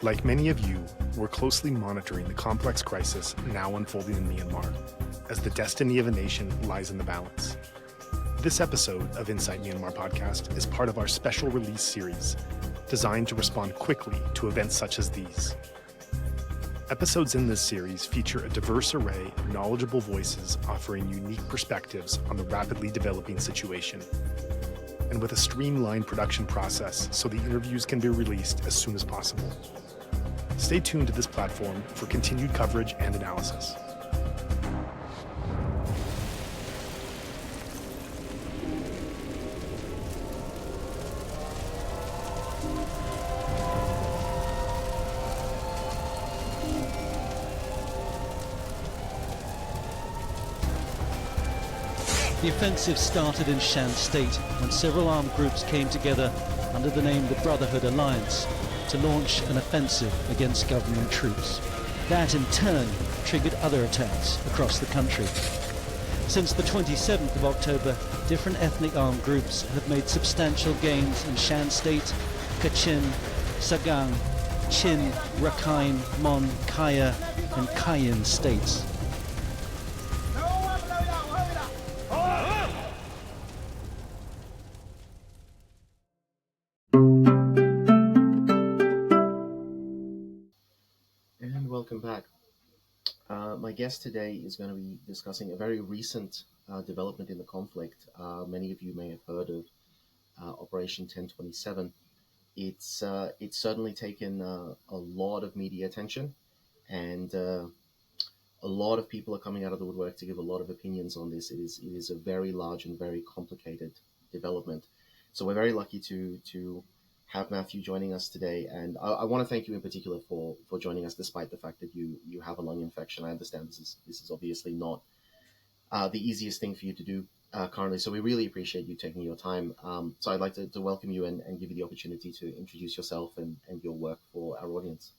Like many of you, we're closely monitoring the complex crisis now unfolding in Myanmar, as the destiny of a nation lies in the balance. This episode of Insight Myanmar podcast is part of our special release series, designed to respond quickly to events such as these. Episodes in this series feature a diverse array of knowledgeable voices offering unique perspectives on the rapidly developing situation, and with a streamlined production process so the interviews can be released as soon as possible. Stay tuned to this platform for continued coverage and analysis. The offensive started in Shan State when several armed groups came together under the name the Brotherhood Alliance to launch an offensive against government troops. That in turn triggered other attacks across the country. Since the 27th of October, different ethnic armed groups have made substantial gains in Shan State, Kachin, Sagang, Chin, Rakhine, Mon, Kaya and Kayin states. Welcome back. My guest today is going to be discussing a very recent development in the conflict. Many of you may have heard of Operation 1027. It's certainly taken a lot of media attention, and a lot of people are coming out of the woodwork to give a lot of opinions on this. It is a very large and very complicated development. So we're very lucky to have Matthew joining us today, and I want to thank you in particular for joining us despite the fact that you have a lung infection. I understand this is obviously not the easiest thing for you to do currently, so we really appreciate you taking your time. So I'd like to welcome you and give you the opportunity to introduce yourself and your work for our audience.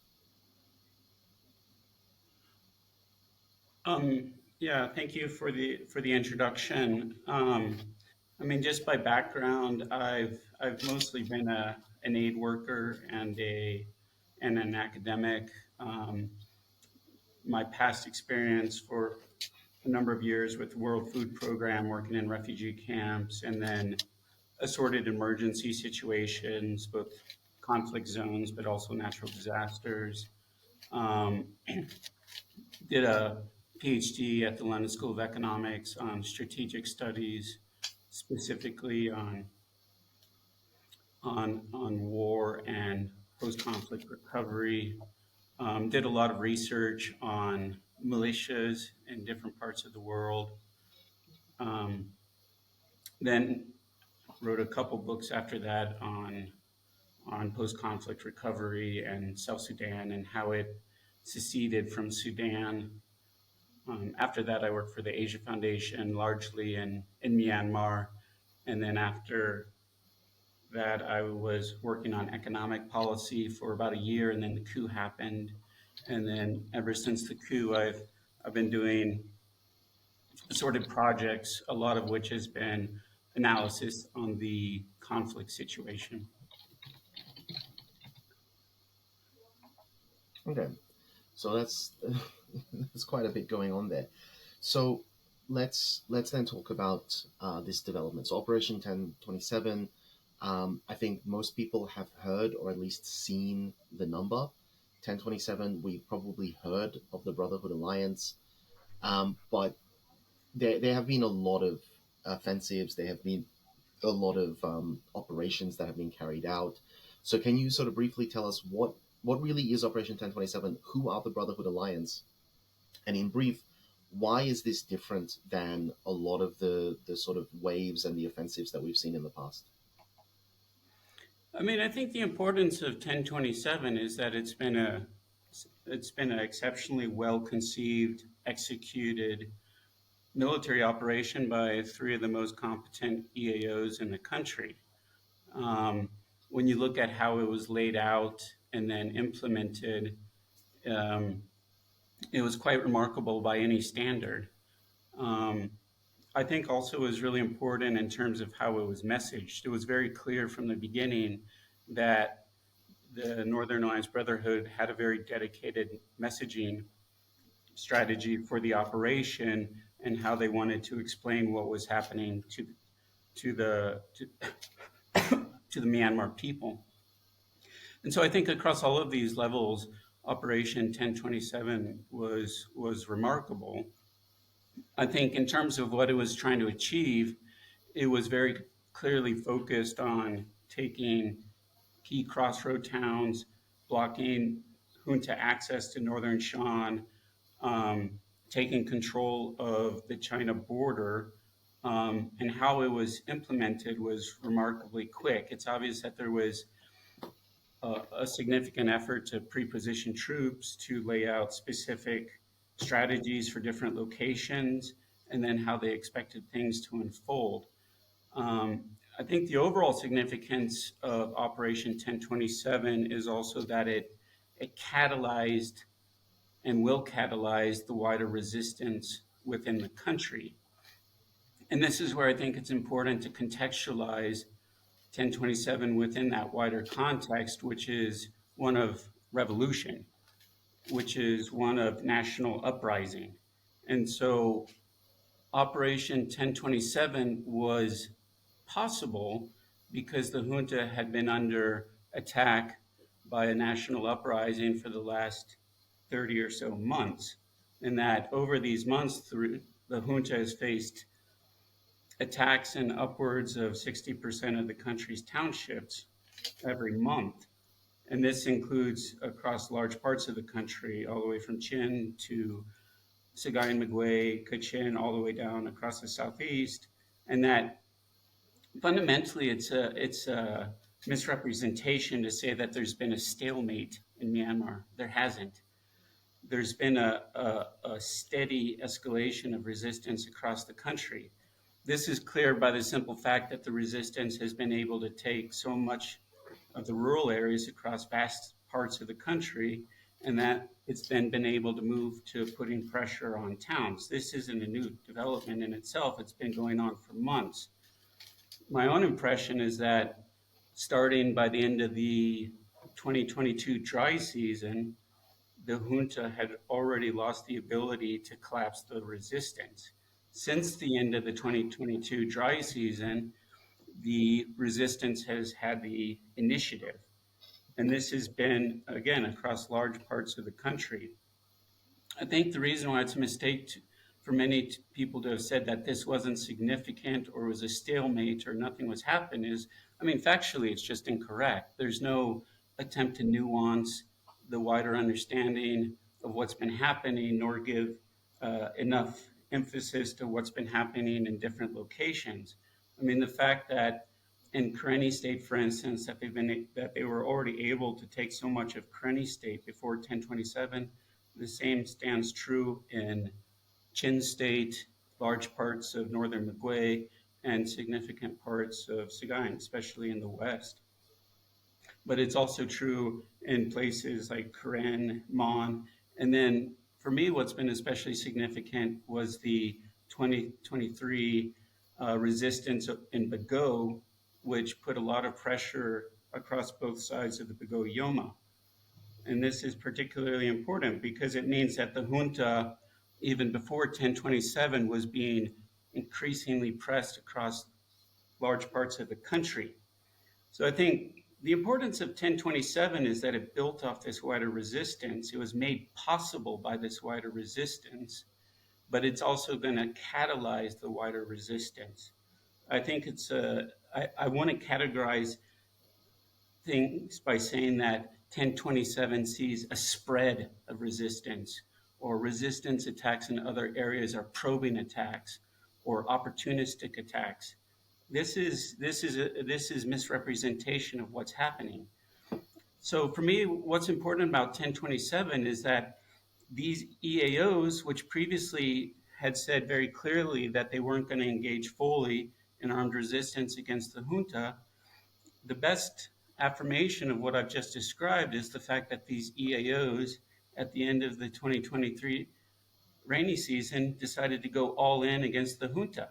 Yeah, thank you for the introduction. Just by background, I've mostly been an aid worker and an academic. My past experience for a number of years with the World Food Program, working in refugee camps, and then assorted emergency situations, both conflict zones, but also natural disasters. Did a PhD at the London School of Economics on strategic studies, specifically on war and post-conflict recovery. Did a lot of research on militias in different parts of the world. Then wrote a couple books after that on post-conflict recovery and South Sudan and how it seceded from Sudan. After that, I worked for the Asia Foundation, largely in Myanmar. And then after that, I was working on economic policy for about a year, and then the coup happened. And then ever since the coup, I've been doing assorted projects, a lot of which has been analysis on the conflict situation. Okay, so that's there's quite a bit going on there. So let's then talk about this development. So Operation 1027. I think most people have heard or at least seen the number 1027. We've probably heard of the Brotherhood Alliance, but there have been a lot of offensives. There have been a lot of operations that have been carried out. So can you sort of briefly tell us what really is Operation 1027? Who are the Brotherhood Alliance? And in brief, why is this different than a lot of the sort of waves and the offensives that we've seen in the past? I think the importance of 1027 is that it's been an exceptionally well-conceived, executed military operation by three of the most competent EAOs in the country. When you look at how it was laid out and then implemented, it was quite remarkable by any standard. I think also was really important in terms of how it was messaged. It was very clear from the beginning that the Northern Alliance Brotherhood had a very dedicated messaging strategy for the operation and how they wanted to explain what was happening to the Myanmar people. And so I think across all of these levels, Operation 1027 was remarkable. I think in terms of what it was trying to achieve, it was very clearly focused on taking key crossroad towns, blocking junta access to northern Shan, taking control of the China border, and how it was implemented was remarkably quick. It's obvious that there was a significant effort to pre-position troops, to lay out specific strategies for different locations, and then how they expected things to unfold. I think the overall significance of Operation 1027 is also that it catalyzed and will catalyze the wider resistance within the country. And this is where I think it's important to contextualize 1027 within that wider context, which is one of revolution, which is one of national uprising. And so Operation 1027 was possible because the junta had been under attack by a national uprising for the last 30 or so months. And that over these months, the junta has faced attacks in upwards of 60% of the country's townships every month. And this includes across large parts of the country, all the way from Chin to Sagaing Magway, Kachin, all the way down across the southeast. And that fundamentally it's a misrepresentation to say that there's been a stalemate in Myanmar. There hasn't. There's been a steady escalation of resistance across the country. This is clear by the simple fact that the resistance has been able to take so much of the rural areas across vast parts of the country, and that it's then been able to move to putting pressure on towns. This isn't a new development in itself. It's been going on for months. My own impression is that starting by the end of the 2022 dry season, the junta had already lost the ability to collapse the resistance. Since the end of the 2022 dry season, the resistance has had the initiative. And this has been, again, across large parts of the country. I think the reason why it's a mistake for many people to have said that this wasn't significant or was a stalemate or nothing was happening is, I mean, factually, it's just incorrect. There's no attempt to nuance the wider understanding of what's been happening, nor give enough emphasis to what's been happening in different locations. I mean, the fact that in Karenni State, for instance, that they were already able to take so much of Karenni State before 1027, the same stands true in Chin State, large parts of northern Magway, and significant parts of Sagaing, especially in the west. But it's also true in places like Karen, Mon, and then for me, what's been especially significant was the 2023 resistance in Bago, which put a lot of pressure across both sides of the Bago Yoma. And this is particularly important because it means that the junta, even before 1027, was being increasingly pressed across large parts of the country. So I think the importance of 1027 is that it built off this wider resistance. It was made possible by this wider resistance, but it's also going to catalyze the wider resistance. I think I want to categorize things by saying that 1027 sees a spread of resistance, or resistance attacks in other areas are probing attacks or opportunistic attacks. This is misrepresentation of what's happening. So for me, what's important about 1027 is that these EAOs, which previously had said very clearly that they weren't going to engage fully in armed resistance against the junta, the best affirmation of what I've just described is the fact that these EAOs at the end of the 2023 rainy season decided to go all in against the junta.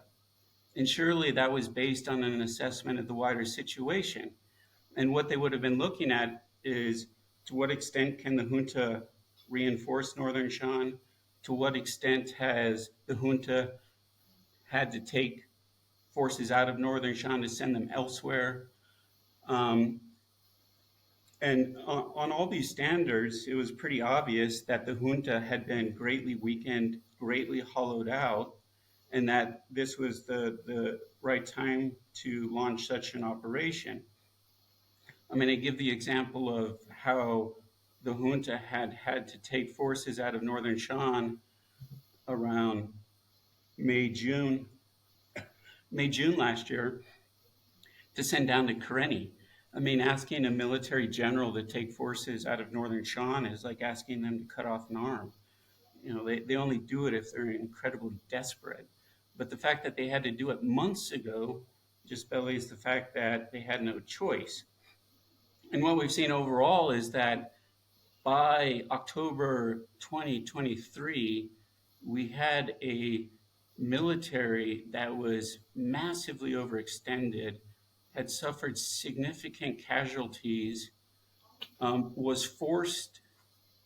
And surely that was based on an assessment of the wider situation. And what they would have been looking at is, to what extent can the junta reinforce northern Shan? To what extent has the junta had to take forces out of northern Shan to send them elsewhere? And on all these standards, it was pretty obvious that the junta had been greatly weakened, greatly hollowed out, and that this was the right time to launch such an operation. I'm going to give the example of how the junta had to take forces out of northern Shan around May, June last year to send down to Karenni. I mean, asking a military general to take forces out of northern Shan is like asking them to cut off an arm. You know, they only do it if they're incredibly desperate. But the fact that they had to do it months ago just belies the fact that they had no choice. And what we've seen overall is that by October 2023, we had a military that was massively overextended, had suffered significant casualties, was forced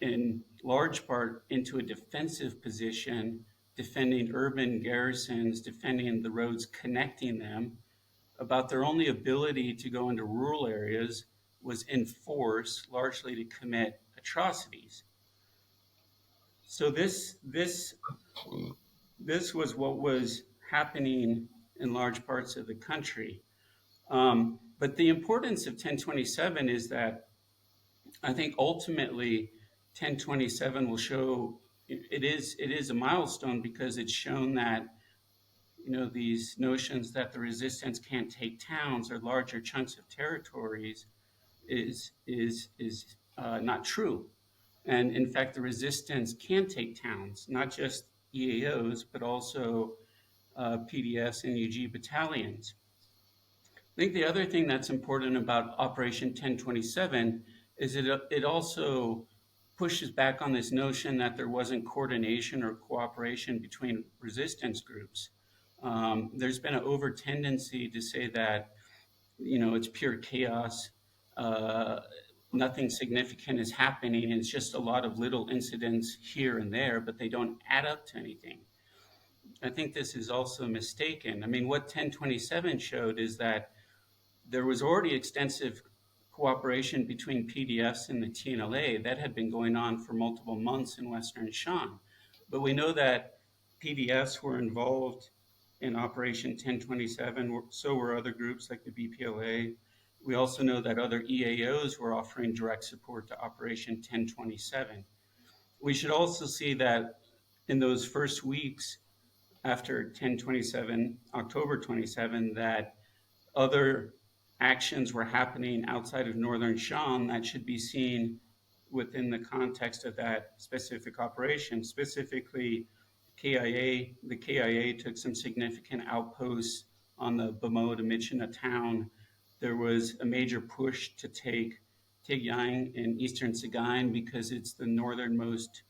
in large part into a defensive position, defending urban garrisons, defending the roads connecting them. About their only ability to go into rural areas was in force, largely to commit atrocities. So this was what was happening in large parts of the country. But the importance of 1027 is that I think ultimately 1027 will show it is a milestone, because it's shown that, you know, these notions that the resistance can't take towns or larger chunks of territories is not true. And in fact, the resistance can take towns, not just EAOs, but also PDS and UG battalions. I think the other thing that's important about Operation 1027 is it also pushes back on this notion that there wasn't coordination or cooperation between resistance groups. There's been an over tendency to say that, you know, it's pure chaos, nothing significant is happening, it's just a lot of little incidents here and there, but they don't add up to anything. I think this is also mistaken. I mean, what 1027 showed is that there was already extensive cooperation between PDFs and the TNLA that had been going on for multiple months in Western Shan. But we know that PDFs were involved in Operation 1027, so were other groups like the BPLA. We also know that other EAOs were offering direct support to Operation 1027. We should also see that in those first weeks after 1027, October 27, that other actions were happening outside of northern Shan that should be seen within the context of that specific operation. Specifically, the KIA took some significant outposts on the Bamo to Michina town. There was a major push to take Tigyang in eastern Sagaing because it's the northernmost,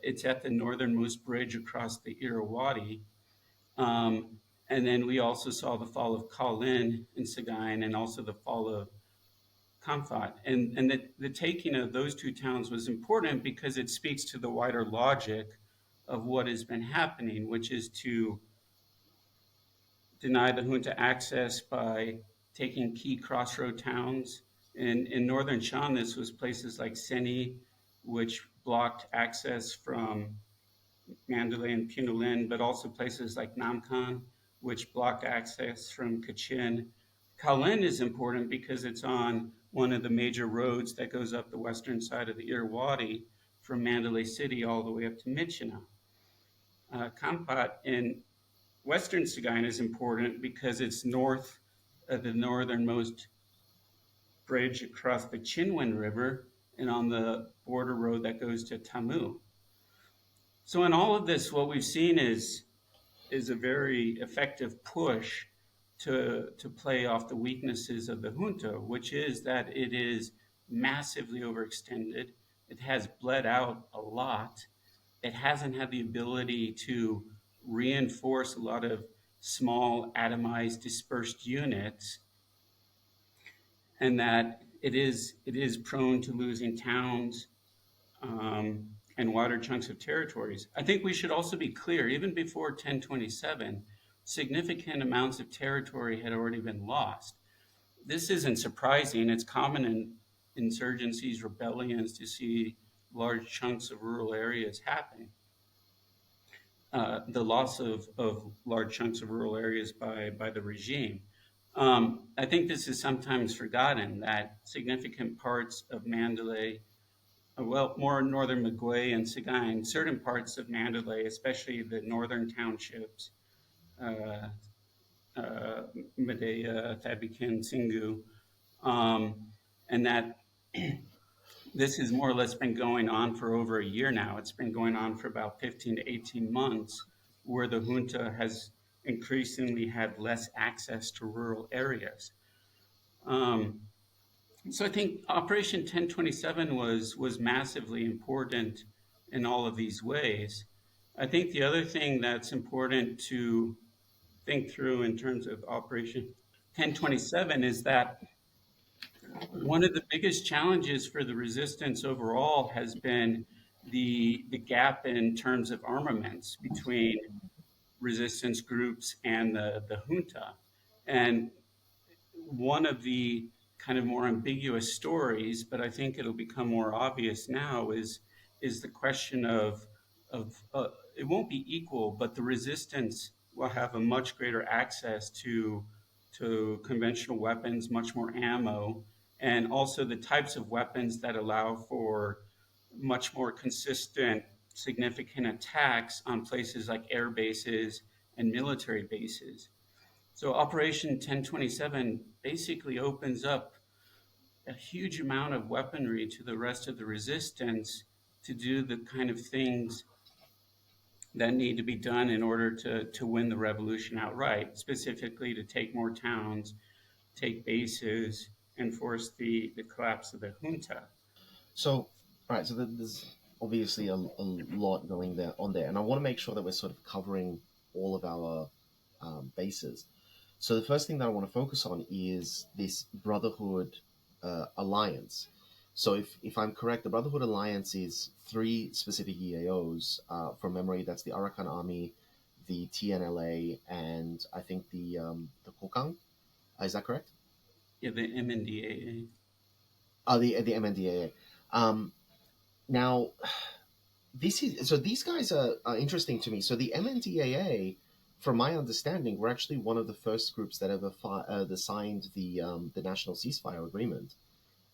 it's at the northernmost bridge across the Irrawaddy. And then we also saw the fall of Kalin in Sagaing and also the fall of Kamfat. And the taking of those two towns was important because it speaks to the wider logic of what has been happening, which is to deny the junta access by taking key crossroad towns. In northern Shan, this was places like Seni, which blocked access from Mandalay and Punalin, but also places like Namkan, which blocked access from Kachin. Kalin is important because it's on one of the major roads that goes up the western side of the Irrawaddy from Mandalay City all the way up to Michina. Kampat in western Sagaing is important because it's north of the northernmost bridge across the Chinwin River and on the border road that goes to Tamu. So in all of this, what we've seen is a very effective push to play off the weaknesses of the junta, which is that it is massively overextended. It has bled out a lot. It hasn't had the ability to reinforce a lot of small, atomized, dispersed units, and that it is prone to losing towns and wider chunks of territories. I think we should also be clear, even before 1027, significant amounts of territory had already been lost. This isn't surprising. It's common in insurgencies, rebellions, to see large chunks of rural areas happen. The loss of large chunks of rural areas by the regime. I think this is sometimes forgotten that significant parts of Mandalay, well, more northern Magway and Sagaing, certain parts of Mandalay, especially the northern townships, Medea, Tabikin, Singu, and that this has more or less been going on for over a year now. It's been going on for about 15 to 18 months, where the junta has increasingly had less access to rural areas. So I think Operation 1027 was massively important in all of these ways. I think the other thing that's important to think through in terms of Operation 1027 is that one of the biggest challenges for the resistance overall has been the gap in terms of armaments between resistance groups and the junta. And one of the kind of more ambiguous stories, but I think it'll become more obvious now, is the question of it won't be equal, but the resistance will have a much greater access to conventional weapons, much more ammo, and also the types of weapons that allow for much more consistent, significant attacks on places like air bases and military bases. So Operation 1027 basically opens up a huge amount of weaponry to the rest of the resistance to do the kind of things that need to be done in order to win the revolution outright, specifically to take more towns, take bases, and force the collapse of the junta. So, all right, so there's obviously a lot going on there, and I want to make sure that we're sort of covering all of our bases. So the first thing that I want to focus on is this Brotherhood Alliance. So if I'm correct, the Brotherhood Alliance is 3 specific EAOs. From memory, that's the Arakan Army, the TNLA, and I think the Kokang. Is that correct? Yeah, the MNDAA. The MNDAA. Now, these guys are interesting to me. So the MNDAA, from my understanding, were actually one of the first groups that ever signed the National Ceasefire Agreement.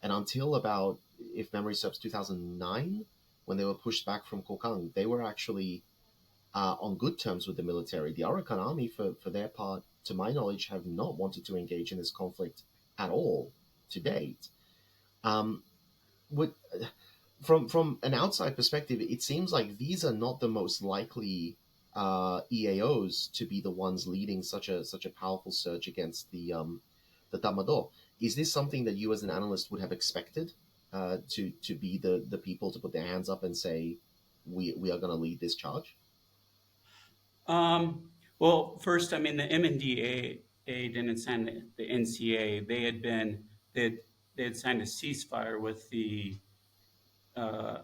And until about, if memory serves, 2009, when they were pushed back from Kokang, they were actually on good terms with the military. The Arakan Army, for their part, to my knowledge, have not wanted to engage in this conflict at all to date. From an outside perspective, it seems like these are not the most likely EAOs to be the ones leading such a powerful surge against the Tatmadaw. Is this something that you as an analyst would have expected to be the people to put their hands up and say, we are going to lead this charge? Well, first, I mean, the MNDAA didn't sign the NCA. They had signed a ceasefire with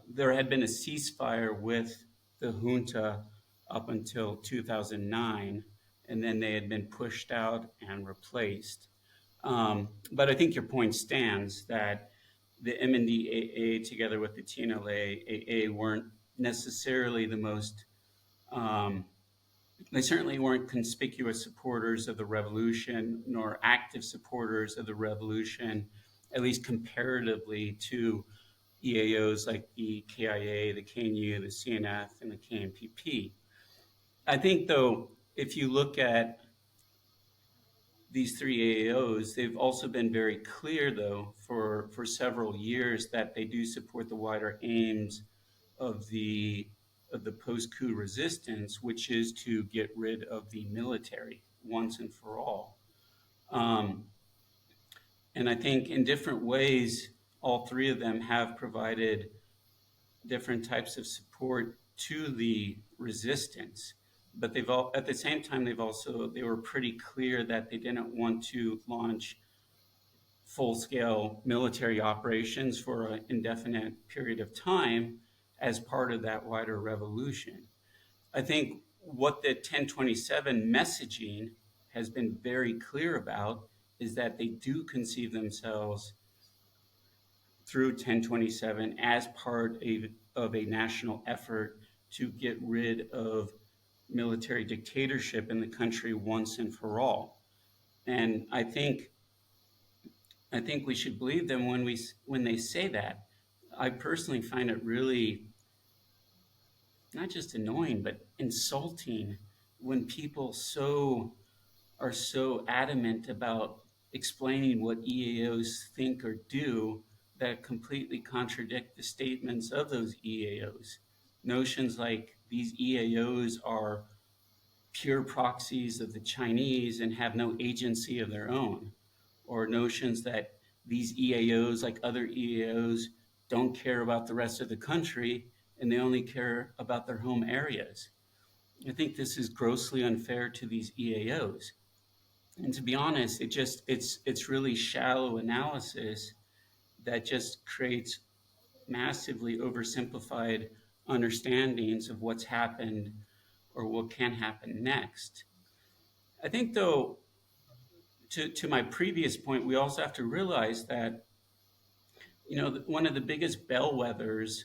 there had been a ceasefire with the junta up until 2009, and then they had been pushed out and replaced. But I think your point stands that the MNDAA together with the TNLA weren't necessarily the most, they certainly weren't conspicuous supporters of the revolution, nor active supporters of the revolution, at least comparatively to EAOs like the KIA, the KNU, the CNF, and the KNPP. I think, though, if you look at these 3 EAOs, they've also been very clear, though, for several years that they do support the wider aims of the post-coup resistance, which is to get rid of the military once and for all. And I think in different ways, all 3 of them have provided different types of support to the resistance. But at the same time, they were pretty clear that they didn't want to launch full-scale military operations for an indefinite period of time as part of that wider revolution. I think what the 1027 messaging has been very clear about is that they do conceive themselves through 1027 as part of a national effort to get rid of military dictatorship in the country once and for all. And I think we should believe them when they say that. I personally find it really not just annoying, but insulting when people are so adamant about explaining what EAOs think or do that completely contradict the statements of those EAOs. Notions like these EAOs are pure proxies of the Chinese and have no agency of their own, or notions that these EAOs, like other EAOs, don't care about the rest of the country and they only care about their home areas. I think this is grossly unfair to these EAOs. And to be honest, it's really shallow analysis that just creates massively oversimplified understandings of what's happened or what can happen next. I think, though, to my previous point, we also have to realize that, one of the biggest bellwethers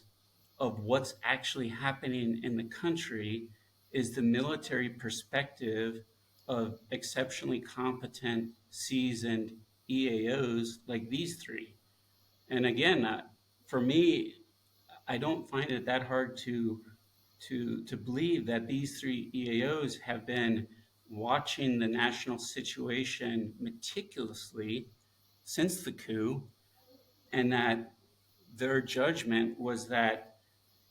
of what's actually happening in the country is the military perspective of exceptionally competent, seasoned EAOs like these three. And again, for me, I don't find it that hard to believe that these three EAOs have been watching the national situation meticulously since the coup, and that their judgment was that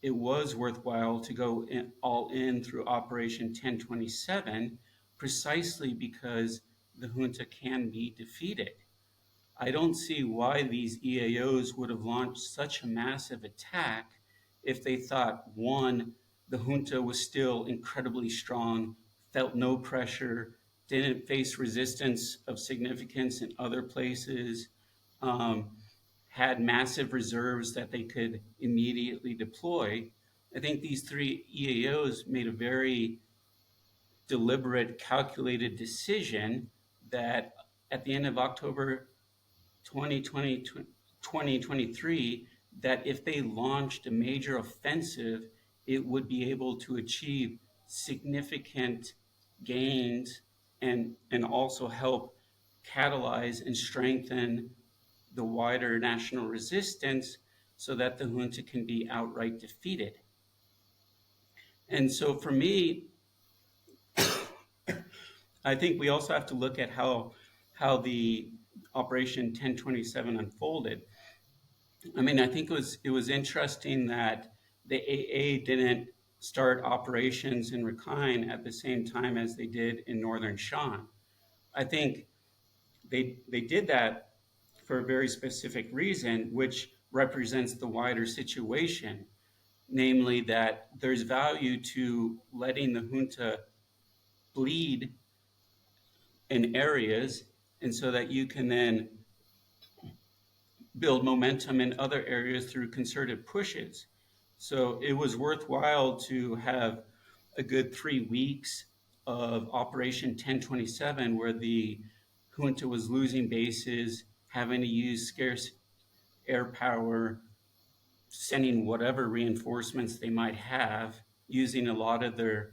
it was worthwhile to go all in through Operation 1027 precisely because the junta can be defeated. I don't see why these EAOs would have launched such a massive attack if they thought, one, the junta was still incredibly strong, felt no pressure, didn't face resistance of significance in other places, had massive reserves that they could immediately deploy. I think these three EAOs made a very deliberate, calculated decision that at the end of October 2023, that if they launched a major offensive, it would be able to achieve significant gains and also help catalyze and strengthen the wider national resistance so that the junta can be outright defeated. And so for me, I think we also have to look at how the Operation 1027 unfolded. I mean, I think it was interesting that the AA didn't start operations in Rakhine at the same time as they did in northern Shan. I think they did that for a very specific reason, which represents the wider situation, namely that there's value to letting the junta bleed in areas, and so that you can then build momentum in other areas through concerted pushes. So it was worthwhile to have a good 3 weeks of Operation 1027 where the junta was losing bases, having to use scarce air power, sending whatever reinforcements they might have, using a lot of their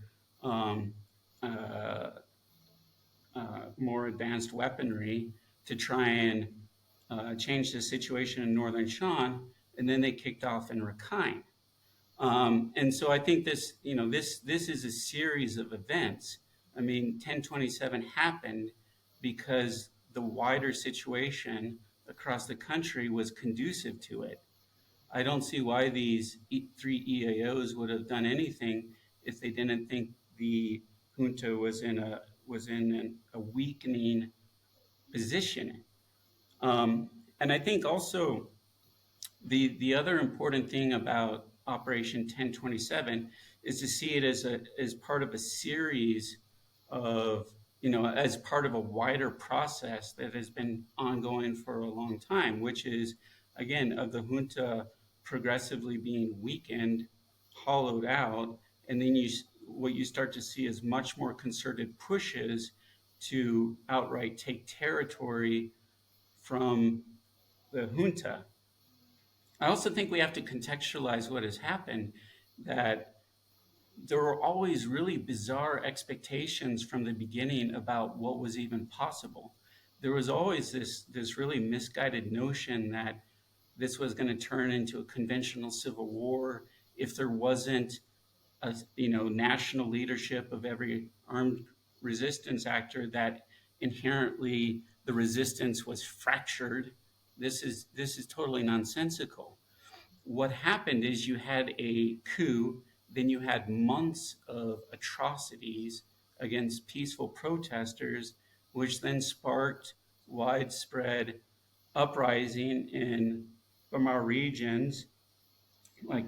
more advanced weaponry to try and change the situation in northern Shan, and then they kicked off in Rakhine. And so I think this is a series of events. I mean, 1027 happened because the wider situation across the country was conducive to it. I don't see why these three EAOs would have done anything if they didn't think the junta was in a weakening position. And I think also the other important thing about Operation 1027 is to see it as part of a series of as part of a wider process that has been ongoing for a long time, which is, again, of the junta progressively being weakened, hollowed out, and then what you start to see is much more concerted pushes to outright take territory from the junta. I also think we have to contextualize what has happened, that there were always really bizarre expectations from the beginning about what was even possible. There was always this really misguided notion that this was going to turn into a conventional civil war if there wasn't a national leadership of every armed resistance actor, that inherently the resistance was fractured. This is totally nonsensical. What happened is you had a coup, then you had months of atrocities against peaceful protesters, which then sparked widespread uprising from our regions like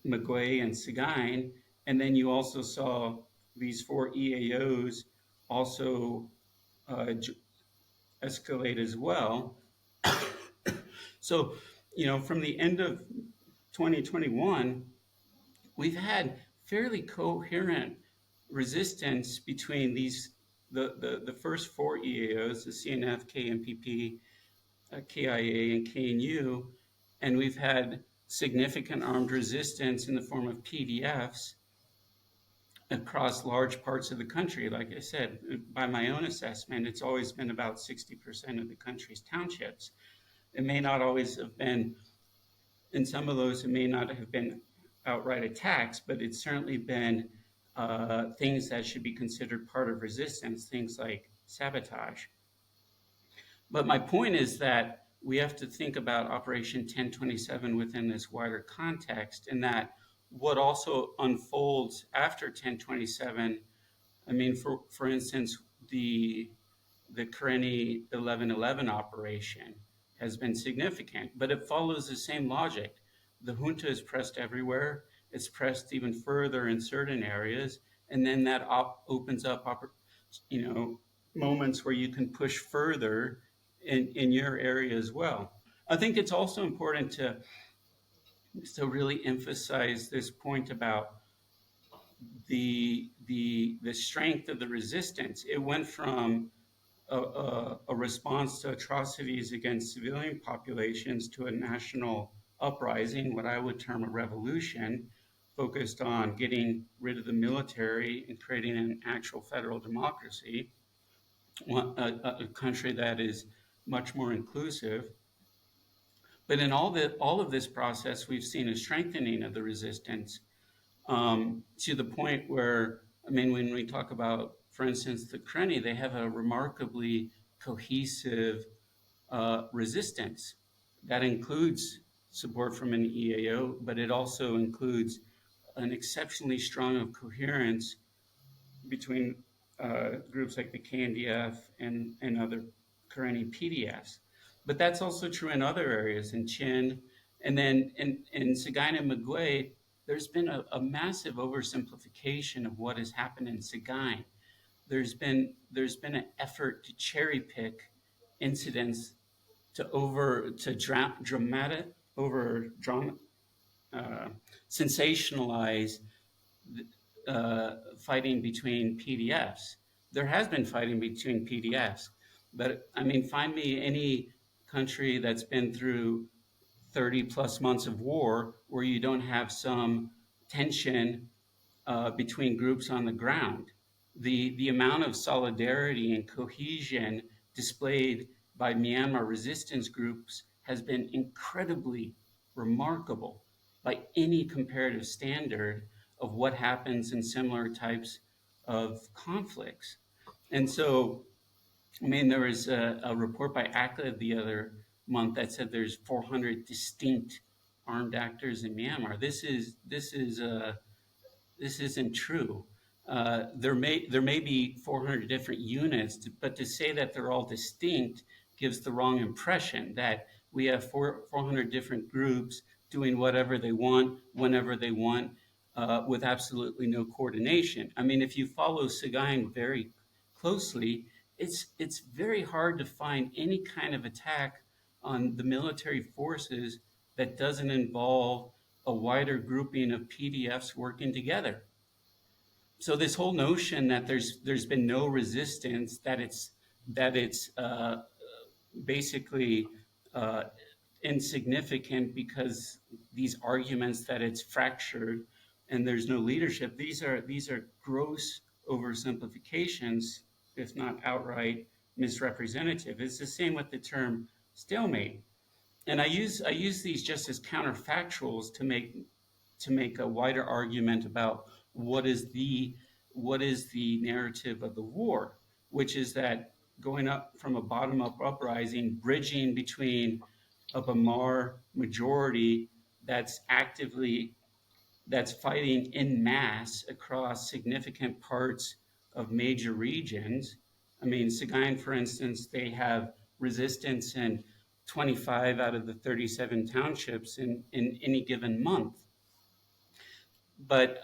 Magway and Sagaing. And then you also saw these 4 EAOs also escalate as well. So, from the end of 2021, we've had fairly coherent resistance between the first 4 EAOs, the CNF, KMPP, KIA, and KNU, and we've had significant armed resistance in the form of PDFs across large parts of the country. Like I said, by my own assessment, it's always been about 60% of the country's townships. It may not always have been, in some of those, it may not have been outright attacks, but it's certainly been things that should be considered part of resistance, things like sabotage. But my point is that we have to think about Operation 1027 within this wider context, and that what also unfolds after 1027, for instance, the Karenni 1111 operation has been significant, but it follows the same logic. The junta is pressed everywhere. It's pressed even further in certain areas, and then that opens up, moments where you can push further in your area as well. I think it's also important to really emphasize this point about the strength of the resistance. It went from a response to atrocities against civilian populations to a national uprising, what I would term a revolution, focused on getting rid of the military and creating an actual federal democracy, a country that is much more inclusive. But in all of this process, we've seen a strengthening of the resistance to the point where, when we talk about, for instance, the Karenni, they have a remarkably cohesive resistance that includes support from an EAO, but it also includes an exceptionally strong coherence between groups like the KNDF and other Karenni PDFs. But that's also true in other areas, in Chin. And then in Sagaing and Magway, there's been a massive oversimplification of what has happened in Sagaing. There's been an effort to cherry pick incidents to sensationalize fighting between PDFs. There has been fighting between PDFs, but find me any country that's been through 30 plus months of war where you don't have some tension between groups on the ground. The amount of solidarity and cohesion displayed by Myanmar resistance groups has been incredibly remarkable by any comparative standard of what happens in similar types of conflicts. And so, there was a report by ACLA the other month that said there's 400 distinct armed actors in Myanmar. This isn't true. There may be 400 different units, but to say that they're all distinct gives the wrong impression that we have 400 different groups doing whatever they want, whenever they want, with absolutely no coordination. If you follow Sagaing very closely, it's very hard to find any kind of attack on the military forces that doesn't involve a wider grouping of PDFs working together. So this whole notion that there's been no resistance, that it's basically uh, insignificant because these arguments that it's fractured and there's no leadership, these are gross oversimplifications, if not outright misrepresentative. It's the same with the term stalemate. And I use these just as counterfactuals to make a wider argument about what is the narrative of the war, which is that going up from a bottom up uprising, bridging between a Bamar majority that's fighting en masse across significant parts of major regions. I mean, Sagaing, for instance, they have resistance in 25 out of the 37 townships in any given month. But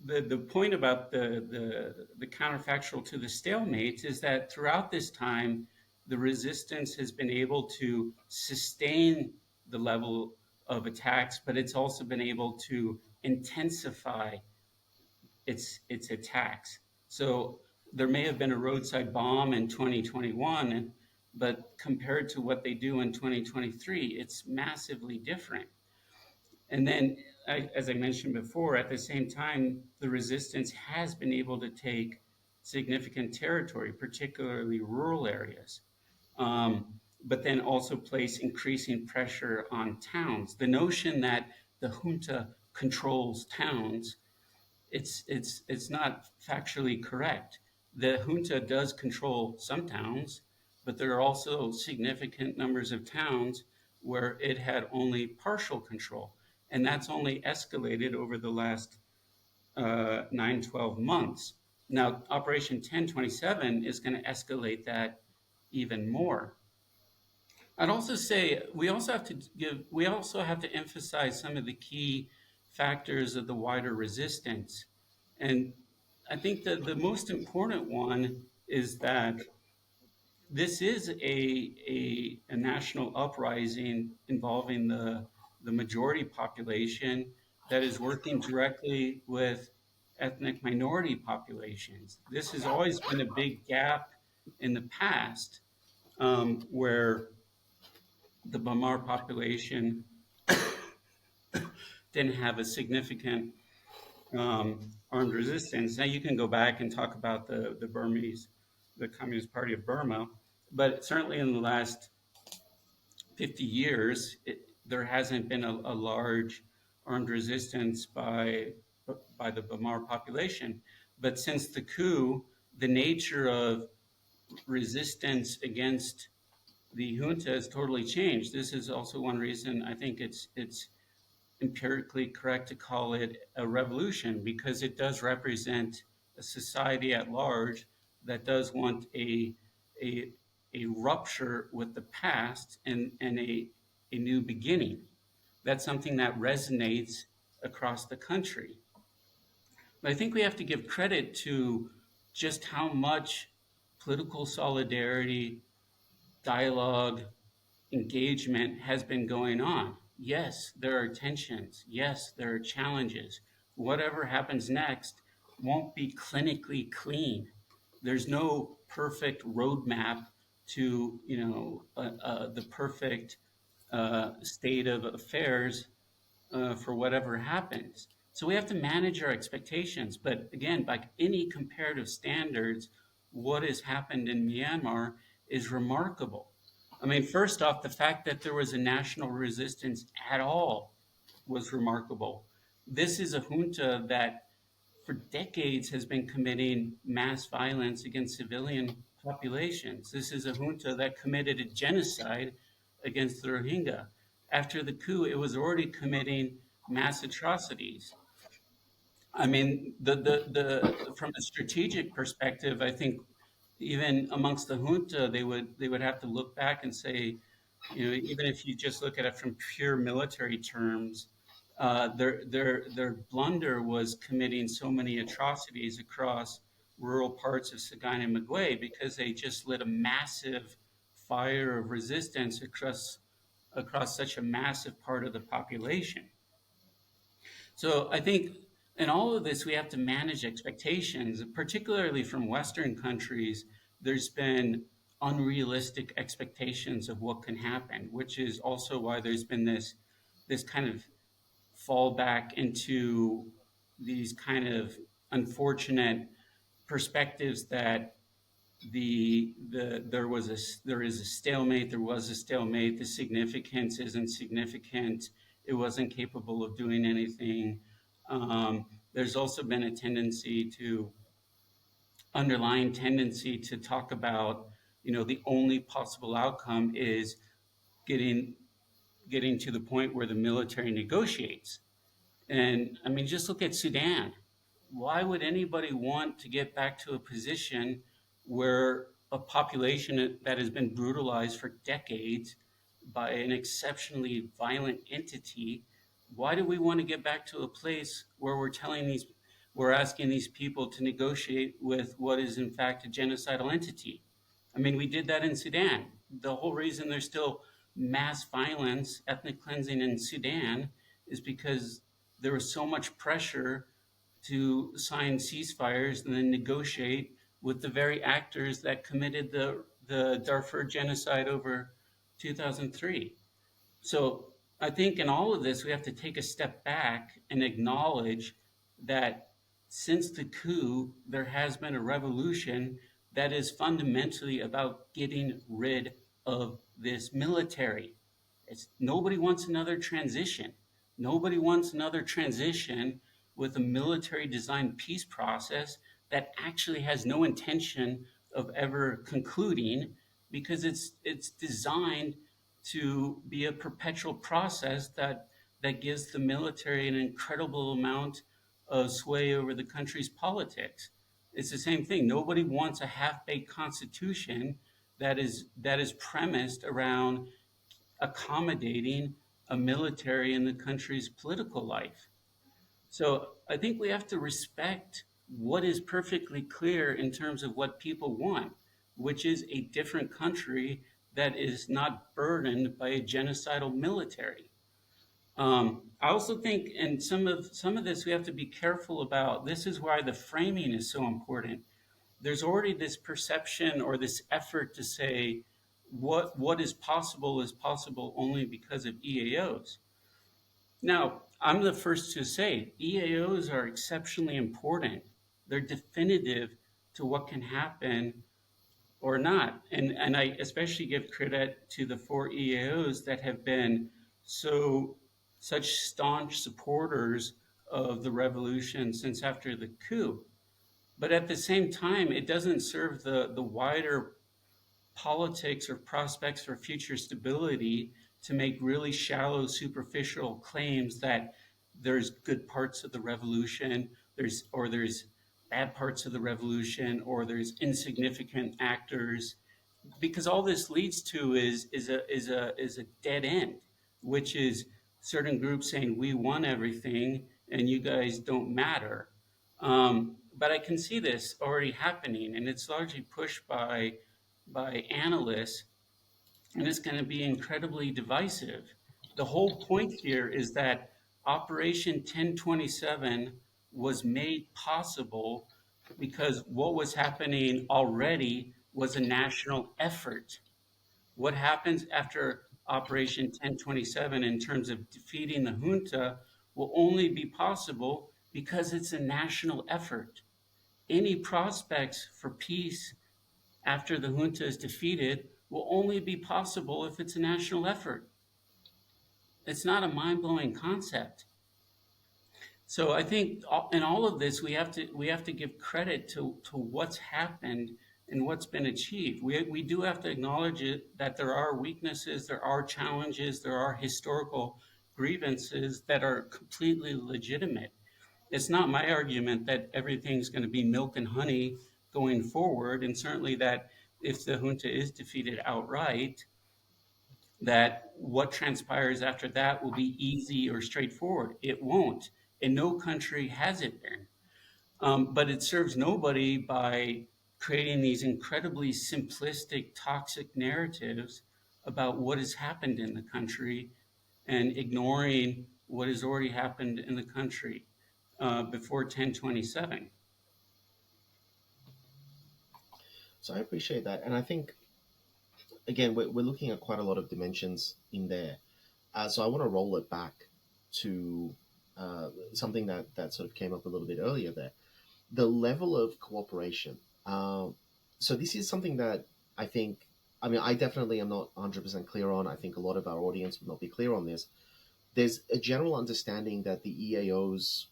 the point about the counterfactual to the stalemates is that throughout this time, the resistance has been able to sustain the level of attacks, but it's also been able to intensify its attacks. So there may have been a roadside bomb in 2021, but compared to what they do in 2023, it's massively different. And then, as I mentioned before, at the same time, the resistance has been able to take significant territory, particularly rural areas, but then also place increasing pressure on towns. The notion that the junta controls towns, it's not factually correct. The junta does control some towns, but there are also significant numbers of towns where it had only partial control. And that's only escalated over the last 9-12 months. Now, Operation 1027 is going to escalate that even more. I'd also say we also have to emphasize some of the key factors of the wider resistance. And I think that the most important one is that this is a national uprising involving the majority population that is working directly with ethnic minority populations. This has always been a big gap in the past, where the Bamar population didn't have a significant armed resistance. Now you can go back and talk about the Burmese, the Communist Party of Burma, but certainly in the last 50 years, there hasn't been a large armed resistance by the Bamar population. But since the coup, the nature of resistance against the junta has totally changed. This is also one reason I think it's empirically correct to call it a revolution, because it does represent a society at large that does want a rupture with the past and a new beginning. That's something that resonates across the country. But I think we have to give credit to just how much political solidarity, dialogue, engagement has been going on. Yes, there are tensions. Yes, there are challenges. Whatever happens next won't be clinically clean. There's no perfect roadmap to, the perfect state of affairs for whatever happens. So we have to manage our expectations. But again, by any comparative standards, what has happened in Myanmar is remarkable. I mean, first off, the fact that there was a national resistance at all was remarkable. This is a junta that for decades has been committing mass violence against civilian populations. This is a junta that committed a genocide against the Rohingya. After the coup, it was already committing mass atrocities. I mean, from a strategic perspective, I think even amongst the junta, they would have to look back and say, even if you just look at it from pure military terms, their blunder was committing so many atrocities across rural parts of Saginaw and Magway because they just lit a massive fire of resistance across such a massive part of the population. So I think in all of this, we have to manage expectations, particularly from Western countries. There's been unrealistic expectations of what can happen, which is also why there's been this kind of fall back into these kind of unfortunate perspectives that there is a stalemate. There was a stalemate. The significance isn't significant. It wasn't capable of doing anything. There's also been a underlying tendency to talk about, the only possible outcome is getting to the point where the military negotiates. And I mean, just look at Sudan. Why would anybody want to get back to a position where a population that has been brutalized for decades by an exceptionally violent entity? Why do we want to get back to a place where we're asking these people to negotiate with what is in fact a genocidal entity? I mean, we did that in Sudan. The whole reason there's still mass violence, ethnic cleansing in Sudan is because there was so much pressure to sign ceasefires and then negotiate with the very actors that committed the Darfur genocide over 2003. So I think in all of this, we have to take a step back and acknowledge that since the coup, there has been a revolution that is fundamentally about getting rid of this military. Nobody wants another transition. Nobody wants another transition with a military designed peace process that actually has no intention of ever concluding, because it's designed to be a perpetual process that gives the military an incredible amount of sway over the country's politics. It's the same thing. Nobody wants a half-baked constitution that is premised around accommodating a military in the country's political life. So I think we have to respect what is perfectly clear in terms of what people want, which is a different country that is not burdened by a genocidal military. I also think, and some of this we have to be careful about. This is why the framing is so important. There's already this perception or this effort to say what is possible only because of EAOs. Now, I'm the first to say EAOs are exceptionally important. They're definitive to what can happen or not. And I especially give credit to the 4 EAOs that have been such staunch supporters of the revolution since after the coup. But at the same time, it doesn't serve the wider politics or prospects for future stability to make really shallow, superficial claims that there's good parts of the revolution, there's bad parts of the revolution, or there's insignificant actors, because all this leads to is a dead end, which is certain groups saying we won everything and you guys don't matter. But I can see this already happening, and it's largely pushed by analysts, and it's going to be incredibly divisive. The whole point here is that Operation 1027 was made possible because what was happening already was a national effort. What happens after Operation 1027 in terms of defeating the junta will only be possible because it's a national effort. Any prospects for peace after the junta is defeated will only be possible if it's a national effort. It's not a mind-blowing concept. So I think in all of this, we have to give credit to what's happened and what's been achieved. We do have to acknowledge that there are weaknesses, there are challenges, there are historical grievances that are completely legitimate. It's not my argument that everything's going to be milk and honey going forward, and certainly that if the junta is defeated outright, that what transpires after that will be easy or straightforward. It won't, and no country has it been. But it serves nobody by creating these incredibly simplistic, toxic narratives about what has happened in the country and ignoring what has already happened in the country before 1027. So I appreciate that. And I think, again, we're looking at quite a lot of dimensions in there. So I want to roll it back to something that sort of came up a little bit earlier there, the level of cooperation. So this is something that I think, I mean, I definitely am not 100% clear on. I think a lot of our audience would not be clear on this. There's a general understanding that the EAOs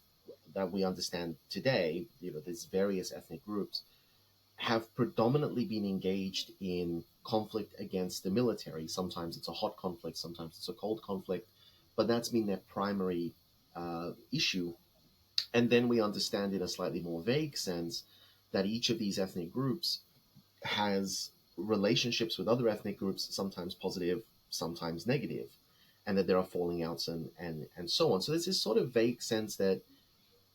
that we understand today, there's various ethnic groups, have predominantly been engaged in conflict against the military. Sometimes it's a hot conflict, sometimes it's a cold conflict, but that's been their primary issue. And then we understand in a slightly more vague sense that each of these ethnic groups has relationships with other ethnic groups, sometimes positive, sometimes negative, and that there are falling outs and so on. So there's this sort of vague sense that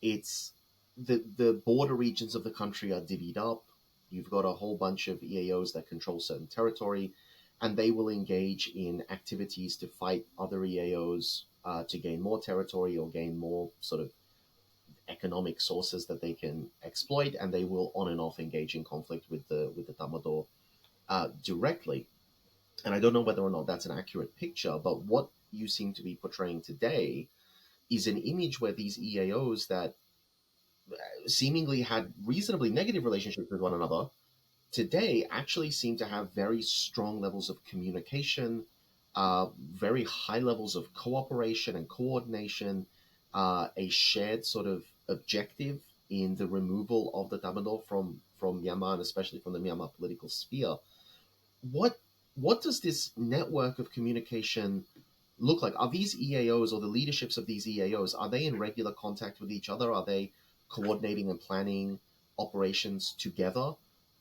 it's the border regions of the country are divvied up. You've got a whole bunch of EAOs that control certain territory, and they will engage in activities to fight other EAOs to gain more territory or gain more sort of economic sources that they can exploit, and they will on and off engage in conflict with the Tamador directly. And I don't know whether or not that's an accurate picture, but what you seem to be portraying today is an image where these EAOs that seemingly had reasonably negative relationships with one another today actually seem to have very strong levels of communication, very high levels of cooperation and coordination, a shared sort of objective in the removal of the Tamador from Myanmar, and especially from the Myanmar political sphere. What does this network of communication look like? Are these EAOs, or the leaderships of these EAOs, are they in regular contact with each other? Are they coordinating and planning operations together?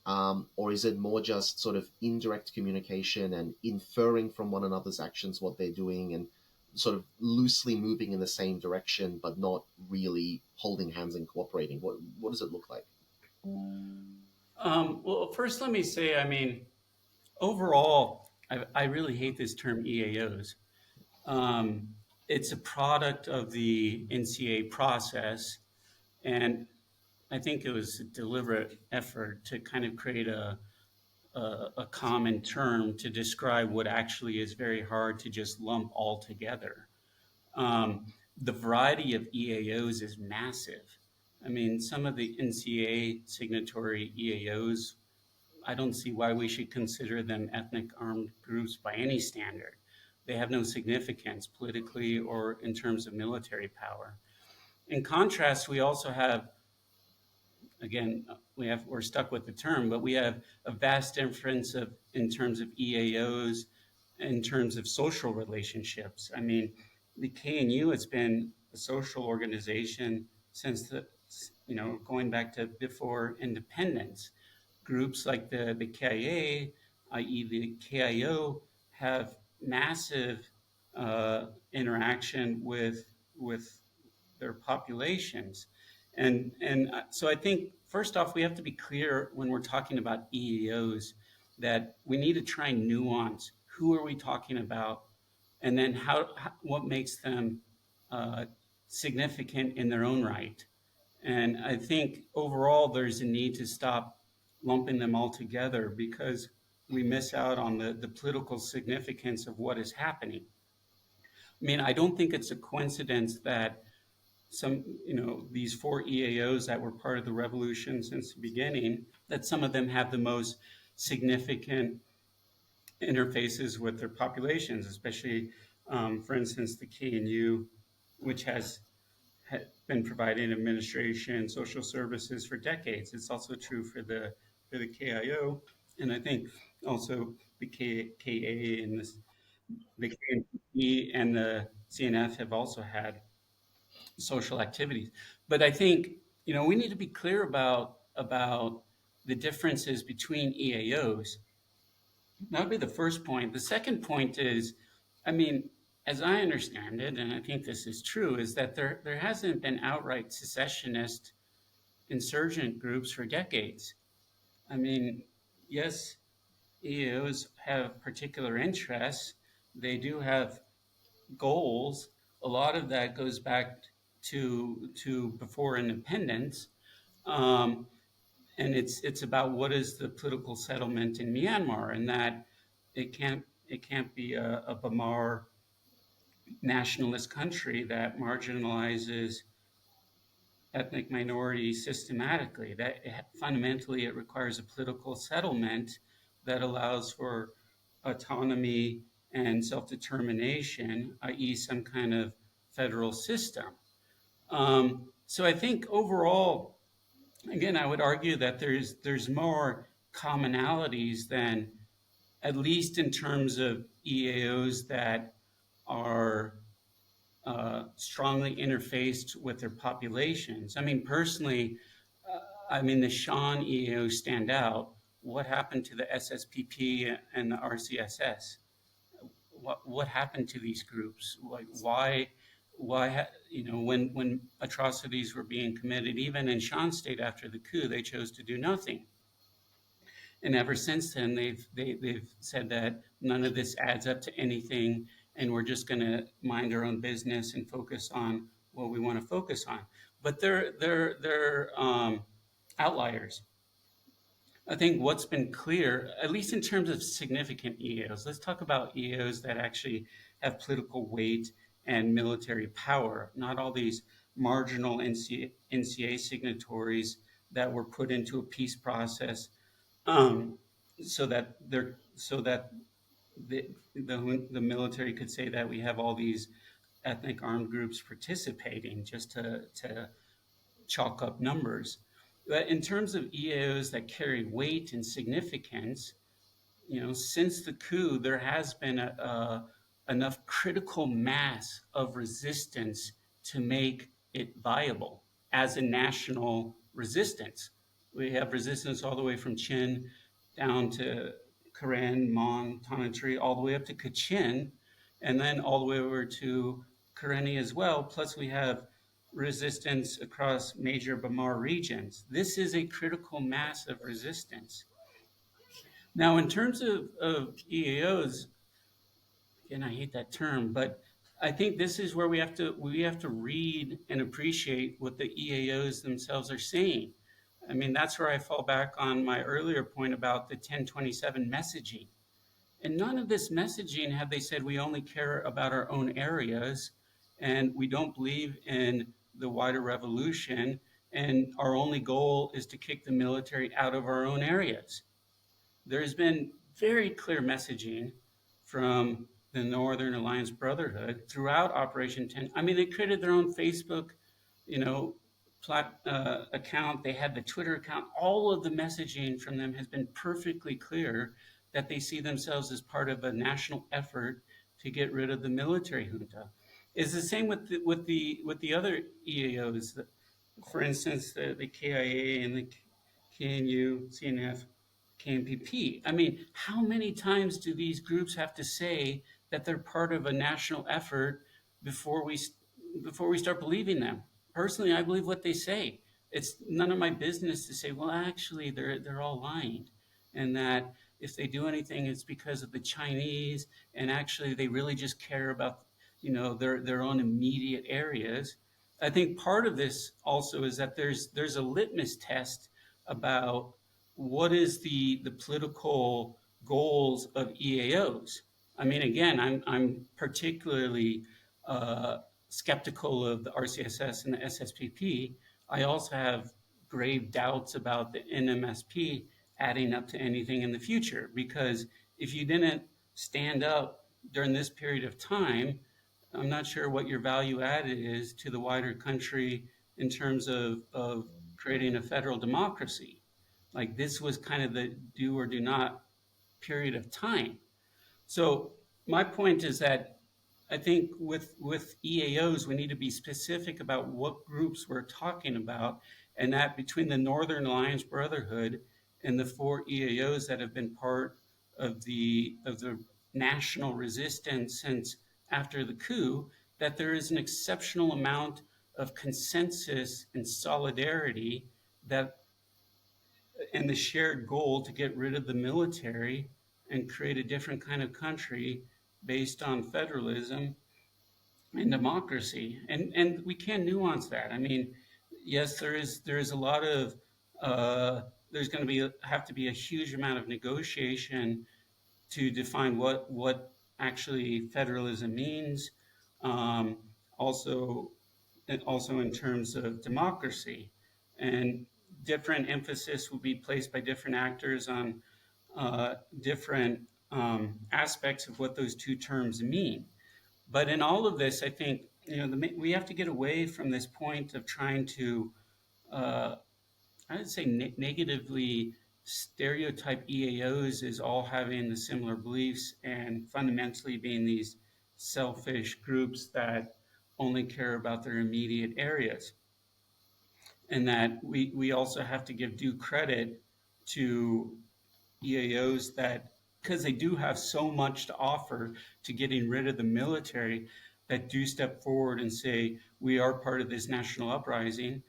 Or is it more just sort of indirect communication and inferring from one another's actions what they're doing, and sort of loosely moving in the same direction, but not really holding hands and cooperating? What does it look like? Well, first, let me say, I mean, overall, I really hate this term EAOs. It's a product of the NCA process, and I think it was a deliberate effort to kind of create a common term to describe what actually is very hard to just lump all together. The variety of EAOs is massive. I mean, some of the NCA signatory EAOs, I don't see why we should consider them ethnic armed groups by any standard. They have no significance politically or in terms of military power. In contrast, we also have, again, we're stuck with the term, but we have a vast difference in terms of EAOs, in terms of social relationships. I mean, the KNU has been a social organization since going back to before independence. Groups like the KIA, i.e. the KIO, have massive interaction with their populations. And so I think, first off, we have to be clear when we're talking about EAOs that we need to try and nuance who are we talking about, and then what makes them significant in their own right. And I think overall there's a need to stop lumping them all together, because we miss out on the political significance of what is happening. I mean, I don't think it's a coincidence that these four EAOs that were part of the revolution since the beginning, that some of them have the most significant interfaces with their populations, especially, for instance, the KNU, which has been providing administration, social services for decades. It's also true for the KIO, and I think also the KA and the KNP and the CNF have also had social activities. But I think we need to be clear about the differences between EAOs. That would be the first point. The second point is, I mean, as I understand it, and I think this is true, is that there hasn't been outright secessionist insurgent groups for decades. I mean, yes, EAOs have particular interests. They do have goals. A lot of that goes back to before independence, um, and it's about what is the political settlement in Myanmar, and that it can't be a Bamar nationalist country that marginalizes ethnic minorities systematically. That fundamentally it requires a political settlement that allows for autonomy and self-determination, i.e., some kind of federal system. So I think overall, again, I would argue that there's more commonalities than, at least in terms of EAOs that are strongly interfaced with their populations. I mean, personally, the Shan EAOs stand out. What happened to the SSPP and the RCSS? What happened to these groups? Like, why, when atrocities were being committed, even in Shan State after the coup, they chose to do nothing. And ever since then, they've said that none of this adds up to anything, and we're just going to mind our own business and focus on what we want to focus on. But they're outliers. I think what's been clear, at least in terms of significant EAOs, let's talk about EAOs that actually have political weight and military power, not all these marginal NCA signatories that were put into a peace process so that the military could say that we have all these ethnic armed groups participating just to chalk up numbers. But in terms of EAOs that carry weight and significance, since the coup, there has been enough critical mass of resistance to make it viable as a national resistance. We have resistance all the way from Chin down to Karen, Mon, Tanatri, all the way up to Kachin, and then all the way over to Karenni as well. Plus we have resistance across major Bamar regions. This is a critical mass of resistance. Now, in terms of EAOs, and I hate that term, but I think this is where we have to read and appreciate what the EAOs themselves are saying. I mean, that's where I fall back on my earlier point about the 1027 messaging. And none of this messaging have they said we only care about our own areas and we don't believe in the wider revolution and our only goal is to kick the military out of our own areas. There's been very clear messaging from the Northern Alliance Brotherhood throughout Operation 10. I mean, they created their own Facebook, account. They had the Twitter account. All of the messaging from them has been perfectly clear that they see themselves as part of a national effort to get rid of the military junta. It's the same with the other EAOs. For instance, the KIA and the KNU, CNF, KMPP. I mean, how many times do these groups have to say that they're part of a national effort before we start believing them? Personally, I believe what they say. It's none of my business to say, well, actually, they're all lying, and that if they do anything, it's because of the Chinese, and actually, they really just care about their own immediate areas. I think part of this also is that there's a litmus test about what is the political goals of EAOs. I mean, again, I'm particularly skeptical of the RCSS and the SSPP. I also have grave doubts about the NMSP adding up to anything in the future, because if you didn't stand up during this period of time, I'm not sure what your value added is to the wider country in terms of creating a federal democracy. Like, this was kind of the do or do not period of time. So my point is that I think with EAOs, we need to be specific about what groups we're talking about, and that between the Northern Alliance Brotherhood and the 4 EAOs that have been part of the national resistance since after the coup, that there is an exceptional amount of consensus and solidarity that and the shared goal to get rid of the military and create a different kind of country based on federalism and democracy. And we can nuance that. I mean, yes, there is a lot of there's going to be have to be a huge amount of negotiation to define what actually federalism means. Um, also, and also in terms of democracy, and different emphasis will be placed by different actors on different aspects of what those two terms mean. But in all of this, I think we have to get away from this point of trying to, uh, I would say, negatively stereotype EAOs as all having the similar beliefs and fundamentally being these selfish groups that only care about their immediate areas. And that we also have to give due credit to EAOs that, because they do have so much to offer to getting rid of the military, that do step forward and say, we are part of this national uprising,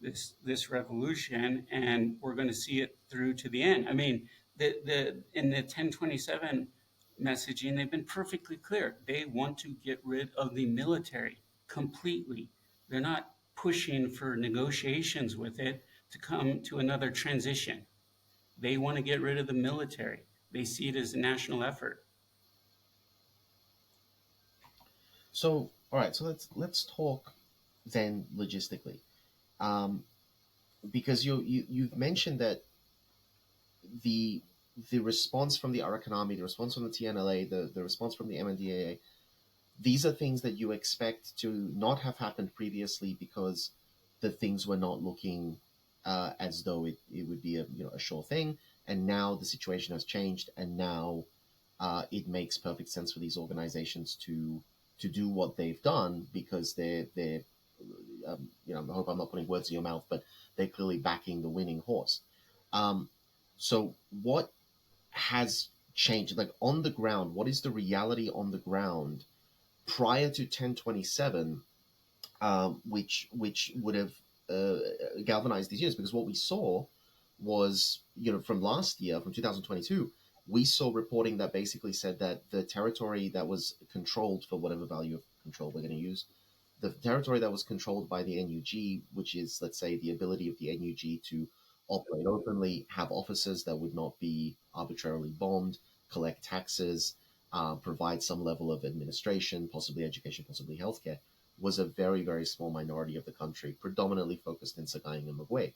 this revolution, and we're going to see it through to the end. I mean, in the 1027 messaging, they've been perfectly clear. They want to get rid of the military completely. They're not pushing for negotiations with it to come to another transition. They want to get rid of the military. They see it as a national effort. So, all right. So let's talk then logistically, because you've mentioned that the response from the Arakanami, the response from the TNLA, the response from the MNDAA, these are things that you expect to not have happened previously because the things were not looking as though it would be a sure thing, and now the situation has changed, and now it makes perfect sense for these organizations to do what they've done because they're I hope I'm not putting words in your mouth, but they're clearly backing the winning horse. So what has changed, like on the ground? What is the reality on the ground prior to 1027, which would have galvanized these years? Because what we saw was, from last year, from 2022, we saw reporting that basically said that the territory that was controlled, for whatever value of control we're going to use, the territory that was controlled by the NUG, which is, let's say, the ability of the NUG to operate openly, have officers that would not be arbitrarily bombed, collect taxes, provide some level of administration, possibly education, possibly healthcare, was a very, very small minority of the country, predominantly focused in Sagaing and Magwe.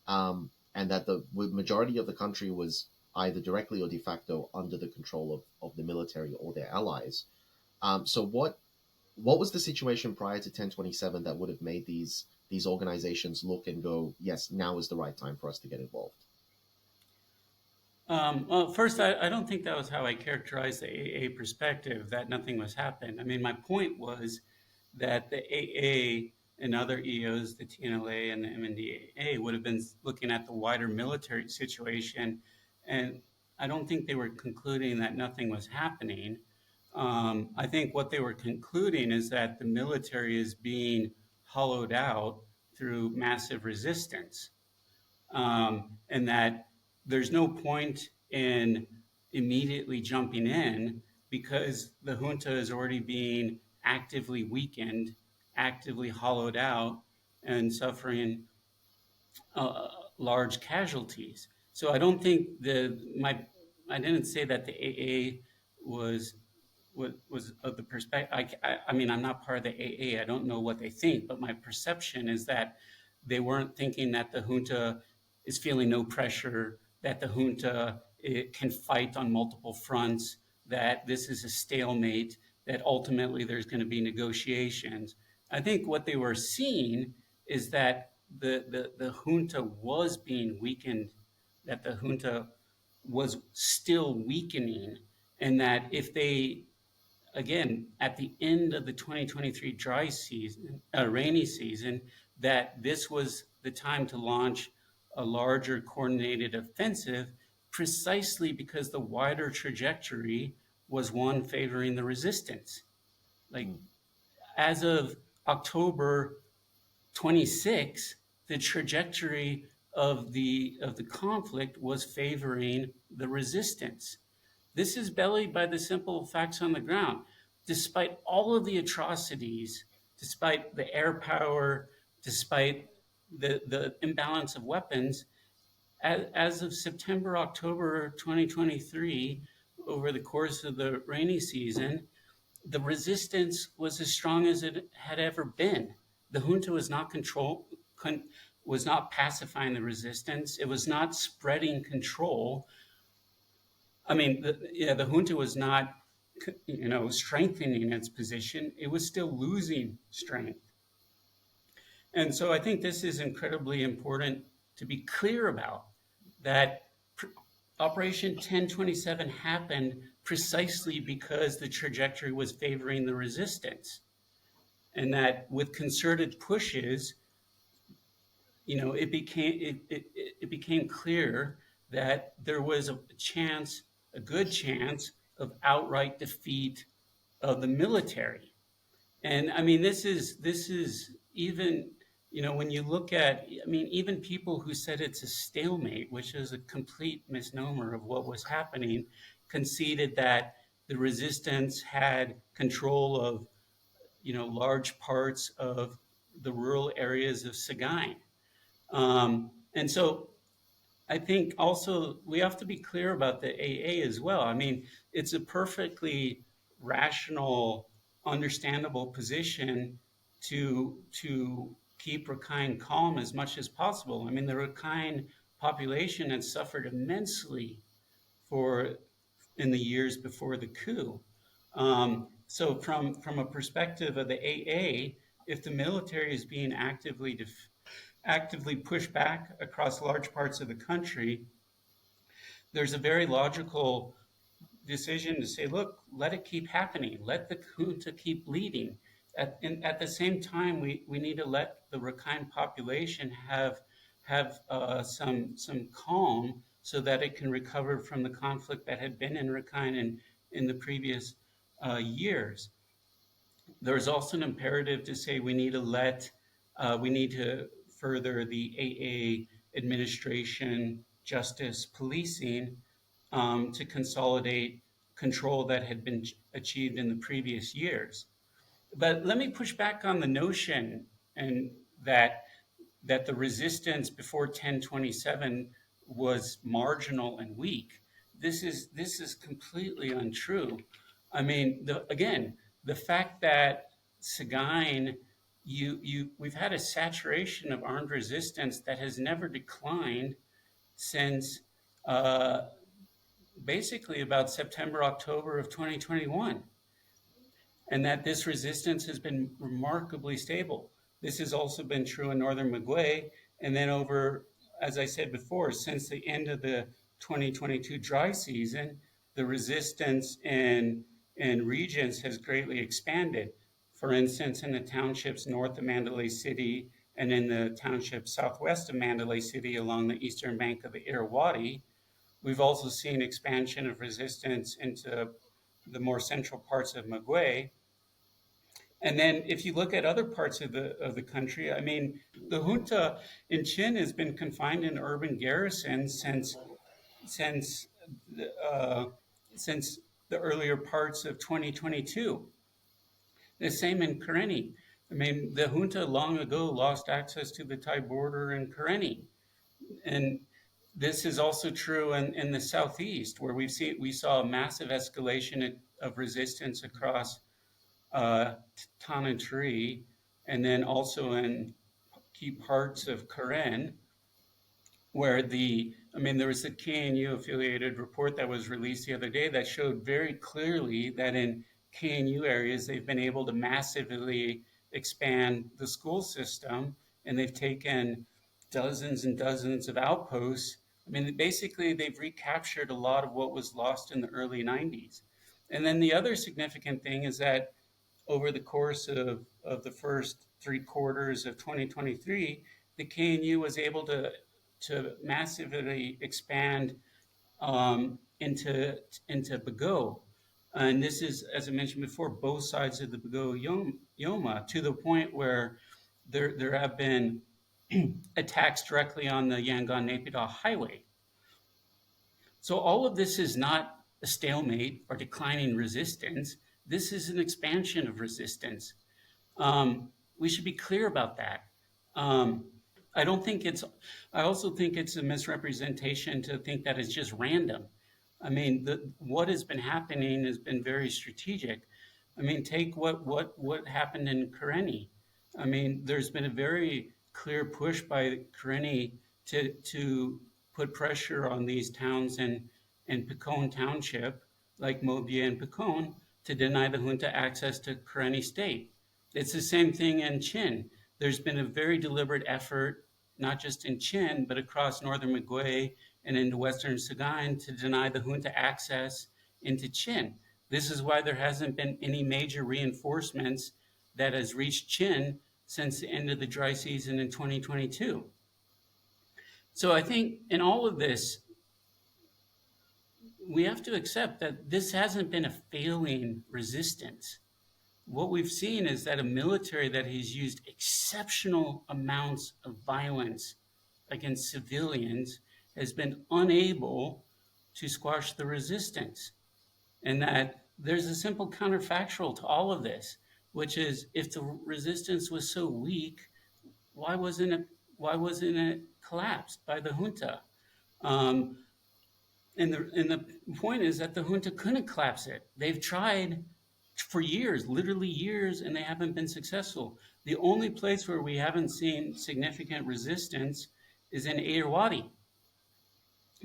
And that the majority of the country was either directly or de facto under the control of the military or their allies. So what was the situation prior to 1027 that would have made these organizations look and go, yes, now is the right time for us to get involved? Well, first, I don't think that was how I characterized the AA perspective, that nothing was happening. I mean, my point was that the AA and other EOs, the TNLA and the MNDAA, would have been looking at the wider military situation, and I don't think they were concluding that nothing was happening. I think what they were concluding is that the military is being hollowed out through massive resistance, and that there's no point in immediately jumping in because the junta is already being actively weakened, actively hollowed out, and suffering large casualties. So I don't think I didn't say that the AA was of the perspective. I mean, I'm not part of the AA. I don't know what they think, but my perception is that they weren't thinking that the junta is feeling no pressure, that the junta can fight on multiple fronts, that this is a stalemate, that ultimately there's going to be negotiations. I think what they were seeing is that the junta was being weakened, that the junta was still weakening, and that if they, again, at the end of the 2023 dry season, rainy season, that this was the time to launch a larger coordinated offensive, precisely because the wider trajectory was one favoring the resistance. Like, as of October 26, the trajectory of the conflict was favoring the resistance. This is bellied by the simple facts on the ground. Despite all of the atrocities, despite the air power, despite the imbalance of weapons, as of September, October 2023, over the course of the rainy season, the resistance was as strong as it had ever been. The junta was not pacifying the resistance. It was not spreading control. I mean, the junta was not, strengthening its position. It was still losing strength. And so I think this is incredibly important to be clear about, that Operation 1027 happened precisely because the trajectory was favoring the resistance. And that with concerted pushes, it became clear that there was a good chance of outright defeat of the military. And I mean, this is even, when you look at, even people who said it's a stalemate, which is a complete misnomer of what was happening, conceded that the resistance had control of, large parts of the rural areas of Sagaing. And so I think also we have to be clear about the AA as well. I mean, it's a perfectly rational, understandable position to keep Rakhine calm as much as possible. I mean, the Rakhine population had suffered immensely in the years before the coup. So from a perspective of the AA, if the military is being actively pushed back across large parts of the country, there's a very logical decision to say, look, let it keep happening. Let the junta keep leading. At the same time, we need to let the Rakhine population have some calm so that it can recover from the conflict that had been in Rakhine in the previous years. There's also an imperative to say we need to further the AA administration, justice, policing to consolidate control that had been achieved in the previous years. But let me push back on the notion that the resistance before 1027 was marginal and weak. This is completely untrue. I mean, the fact that Sagaing, we've had a saturation of armed resistance that has never declined since basically about September, October of 2021. And that this resistance has been remarkably stable. This has also been true in northern Magwe, and then over, as I said before, since the end of the 2022 dry season, the resistance in regions has greatly expanded. For instance, in the townships north of Mandalay City and in the townships southwest of Mandalay City along the eastern bank of the Irrawaddy, we've also seen expansion of resistance into the more central parts of Magwe. And then if you look at other parts of the country, I mean, the junta in Chin has been confined in urban garrisons since the earlier parts of 2022. The same in Karenni. I mean, the junta long ago lost access to the Thai border in Karenni. And this is also true in the southeast, where we saw a massive escalation of resistance across Tanantri, and then also in key parts of Karen, where there was a KNU affiliated report that was released the other day that showed very clearly that in KNU areas, they've been able to massively expand the school system, and they've taken dozens and dozens of outposts. I mean, basically, they've recaptured a lot of what was lost in the early 90s. And then the other significant thing is that over the course of the first 3 quarters of 2023, the KNU was able to massively expand into Bago. And this is, as I mentioned before, both sides of the Bago Yoma, to the point where there have been attacks directly on the Yangon-Naypyidaw highway. So all of this is not a stalemate or declining resistance. This is an expansion of resistance. We should be clear about that. I also think it's a misrepresentation to think that it's just random. I mean, what has been happening has been very strategic. I mean, take what happened in Karenni. I mean, there's been a very clear push by Karenni to put pressure on these towns in Picone Township, like Mobie and Picone, to deny the junta access to Karenni State. It's the same thing in Chin. There's been a very deliberate effort, not just in Chin, but across northern Magui and into western Sagaing, to deny the junta access into Chin. This is why there hasn't been any major reinforcements that has reached Chin since the end of the dry season in 2022. So I think in all of this, we have to accept that this hasn't been a failing resistance. What we've seen is that a military that has used exceptional amounts of violence against civilians has been unable to squash the resistance. And that there's a simple counterfactual to all of this, which is, if the resistance was so weak, why wasn't it collapsed by the junta? And the point is that the junta couldn't collapse it. They've tried for years, literally years, and they haven't been successful. The only place where we haven't seen significant resistance is in Irrawaddy.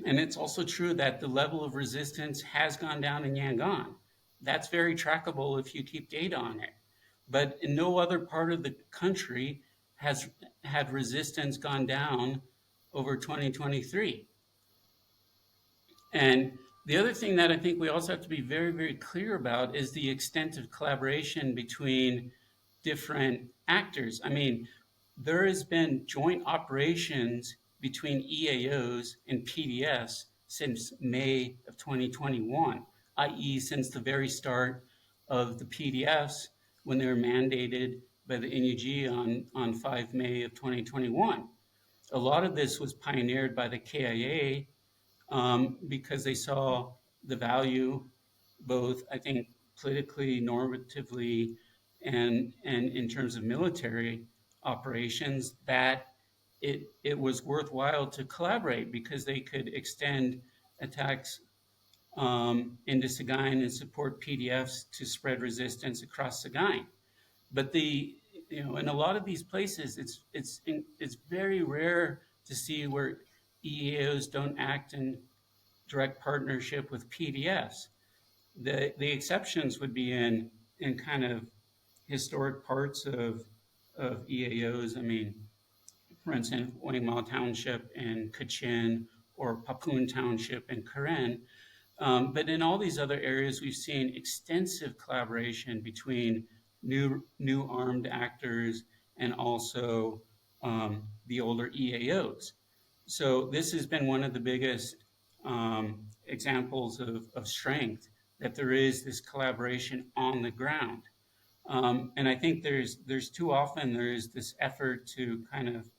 And it's also true that the level of resistance has gone down in Yangon. That's very trackable if you keep data on it. But in no other part of the country has had resistance gone down over 2023. And the other thing that I think we also have to be very, very clear about is the extent of collaboration between different actors. I mean, there has been joint operations between EAOs and PDFs since May of 2021, i.e. since the very start of the PDFs when they were mandated by the NUG on 5 May of 2021. A lot of this was pioneered by the KIA because they saw the value, both, I think, politically, normatively, and in terms of military operations, that it was worthwhile to collaborate because they could extend attacks into Sagaing and support PDFs to spread resistance across Sagaing. But in a lot of these places, it's very rare to see where EAOs don't act in direct partnership with PDFs. The exceptions would be in kind of historic parts of EAOs. I mean, for instance, Wangmao Township in Kachin or Papun Township in Karen. But in all these other areas, we've seen extensive collaboration between new armed actors and also the older EAOs. So this has been one of the biggest examples of strength, that there is this collaboration on the ground. And I think there's too often there's this effort to kind of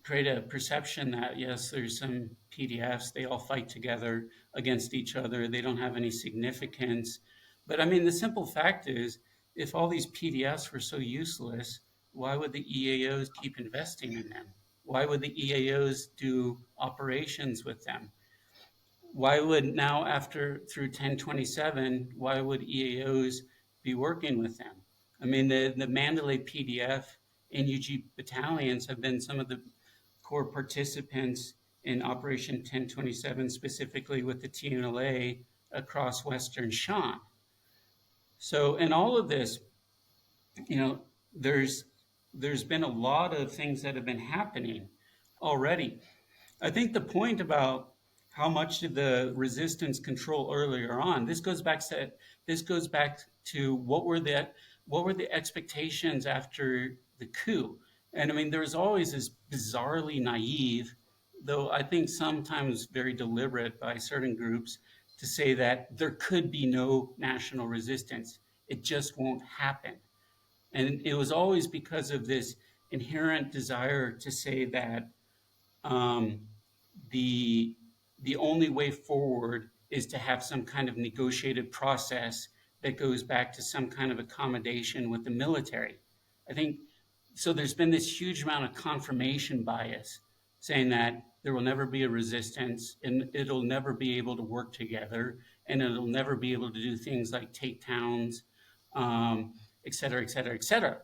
create a perception that, yes, there's some PDFs, they all fight together against each other, they don't have any significance. But I mean, the simple fact is, if all these PDFs were so useless, why would the EAOs keep investing in them? Why would the EAOs do operations with them? Why would now, through 1027, why would EAOs be working with them? I mean, the Mandalay PDF NUG battalions have been some of the core participants in Operation 1027, specifically with the TNLA across Western Shan. So in all of this, there's been a lot of things that have been happening already. I think the point about how much did the resistance control earlier on, this goes back to what were the expectations after the coup. And I mean, there was always this bizarrely naive, though I think sometimes very deliberate by certain groups, to say that there could be no national resistance. It just won't happen. And it was always because of this inherent desire to say that the only way forward is to have some kind of negotiated process that goes back to some kind of accommodation with the military. I think so. There's been this huge amount of confirmation bias saying that there will never be a resistance and it'll never be able to work together and it'll never be able to do things like take towns, et cetera, et cetera, et cetera.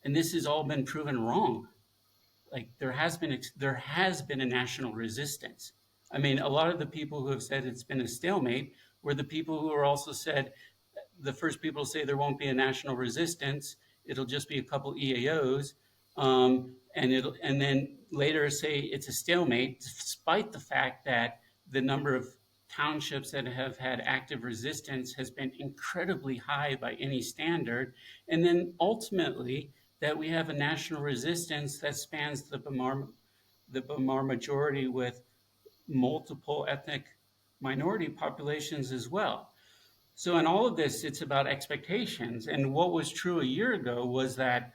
And this has all been proven wrong. Like there has been a national resistance. I mean, a lot of the people who have said it's been a stalemate were the people who are also said the first people to say there won't be a national resistance. It'll just be a couple EAOs, and then later say it's a stalemate, despite the fact that the number of townships that have had active resistance has been incredibly high by any standard, and then ultimately that we have a national resistance that spans the Bamar majority with multiple ethnic minority populations as well. So in all of this, it's about expectations. And what was true a year ago was that,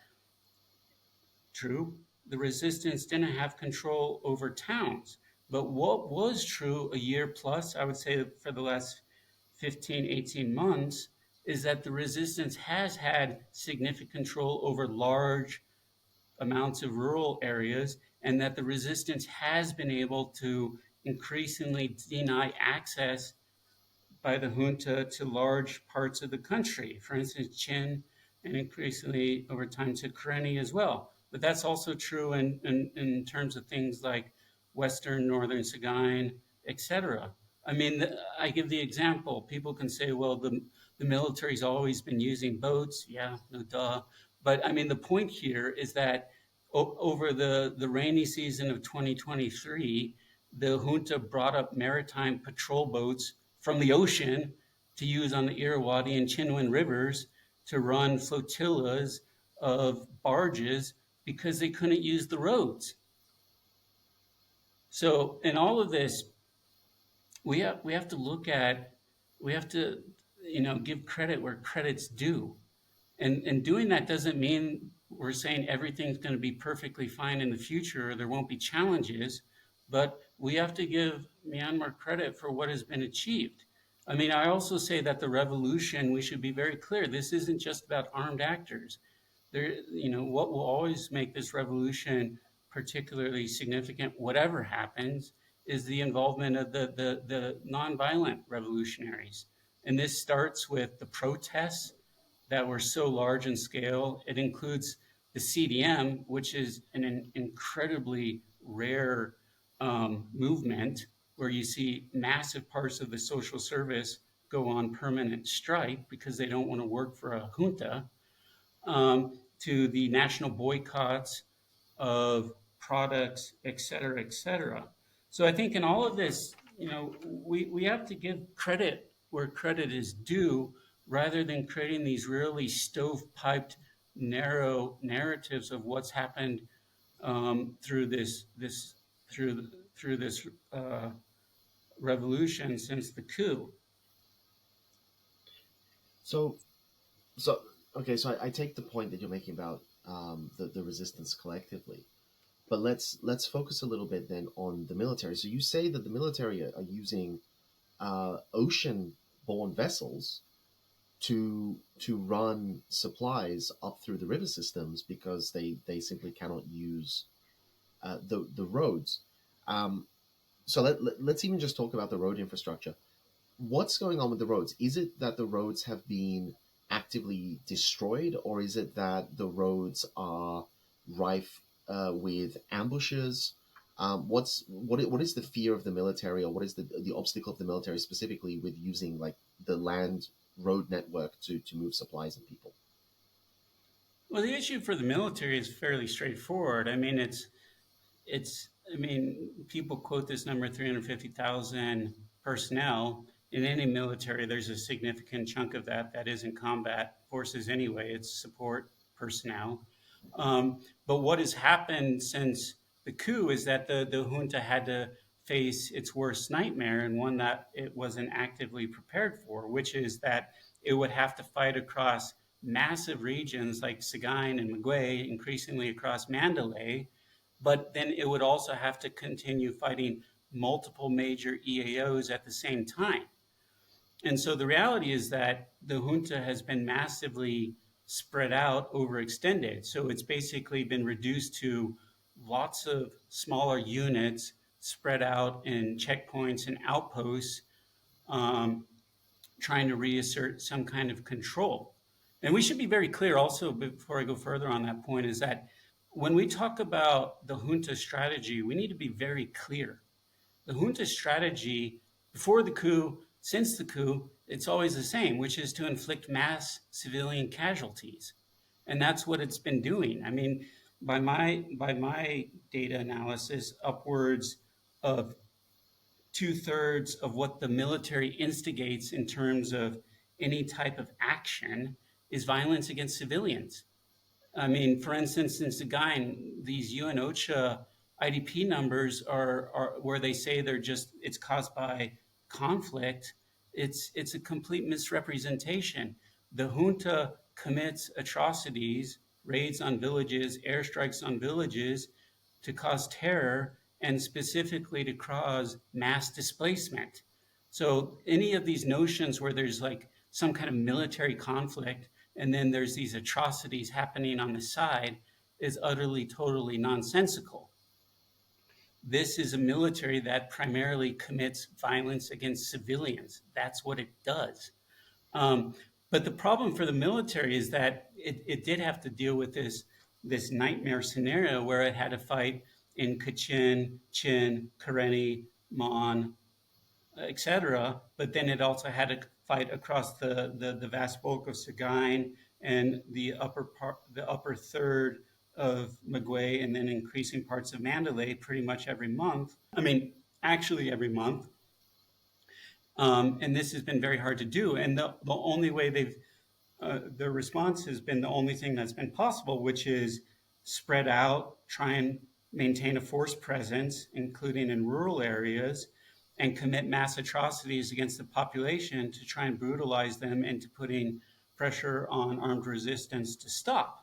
the resistance didn't have control over towns. But what was true a year plus, I would say for the last 15, 18 months, is that the resistance has had significant control over large amounts of rural areas, and that the resistance has been able to increasingly deny access by the junta to large parts of the country. For instance, Chin, and increasingly over time to Karenni as well. But that's also true in terms of things like Western, Northern Sagaing, etc. I mean, I give the example. People can say, well, the military's always been using boats. Yeah, no duh. But I mean, the point here is that over the rainy season of 2023, the junta brought up maritime patrol boats from the ocean to use on the Irrawaddy and Chinwin rivers to run flotillas of barges because they couldn't use the roads. So in all of this, we have to look at, we have to, give credit where credit's due. And doing that doesn't mean we're saying everything's going to be perfectly fine in the future or there won't be challenges, but we have to give Myanmar credit for what has been achieved. I mean, I also say that the revolution, we should be very clear, this isn't just about armed actors. What will always make this revolution particularly significant, whatever happens, is the involvement of the nonviolent revolutionaries. And this starts with the protests that were so large in scale. It includes the CDM, which is an incredibly rare movement where you see massive parts of the social service go on permanent strike because they don't want to work for a junta, to the national boycotts of products, et cetera, et cetera. So I think in all of this, we have to give credit where credit is due, rather than creating these really stovepiped, narrow narratives of what's happened through this revolution since the coup. So I take the point that you're making about the resistance collectively, but let's focus a little bit then on the military. So you say that the military are using ocean-borne vessels to run supplies up through the river systems because they simply cannot use the roads. So let's even just talk about the road infrastructure. What's going on with the roads? Is it that the roads have been actively destroyed, or is it that the roads are rife with ambushes? What is the fear of the military, or what is the obstacle of the military specifically with using like the land road network to move supplies and people? Well, the issue for the military is fairly straightforward. I mean, people quote this number, 350,000 personnel. In any military, there's a significant chunk of that isn't combat forces anyway. It's support personnel. But what has happened since the coup is that the junta had to face its worst nightmare, and one that it wasn't actively prepared for, which is that it would have to fight across massive regions like Sagaing and Magway, increasingly across Mandalay, but then it would also have to continue fighting multiple major EAOs at the same time. And so the reality is that the junta has been massively spread out, overextended. So it's basically been reduced to lots of smaller units spread out in checkpoints and outposts, trying to reassert some kind of control. And we should be very clear also, before I go further on that point, is that when we talk about the junta strategy, we need to be very clear. The junta strategy before the coup, since the coup, it's always the same, which is to inflict mass civilian casualties. And that's what it's been doing. I mean, by my data analysis, upwards of 2/3 of what the military instigates in terms of any type of action is violence against civilians. I mean, for instance, in Sagaing, these UN OCHA IDP numbers are where they say it's caused by conflict. It's a complete misrepresentation. The junta commits atrocities, raids on villages, airstrikes on villages to cause terror and specifically to cause mass displacement. So any of these notions where there's like some kind of military conflict and then there's these atrocities happening on the side is utterly, totally nonsensical. This is a military that primarily commits violence against civilians. That's what it does. But the problem for the military is that it did have to deal with this nightmare scenario where it had to fight in Kachin, Chin, Karenni, Mon, etc. But then it also had to fight across the vast bulk of Sagaing and the upper third of Magway, and then increasing parts of Mandalay pretty much every month. I mean, actually every month. And this has been very hard to do. And the only way their response has been the only thing that's been possible, which is spread out, try and maintain a force presence, including in rural areas, and commit mass atrocities against the population to try and brutalize them into putting pressure on armed resistance to stop.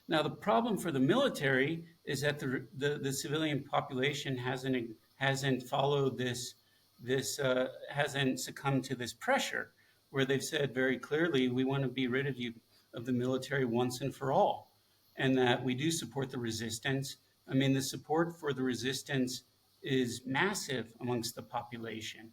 Now, the problem for the military is that the civilian population hasn't followed hasn't succumbed to this pressure, where they've said very clearly, we want to be rid of the military once and for all, and that we do support the resistance. I mean, the support for the resistance is massive amongst the population.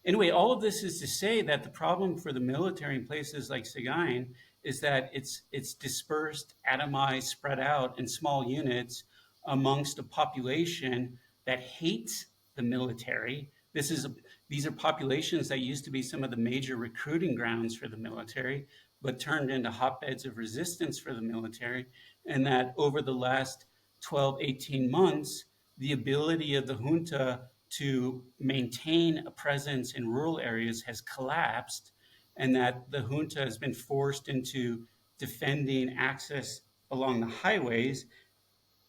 Anyway, all of this is to say that the problem for the military in places like Sagaing is that it's dispersed, atomized, spread out in small units amongst a population that hates the military. These are populations that used to be some of the major recruiting grounds for the military, but turned into hotbeds of resistance for the military. And that over the last 12, 18 months, the ability of the junta to maintain a presence in rural areas has collapsed, and that the junta has been forced into defending access along the highways,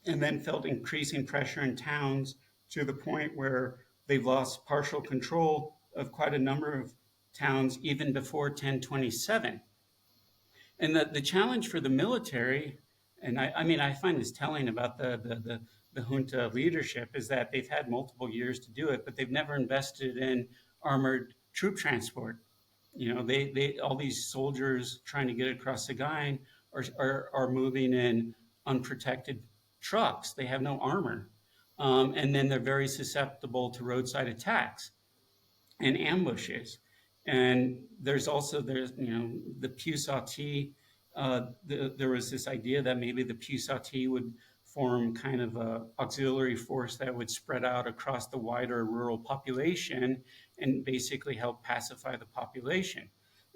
and then felt increasing pressure in towns to the point where they've lost partial control of quite a number of towns even before 1027. And the challenge for the military, and I find this telling about the junta leadership, is that they've had multiple years to do it, but they've never invested in armored troop transport. You know, they all these soldiers trying to get across Sagaing are moving in unprotected trucks. They have no armor. And then they're very susceptible to roadside attacks and ambushes. And there's the Pusati. There was this idea that maybe the Pusati would form kind of a auxiliary force that would spread out across the wider rural population and basically help pacify the population.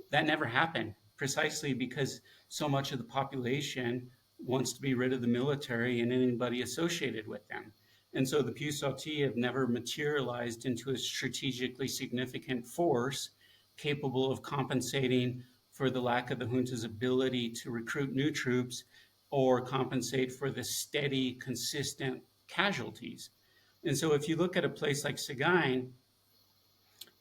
That never happened, precisely because so much of the population wants to be rid of the military and anybody associated with them. And so the Pusati have never materialized into a strategically significant force capable of compensating for the lack of the junta's ability to recruit new troops or compensate for the steady, consistent casualties. And so if you look at a place like Sagaing,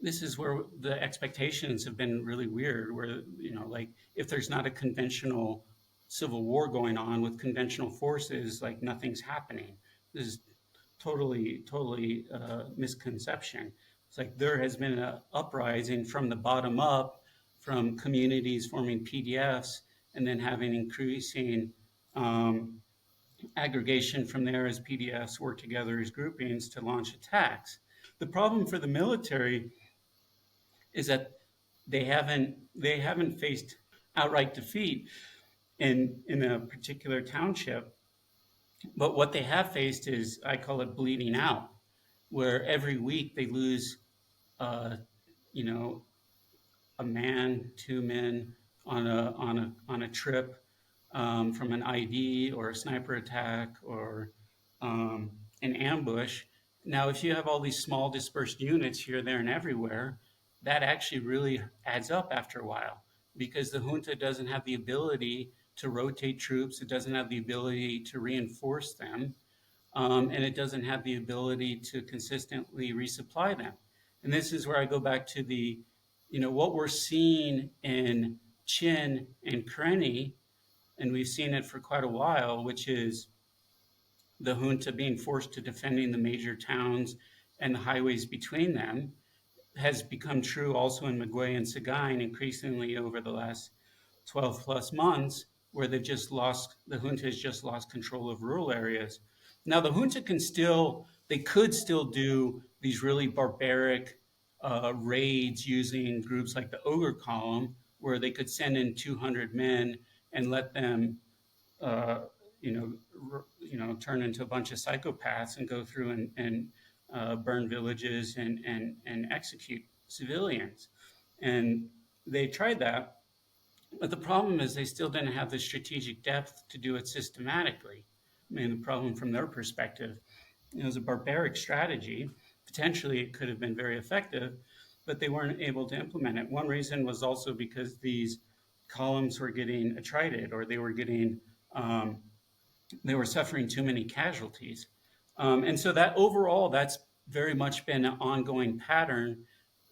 this is where the expectations have been really weird, where, like if there's not a conventional civil war going on with conventional forces, like nothing's happening. This is totally misconception. It's like there has been an uprising from the bottom up, from communities forming PDFs and then having increasing aggregation from there as PDFs work together as groupings to launch attacks. The problem for the military is that they haven't faced outright defeat in a particular township, but what they have faced is, I call it bleeding out, where every week they lose, uh, you know, a man, two men on a trip, from an ID or a sniper attack or an ambush. Now, if you have all these small dispersed units here, there, and everywhere, that actually really adds up after a while, because the junta doesn't have the ability to rotate troops, it doesn't have the ability to reinforce them, and it doesn't have the ability to consistently resupply them. And this is where I go back to what we're seeing in Chin and Karenni, and we've seen it for quite a while, which is the junta being forced to defending the major towns and the highways between them, has become true also in Magway and Sagaing increasingly over the last 12 plus months, where the junta has just lost control of rural areas. Now the junta could still do these really barbaric raids using groups like the Ogre Column, where they could send in 200 men and let them, uh, turn into a bunch of psychopaths and go through and burn villages and execute civilians. And they tried that, but the problem is they still didn't have the strategic depth to do it systematically. I mean, the problem from their perspective, it was a barbaric strategy. Potentially, it could have been very effective, but they weren't able to implement it. One reason was also because these columns were getting attrited, or they were suffering too many casualties. And so that overall, that's very much been an ongoing pattern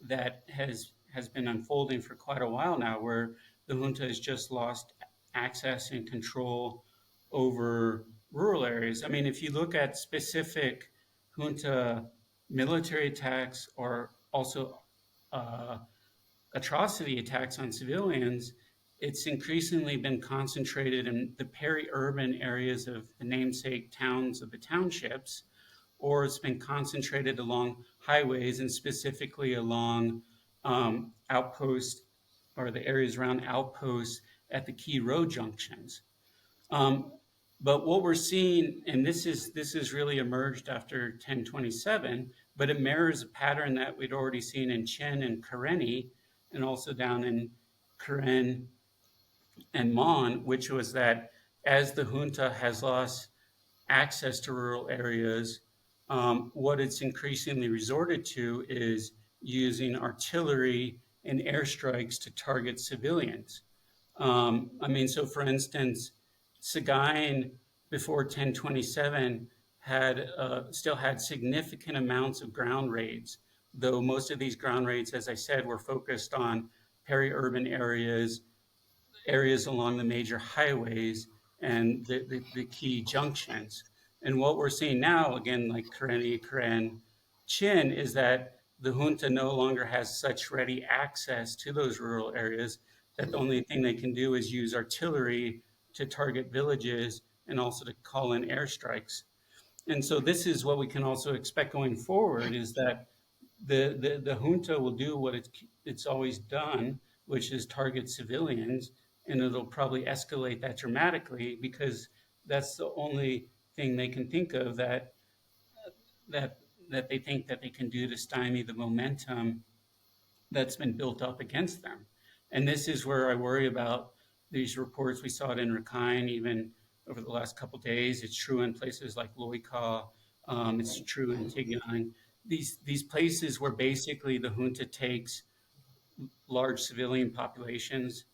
that has been unfolding for quite a while now, where the junta has just lost access and control over rural areas. I mean, if you look at specific junta military attacks, or also atrocity attacks on civilians, it's increasingly been concentrated in the peri-urban areas of the namesake towns of the townships, or it's been concentrated along highways, and specifically along outposts, or the areas around outposts at the key road junctions. But what we're seeing, and this is really emerged after 1027, but it mirrors a pattern that we'd already seen in Chin and Karenni, and also down in Karen and Mon, which was that as the junta has lost access to rural areas, what it's increasingly resorted to is using artillery and airstrikes to target civilians. So for instance, Sagaing before 1027 still had significant amounts of ground raids, though most of these ground raids, as I said, were focused on peri-urban areas along the major highways and the key junctions. And what we're seeing now, again, like Karenni, Karen, Chin, is that the junta no longer has such ready access to those rural areas, that the only thing they can do is use artillery to target villages and also to call in airstrikes. And so this is what we can also expect going forward, is that the junta will do what it's always done, which is target civilians, and it'll probably escalate that dramatically, because that's the only thing they can think of that they think that they can do to stymie the momentum that's been built up against them. And this is where I worry about these reports. We saw it in Rakhine even over the last couple of days. It's true in places like Loika. It's true in Tigran. These places where basically the junta takes large civilian populations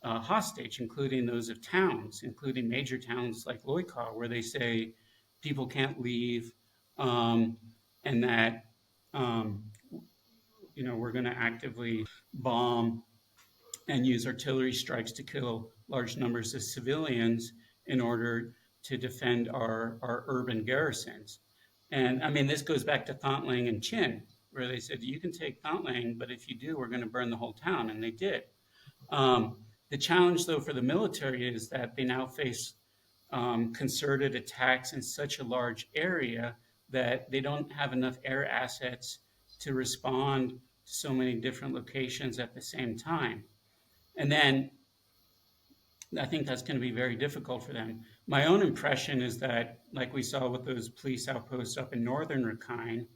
hostage, including those of towns, including major towns like Loika, where they say people can't leave, and that we're going to actively bomb and use artillery strikes to kill large numbers of civilians in order to defend our urban garrisons. And I mean, this goes back to Thantlang and Chin, where they said, you can take Thantlang, but if you do, we're going to burn the whole town. And they did. The challenge, though, for the military is that they now face concerted attacks in such a large area that they don't have enough air assets to respond to so many different locations at the same time. And then I think that's going to be very difficult for them. My own impression is that, like we saw with those police outposts up in northern Rakhine,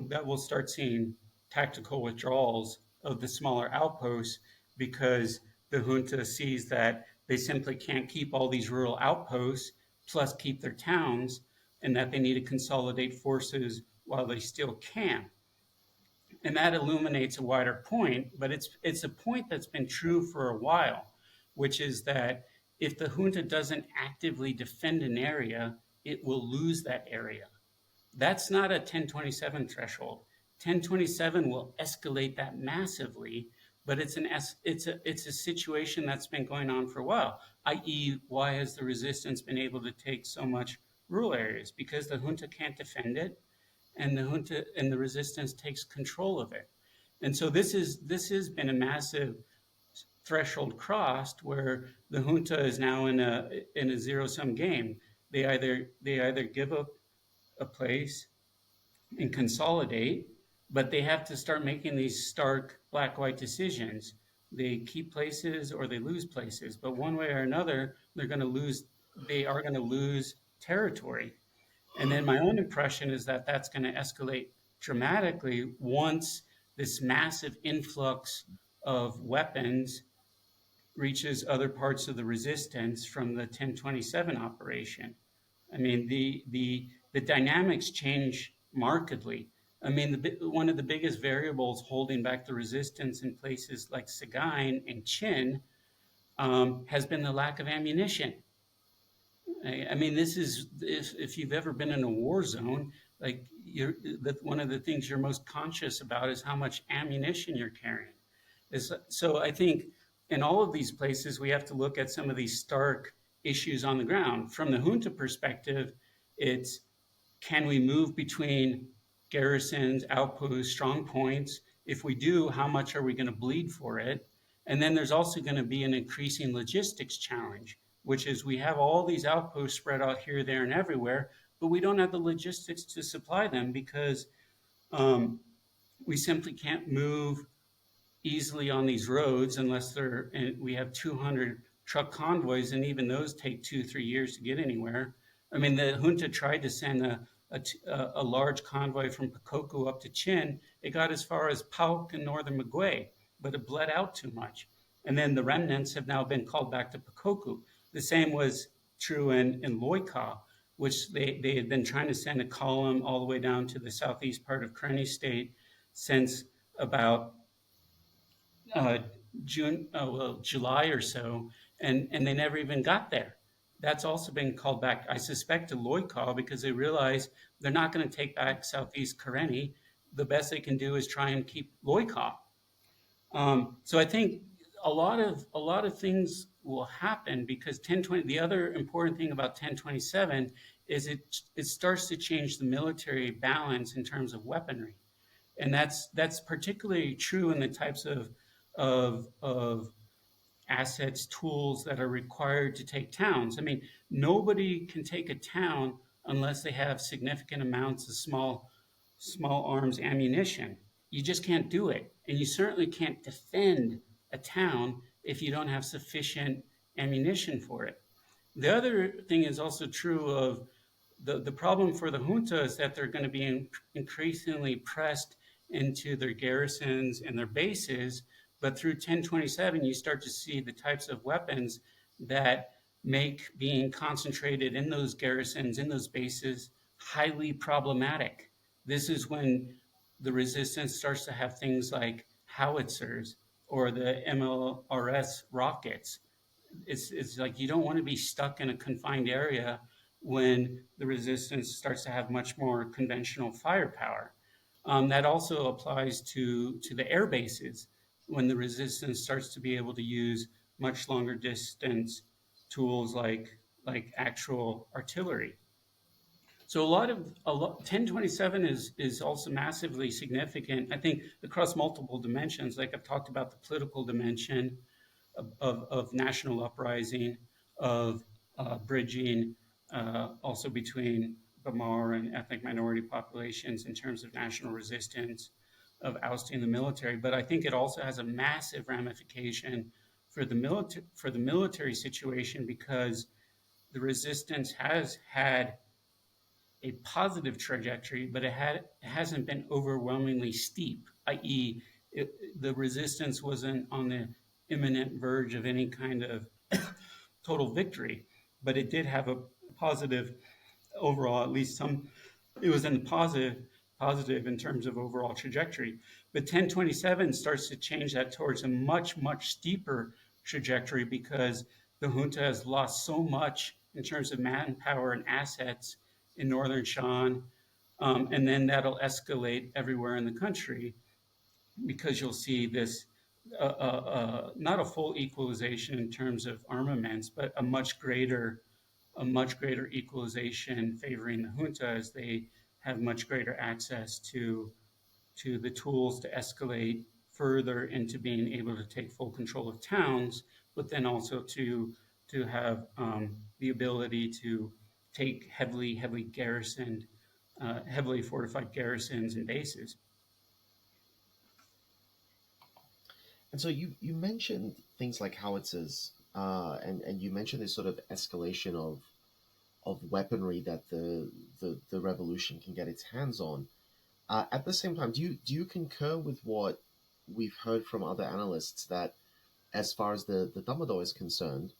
that we'll start seeing tactical withdrawals of the smaller outposts because the junta sees that they simply can't keep all these rural outposts plus keep their towns, and that they need to consolidate forces while they still can. And that illuminates a wider point, but it's a point that's been true for a while, which is that if the junta doesn't actively defend an area, it will lose that area. That's not a 1027 threshold. 1027 will escalate that massively, but it's a situation that's been going on for a while, i.e., why has the resistance been able to take so much rural areas? Because the junta can't defend it, and the junta and the resistance takes control of it. And so this has been a massive threshold crossed where the junta is now in a zero-sum game. They either give up a place and consolidate, but they have to start making these stark black-white decisions. They keep places or they lose places, but one way or another, they are going to lose territory. And then my own impression is that that's going to escalate dramatically once this massive influx of weapons reaches other parts of the resistance from the 1027 operation. I mean, the dynamics change markedly. I mean, one of the biggest variables holding back the resistance in places like Sagaing and Chin has been the lack of ammunition. I mean, this is, if you've ever been in a war zone, like one of the things you're most conscious about is how much ammunition you're carrying. So I think in all of these places, we have to look at some of these stark issues on the ground. From the junta perspective, it's can we move between garrisons, outposts, strong points? If we do, how much are we going to bleed for it? And then there's also going to be an increasing logistics challenge, which is we have all these outposts spread out here, there, and everywhere, but we don't have the logistics to supply them because we simply can't move easily on these roads unless we have 200 truck convoys, and even those take 2-3 years to get anywhere. I mean, the junta tried to send a large convoy from Pakokku up to Chin. It got as far as Pauk and northern Magui, but it bled out too much. And then the remnants have now been called back to Pakokku. The same was true in Loika, which they had been trying to send a column all the way down to the southeast part of Karenni State since about July or so, and they never even got there. That's also been called back, I suspect, to Loika because they realize they're not going to take back southeast Karenni. The best they can do is try and keep Loika. So I think a lot of things will happen because 1020. The other important thing about 1027 is it starts to change the military balance in terms of weaponry, and that's particularly true in the types of assets, tools that are required to take towns. I mean, nobody can take a town unless they have significant amounts of small arms ammunition. You just can't do it. And you certainly can't defend a town if you don't have sufficient ammunition for it. The other thing is also true of the problem for the junta is that they're going to be increasingly pressed into their garrisons and their bases. But through 1027, you start to see the types of weapons that make being concentrated in those garrisons, in those bases, highly problematic. This is when the resistance starts to have things like howitzers or the MLRS rockets. It's like you don't want to be stuck in a confined area when the resistance starts to have much more conventional firepower. That also applies to the air bases when the resistance starts to be able to use much longer distance tools like actual artillery. So 1027 is also massively significant, I think, across multiple dimensions. Like I've talked about the political dimension of national uprising, of bridging also between Bamar and ethnic minority populations in terms of national resistance, of ousting the military. But I think it also has a massive ramification for the military situation, because the resistance has had a positive trajectory, but it hasn't been overwhelmingly steep, i.e., the resistance wasn't on the imminent verge of any kind of total victory, but it did have a positive overall, at least some, it was in positive in terms of overall trajectory. But 1027 starts to change that towards a much, much steeper trajectory, because the junta has lost so much in terms of manpower and assets in northern Shan. And then that'll escalate everywhere in the country, because you'll see this not a full equalization in terms of armaments, but a much greater equalization favoring the junta, as they have much greater access to the tools to escalate further into being able to take full control of towns, but then also to have the ability to take heavily garrisoned, heavily fortified garrisons and bases. And so you mentioned things like howitzers, and you mentioned this sort of escalation of weaponry that the revolution can get its hands on. At the same time, do you concur with what we've heard from other analysts, that as far as the Damodar is concerned,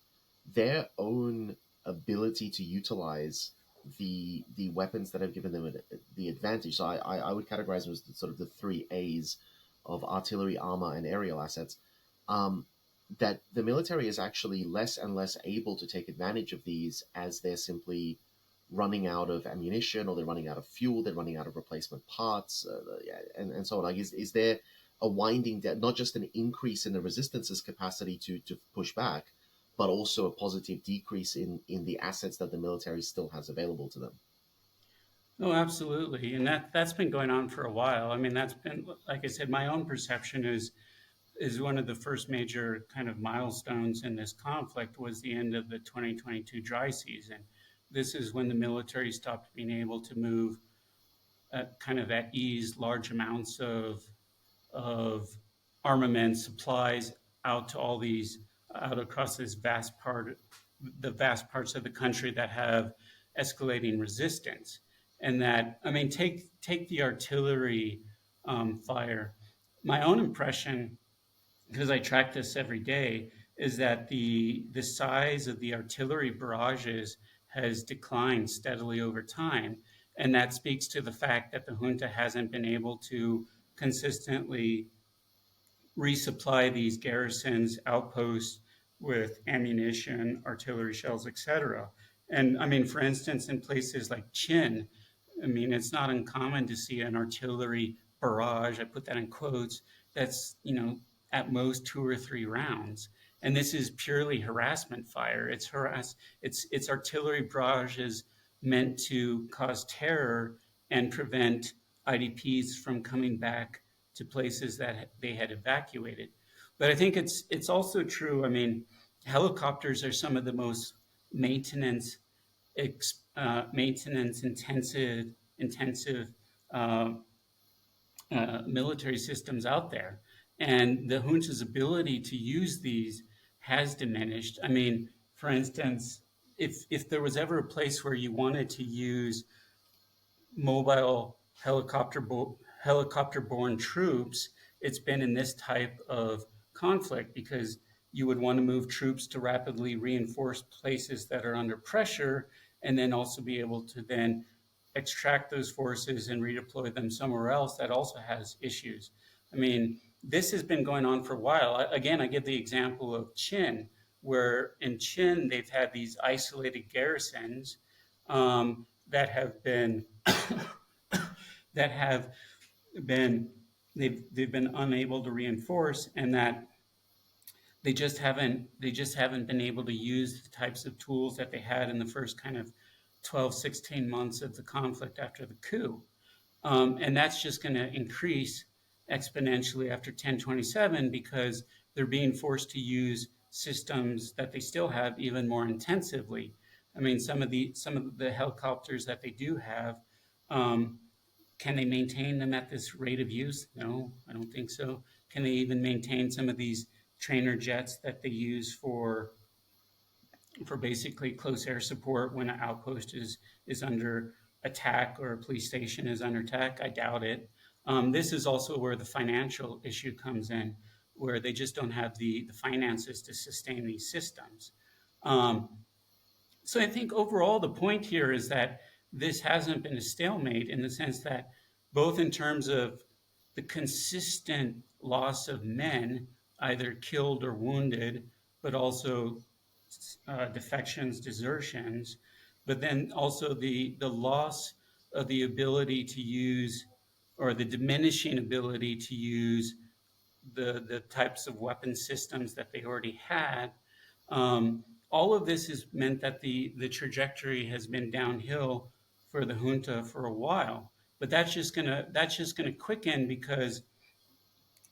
their own ability to utilize the weapons that have given them the advantage? So I would categorize them as sort of the three A's of artillery, armor, and aerial assets. That the military is actually less and less able to take advantage of these, as they're simply running out of ammunition, or they're running out of fuel, they're running out of replacement parts, and so on. Like, is there a winding down, not just an increase in the resistance's capacity to push back, but also a positive decrease in the assets that the military still has available to them? Oh, absolutely. And that's been going on for a while. I mean, that's been, like I said, my own perception is one of the first major kind of milestones in this conflict was the end of the 2022 dry season. This is when the military stopped being able to move at ease large amounts of armament supplies out across the vast parts of the country that have escalating resistance. And that, I mean, take the artillery fire. My own impression, because I track this every day, is that the size of the artillery barrages has declined steadily over time. And that speaks to the fact that the junta hasn't been able to consistently resupply these garrisons, outposts with ammunition, artillery shells, etc. And I mean, for instance, in places like Chin, I mean, it's not uncommon to see an artillery barrage, I put that in quotes, that's, at most 2 or 3 rounds. And this is purely harassment fire. It's artillery barrages meant to cause terror and prevent IDPs from coming back to places that they had evacuated. But I think it's also true. I mean, helicopters are some of the most maintenance intensive military systems out there. And the junta's ability to use these has diminished. I mean, for instance, if there was ever a place where you wanted to use mobile helicopter-borne troops, it's been in this type of conflict, because you would want to move troops to rapidly reinforce places that are under pressure, and then also be able to then extract those forces and redeploy them somewhere else that also has issues. I mean, this has been going on for a while. Again, I give the example of Chin, where in Chin they've had these isolated garrisons that have been that have been they've been unable to reinforce, and that they just haven't been able to use the types of tools that they had in the first kind of 12, 16 months of the conflict after the coup. And that's just going to increase exponentially after 1027 because they're being forced to use systems that they still have even more intensively. I mean, some of the helicopters that they do have, can they maintain them at this rate of use? No, I don't think so. Can they even maintain some of these trainer jets that they use for basically close air support when an outpost is under attack or a police station is under attack? I doubt it. This is also where the financial issue comes in, where they just don't have the finances to sustain these systems. So I think overall the point here is that this hasn't been a stalemate in the sense that both in terms of the consistent loss of men, either killed or wounded, but also defections, desertions, but then also the loss of the ability to use, or the diminishing ability to use the types of weapon systems that they already had. All of this has meant that the trajectory has been downhill for the junta for a while, but that's just gonna quicken because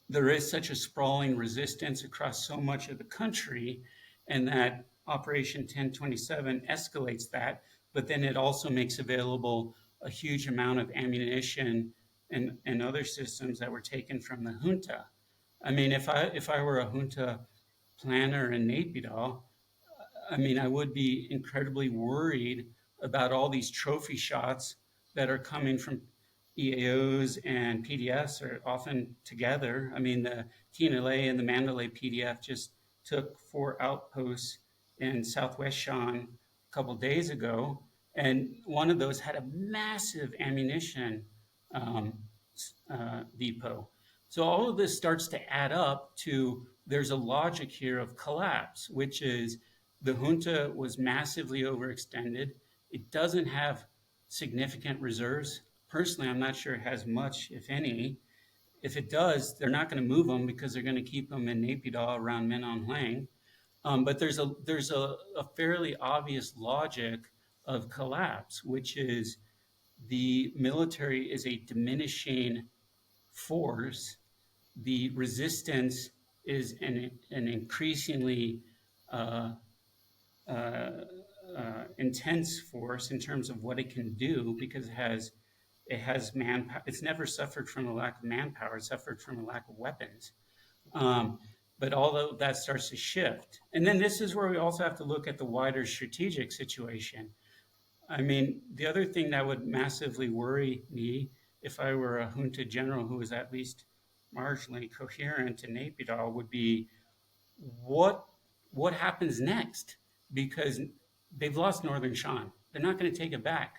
there is such a sprawling resistance across so much of the country, and that Operation 1027 escalates that, but then it also makes available a huge amount of ammunition and other systems that were taken from the junta. I mean, if I were a junta planner in Naypyidaw, I mean, I would be incredibly worried about all these trophy shots that are coming from EAOs and PDFs are often together. I mean, the TNLA and the Mandalay PDF just took 4 outposts in Southwest Shan a couple days ago, and one of those had a massive ammunition depot. So all of this starts to add up to, there's a logic here of collapse, which is the junta was massively overextended. It doesn't have significant reserves. Personally, I'm not sure it has much, if any. If it does, they're not going to move them because they're going to keep them in Naypyidaw around Menon Hlang. But there's a fairly obvious logic of collapse, which is the military is a diminishing force. The resistance is an increasingly intense force in terms of what it can do, because it has manpower. It's never suffered from a lack of manpower. It suffered from a lack of weapons. But all of that starts to shift. And then this is where we also have to look at the wider strategic situation. I mean, the other thing that would massively worry me if I were a junta general who was at least marginally coherent in Naypyidaw would be what happens next? Because they've lost Northern Shan. They're not going to take it back.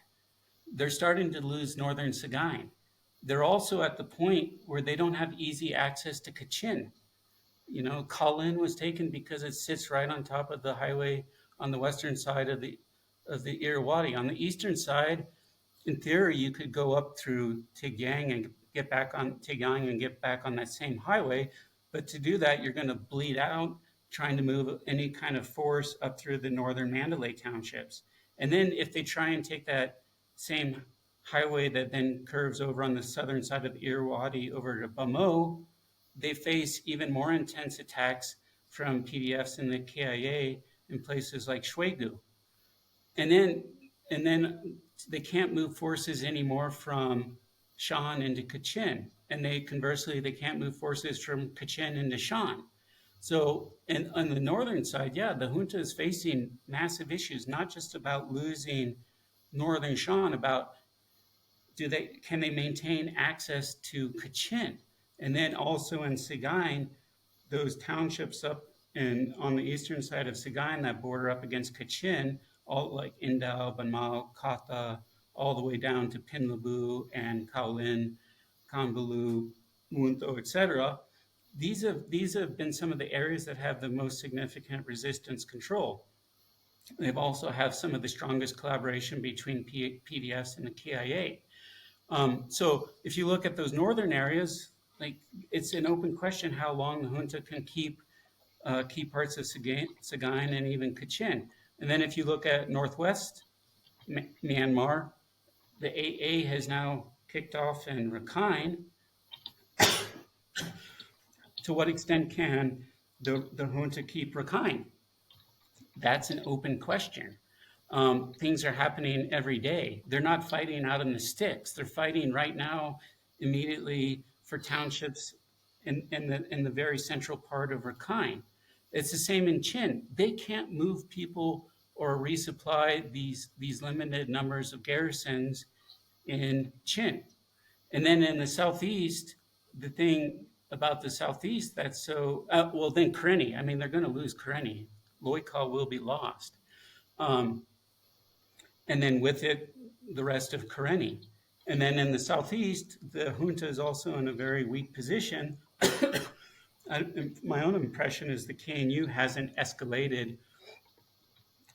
They're starting to lose Northern Sagaing. They're also at the point where they don't have easy access to Kachin. You know, Kalin was taken because it sits right on top of the highway on the western side of the Irrawaddy. On the eastern side, in theory, you could go up through Tigyang and get back on Tigyang and get back on that same highway. But to do that, you're going to bleed out trying to move any kind of force up through the northern Mandalay townships. And then if they try and take that same highway that then curves over on the southern side of the Irrawaddy over to Bamo, they face even more intense attacks from PDFs and the KIA in places like Shwegu. And then they can't move forces anymore from Shan into Kachin. And conversely, they can't move forces from Kachin into Shan. So, and on the northern side, yeah, the junta is facing massive issues, not just about losing Northern Shan, about can they maintain access to Kachin? And then also in Sagaing, those townships up on the eastern side of Sagaing that border up against Kachin, all like Indao, Banmao, Kata, all the way down to Pinlabu and Kaolin, Kambalu, Munto, etc. These have been some of the areas that have the most significant resistance control. They've also have some of the strongest collaboration between PDFs and the KIA. So if you look at those northern areas, like it's an open question how long the junta can keep key parts of Sagaing and even Kachin. And then if you look at northwest Myanmar, the AA has now kicked off in Rakhine. To what extent can the junta keep Rakhine? That's an open question. Things are happening every day. They're not fighting out in the sticks. They're fighting right now immediately for townships in the very central part of Rakhine. It's the same in Chin. They can't move people or resupply these limited numbers of garrisons in Chin. And then in the southeast, the thing about the southeast that's so well, then Karenni. I mean, they're going to lose Karenni. Loikal will be lost. And then with it, the rest of Karenni. And then in the southeast, the junta is also in a very weak position. My own impression is the KNU hasn't escalated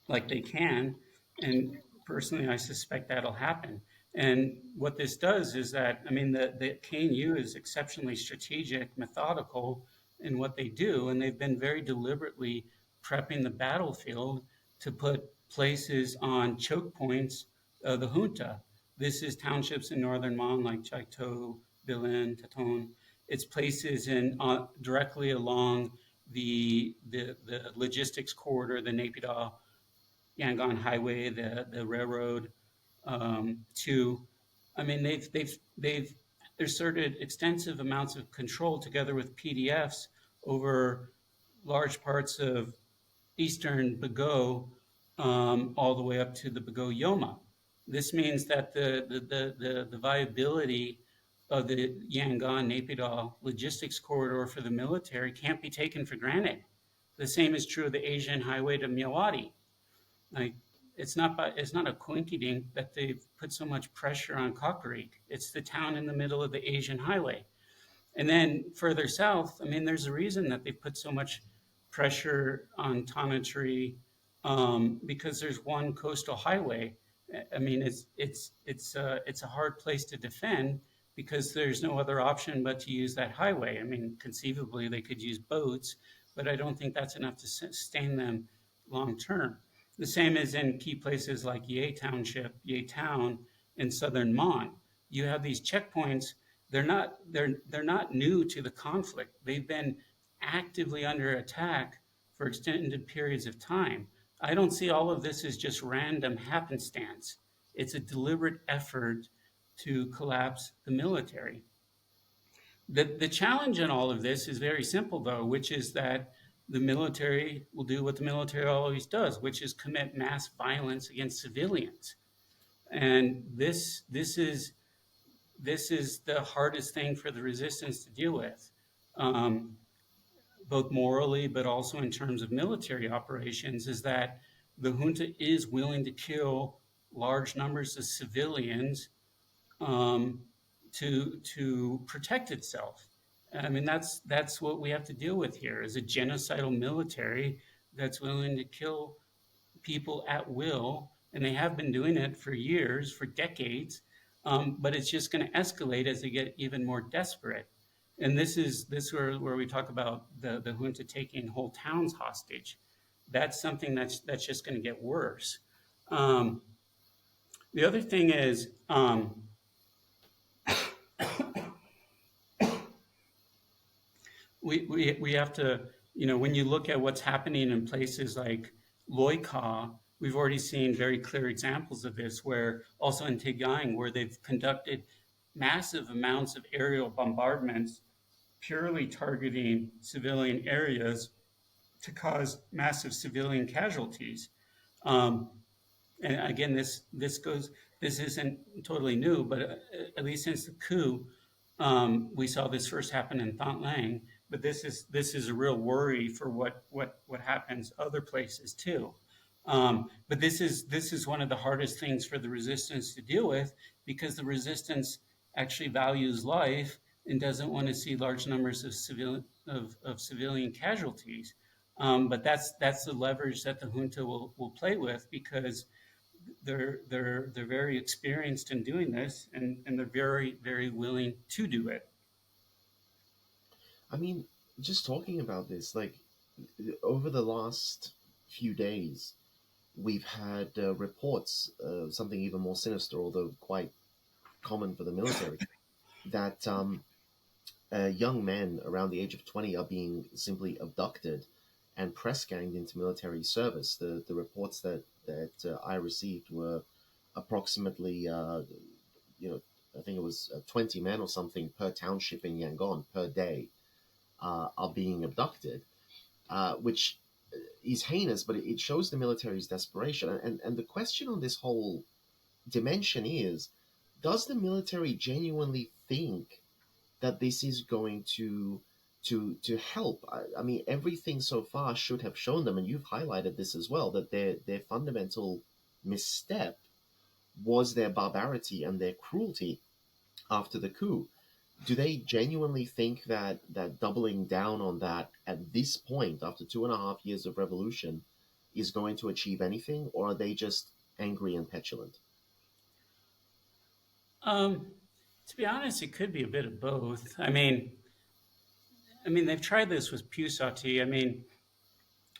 like they can. And personally, I suspect that'll happen. And what this does is that, I mean, the KNU is exceptionally strategic, methodical in what they do, and they've been very deliberately prepping the battlefield to put places on choke points of the junta. This is townships in northern Mon like Chaito, Bilin, Taton. It's places in directly along the logistics corridor, the Naypyidaw Yangon Highway, the railroad. I mean, they've asserted extensive amounts of control together with PDFs over large parts of eastern Bago, all the way up to the Bago Yoma. This means that the viability of the Yangon Naypyidaw logistics corridor for the military can't be taken for granted. The same is true of the Asian highway to Myawaddy. Like, it's not a coincidence that they've put so much pressure on Kokorik. It's the town in the middle of the Asian highway. And then further south, I mean, there's a reason that they've put so much pressure on Tanatri, because there's one coastal highway. I mean, it's a hard place to defend because there's no other option but to use that highway. I mean, conceivably they could use boats, but I don't think that's enough to sustain them long term. The same is in key places like Ye Township, Ye Town in southern Mon. You have these checkpoints. They're not new to the conflict. They've been actively under attack for extended periods of time. I don't see all of this as just random happenstance. It's a deliberate effort to collapse the military. The challenge in all of this is very simple, though, which is that the military will do what the military always does, which is commit mass violence against civilians. And this is the hardest thing for the resistance to deal with, both morally, but also in terms of military operations, is that the junta is willing to kill large numbers of civilians to protect itself. I mean, that's what we have to deal with here, is a genocidal military that's willing to kill people at will, and they have been doing it for years, for decades, but it's just going to escalate as they get even more desperate. And this is where we talk about the junta taking whole towns hostage. That's something that's just going to get worse. The other thing is, we have to, when you look at what's happening in places like Loika, we've already seen very clear examples of this, where also in Tigayang, where they've conducted massive amounts of aerial bombardments, purely targeting civilian areas to cause massive civilian casualties. And again, this isn't totally new, but at least since the coup, we saw this first happen in Thant Lang. But this is a real worry for what happens other places too. But this is one of the hardest things for the resistance to deal with, because the resistance actually values life and doesn't want to see large numbers of civilian casualties. But that's the leverage that the junta will play with, because they're very experienced in doing this, and they're very, very willing to do it. I mean, just talking about this, like over the last few days, we've had reports of something even more sinister, although quite common for the military, that young men around the age of 20 are being simply abducted and press ganged into military service. The reports that I received were approximately, I think it was 20 men or something per township in Yangon per day are being abducted, which is heinous, but it shows the military's desperation. And the question on this whole dimension is, does the military genuinely think that this is going to help? I mean, everything so far should have shown them, and you've highlighted this as well, that their fundamental misstep was their barbarity and their cruelty after the coup. Do they genuinely think that doubling down on that at this point, after 2.5 years of revolution, is going to achieve anything, or are they just angry and petulant? To be honest, it could be a bit of both. I mean, they've tried this with Pusati. I mean,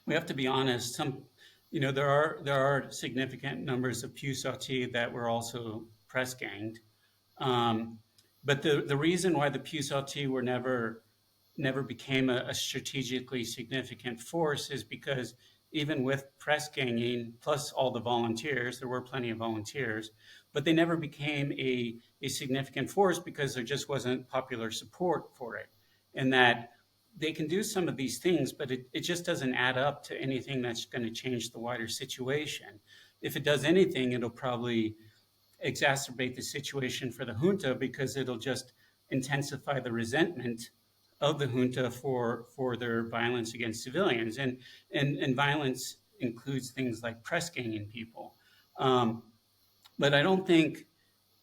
we have to be honest. There are significant numbers of Pusati that were also press ganged. But the reason why the Pusati were never became a strategically significant force is because even with press ganging, plus all the volunteers, there were plenty of volunteers, but they never became a significant force because there just wasn't popular support for it. And that they can do some of these things, but it just doesn't add up to anything that's going to change the wider situation. If it does anything, it'll probably exacerbate the situation for the junta because it'll just intensify the resentment of the junta for their violence against civilians. And violence includes things like press ganging people. But I don't think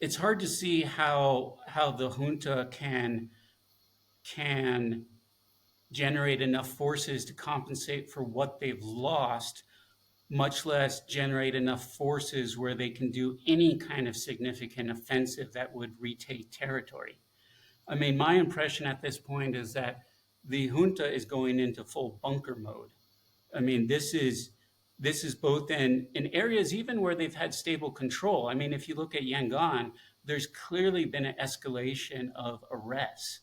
it's hard to see how the junta can generate enough forces to compensate for what they've lost, much less generate enough forces where they can do any kind of significant offensive that would retake territory. I mean, my impression at this point is that the junta is going into full bunker mode. I mean, this is both in areas even where they've had stable control. I mean, if you look at Yangon, there's clearly been an escalation of arrests.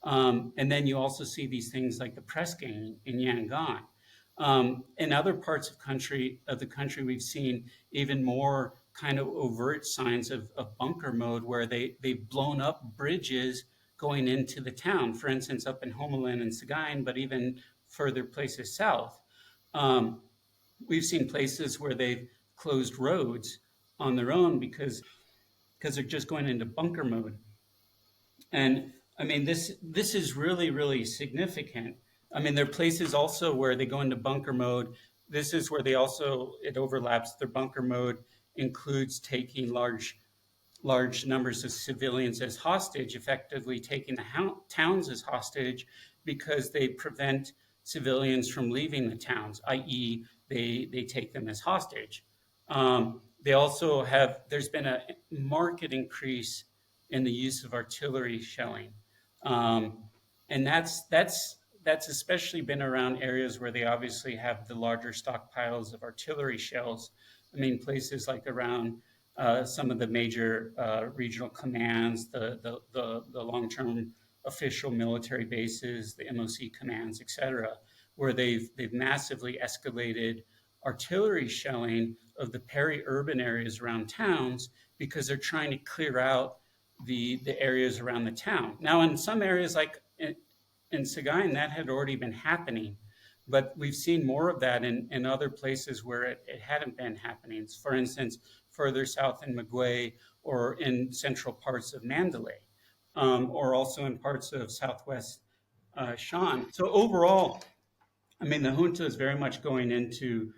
And then you also see these things like the press gang in Yangon. In other parts of the country, we've seen even more kind of overt signs of bunker mode where they've blown up bridges going into the town. For instance, up in Homeland and Sagaing, but even further places south. We've seen places where they've closed roads on their own because they're just going into bunker mode. And I mean, this is really, really significant. I mean, there are places also where they go into bunker mode. This is where it overlaps. Their bunker mode includes taking large numbers of civilians as hostage, effectively taking the towns as hostage because they prevent civilians from leaving the towns, i.e. they take them as hostage. They also there's been a marked increase in the use of artillery shelling. And that's especially been around areas where they obviously have the larger stockpiles of artillery shells. I mean, places like around some of the major regional commands, the long-term official military bases, the MOC commands, et cetera, where they've massively escalated artillery shelling of the peri-urban areas around towns because they're trying to clear out the areas around the town. Now, in some areas like in Sagaing, that had already been happening, but we've seen more of that in other places where it hadn't been happening. For instance, further south in Magui or in central parts of Mandalay, or also in parts of southwest Shan. So overall, I mean, the junta is very much going into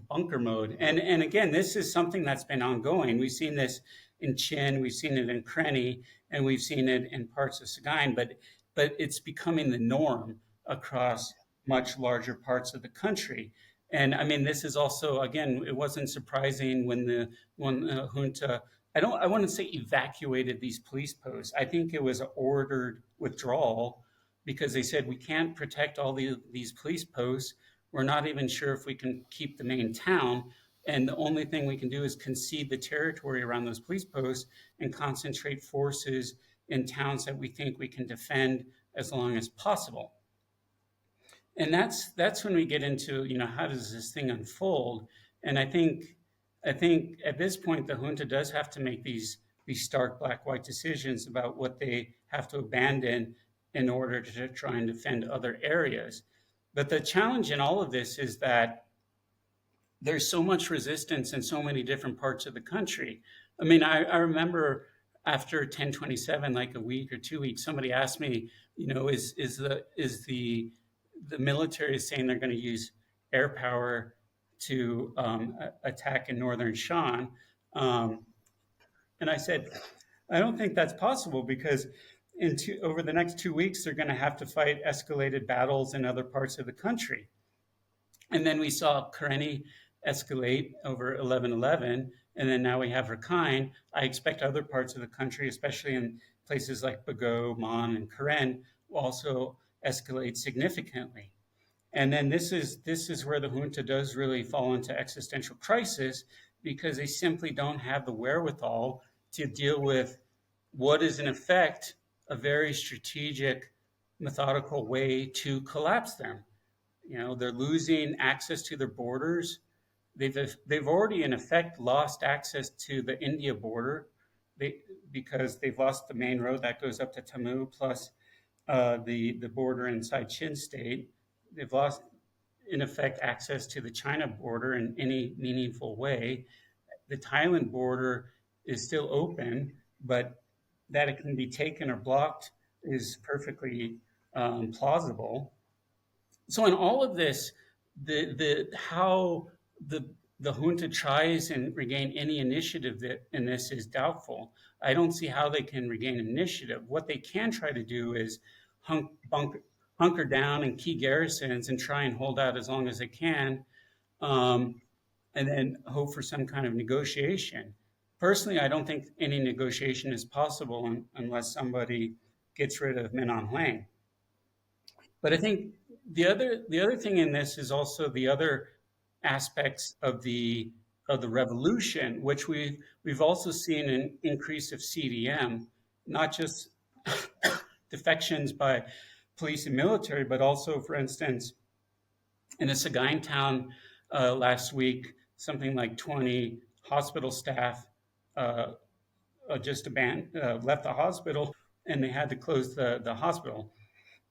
bunker mode. And again, this is something that's been ongoing. We've seen this in Chin, we've seen it in Krenny, and we've seen it in parts of Sagaing, but it's becoming the norm across much larger parts of the country. And I mean, this is also, again, it wasn't surprising when the junta, I want to say evacuated these police posts. I think it was an ordered withdrawal because they said we can't protect all these police posts. We're not even sure if we can keep the main town. And the only thing we can do is concede the territory around those police posts and concentrate forces in towns that we think we can defend as long as possible. And that's when we get into, how does this thing unfold? And I think at this point the junta does have to make these stark black white decisions about what they have to abandon in order to try and defend other areas. But the challenge in all of this is that there's so much resistance in so many different parts of the country. I mean, I remember after 1027, like a week or 2 weeks, somebody asked me, is the military saying they're going to use air power to attack in northern Shan? And I said, I don't think that's possible because over the next 2 weeks, they're going to have to fight escalated battles in other parts of the country. And then we saw Karenni escalate over 11/11, and then now we have Rakhine. I expect other parts of the country, especially in places like Bago, Mon, and Karen, will also escalate significantly. And then this is where the junta does really fall into existential crisis because they simply don't have the wherewithal to deal with what is in effect a very strategic, methodical way to collapse them. They're losing access to their borders. They've already in effect lost access to the India border because they've lost the main road that goes up to Tamil plus the border inside Chin State. They've lost in effect access to the China border in any meaningful way. The Thailand border is still open, but that it can be taken or blocked is perfectly plausible. So in all of this, how the junta tries and regain any initiative in this is doubtful. I don't see how they can regain initiative. What they can try to do is hunker down in key garrisons and try and hold out as long as they can, and then hope for some kind of negotiation. Personally, I don't think any negotiation is possible unless somebody gets rid of Min Aung Hlaing. But I think the other thing in this is also the other aspects of the revolution, which we've also seen an increase of CDM, not just defections by police and military, but also, for instance, in a Sagaing town last week, something like 20 hospital staff just left the hospital, and they had to close the hospital.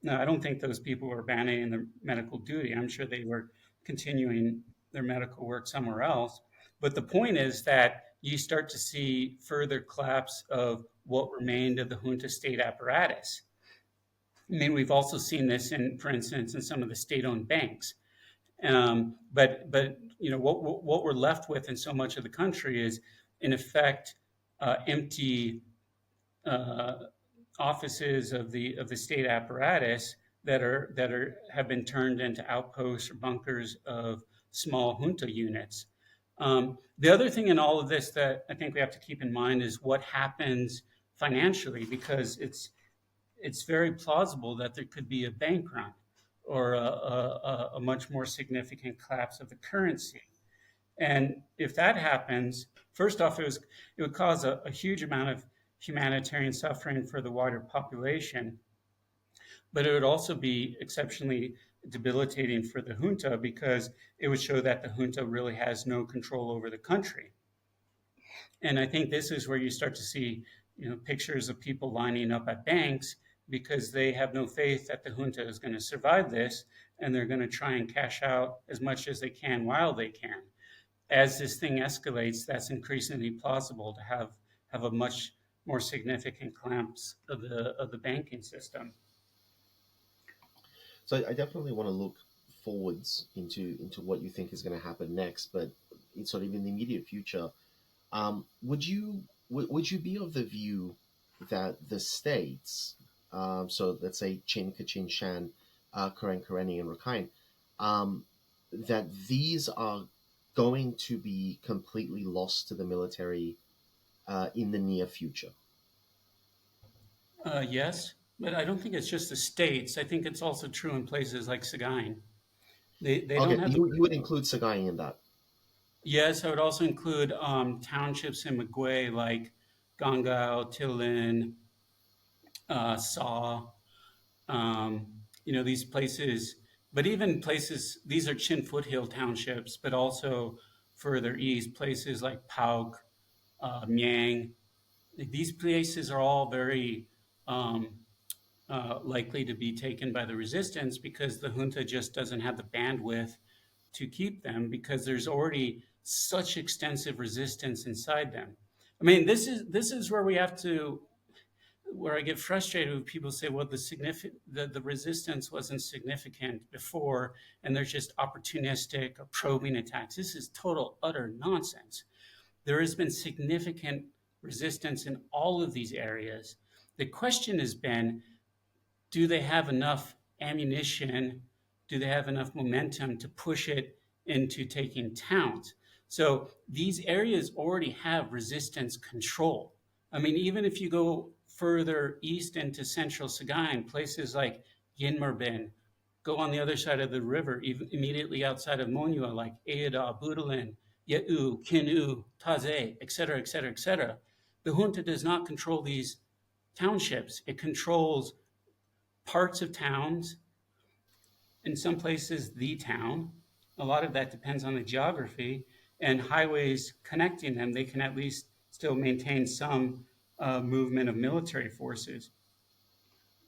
Now, I don't think those people were abandoning their medical duty. I'm sure they were continuing their medical work somewhere else. But the point is that you start to see further collapse of what remained of the junta state apparatus. I mean, we've also seen this for instance, in some of the state-owned banks. But what we're left with in so much of the country is, in effect, empty offices of the state apparatus that have been turned into outposts or bunkers of small junta units. The other thing in all of this that I think we have to keep in mind is what happens financially, because it's very plausible that there could be a bank run or a much more significant collapse of the currency. And if that happens, first off, it would cause a huge amount of humanitarian suffering for the wider population, but it would also be exceptionally debilitating for the junta because it would show that the junta really has no control over the country. And I think this is where you start to see, pictures of people lining up at banks because they have no faith that the junta is going to survive this, and they're going to try and cash out as much as they can while they can. As this thing escalates, that's increasingly plausible to have a much more significant collapse of the banking system. So I definitely want to look forwards into what you think is going to happen next, but it's sort of in the immediate future. Would you be of the view that the states, so let's say Chin, Kachin, Shan, Karen, Karenni, and Rakhine, that these are going to be completely lost to the military in the near future? Yes, but I don't think it's just the states. I think it's also true in places like Sagaing. They don't Okay, have the. you would include Sagaing in that. Yes, I would also include townships in Magui like Gangao, Tilin, Saw. Um, these places, but even places, these are Chin foothill townships, but also further east, places like Pauk, Miang. These places are all very um, likely to be taken by the resistance because the junta just doesn't have the bandwidth to keep them because there's already such extensive resistance inside them. I mean, this is where we have to where I get frustrated when people say, well, the resistance wasn't significant before, and there's just opportunistic or probing attacks. This is total, utter nonsense. There has been significant resistance in all of these areas. The question has been, do they have enough ammunition? Do they have enough momentum to push it into taking towns? So these areas already have resistance control. I mean, even if you go further east into central Sagaing, places like Yinmerbin, go on the other side of the river, even immediately outside of Monua, like Eada, Budalin, Ye'u, Kinu, Taze, et cetera, et cetera, et cetera. The junta does not control these townships. It controls parts of towns, in some places, the town. A lot of that depends on the geography and highways connecting them. They can at least still maintain some movement of military forces.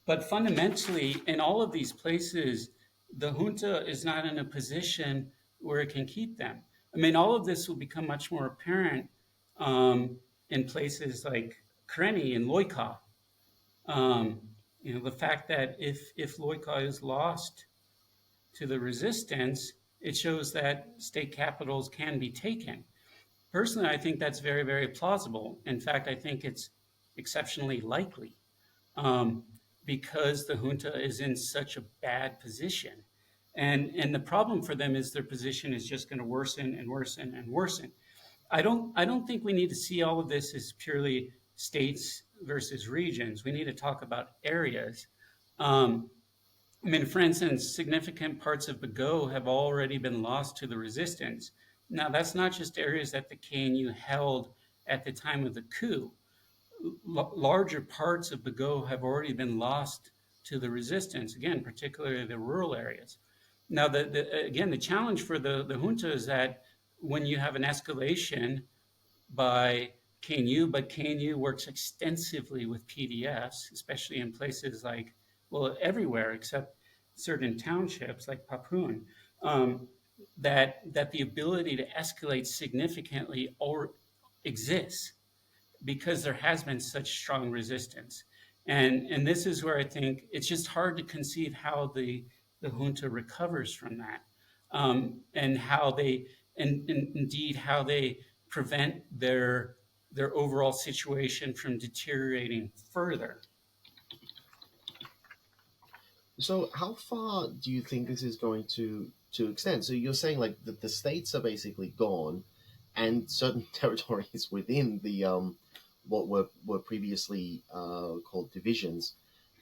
But fundamentally, in all of these places, the junta is not in a position where it can keep them. I mean, all of this will become much more apparent in places like Karenni and Loika. Um, the fact that if Loika is lost to the resistance, it shows that state capitals can be taken. Personally, I think that's very, very plausible. In fact, I think it's exceptionally likely um, because the junta is in such a bad position. And the problem for them is their position is just going to worsen and worsen and worsen. I don't think we need to see all of this as purely states versus regions. We need to talk about areas. Um, I mean, for instance, significant parts of Bago have already been lost to the resistance. Now, that's not just areas that the KNU held at the time of the coup. Larger parts of Bago have already been lost to the resistance, again, particularly the rural areas. Now, again, the challenge for the junta is that when you have an escalation by KNU, but KNU works extensively with PDFs, especially in places like, well, everywhere except certain townships like Papun, that the ability to escalate significantly or exists because there has been such strong resistance. And this is where I think it's just hard to conceive how the junta recovers from that, and how they and indeed how they prevent their overall situation from deteriorating further. So, how far do you think this is going to extend? So, you're saying like the states are basically gone, and certain territories within the what were previously called divisions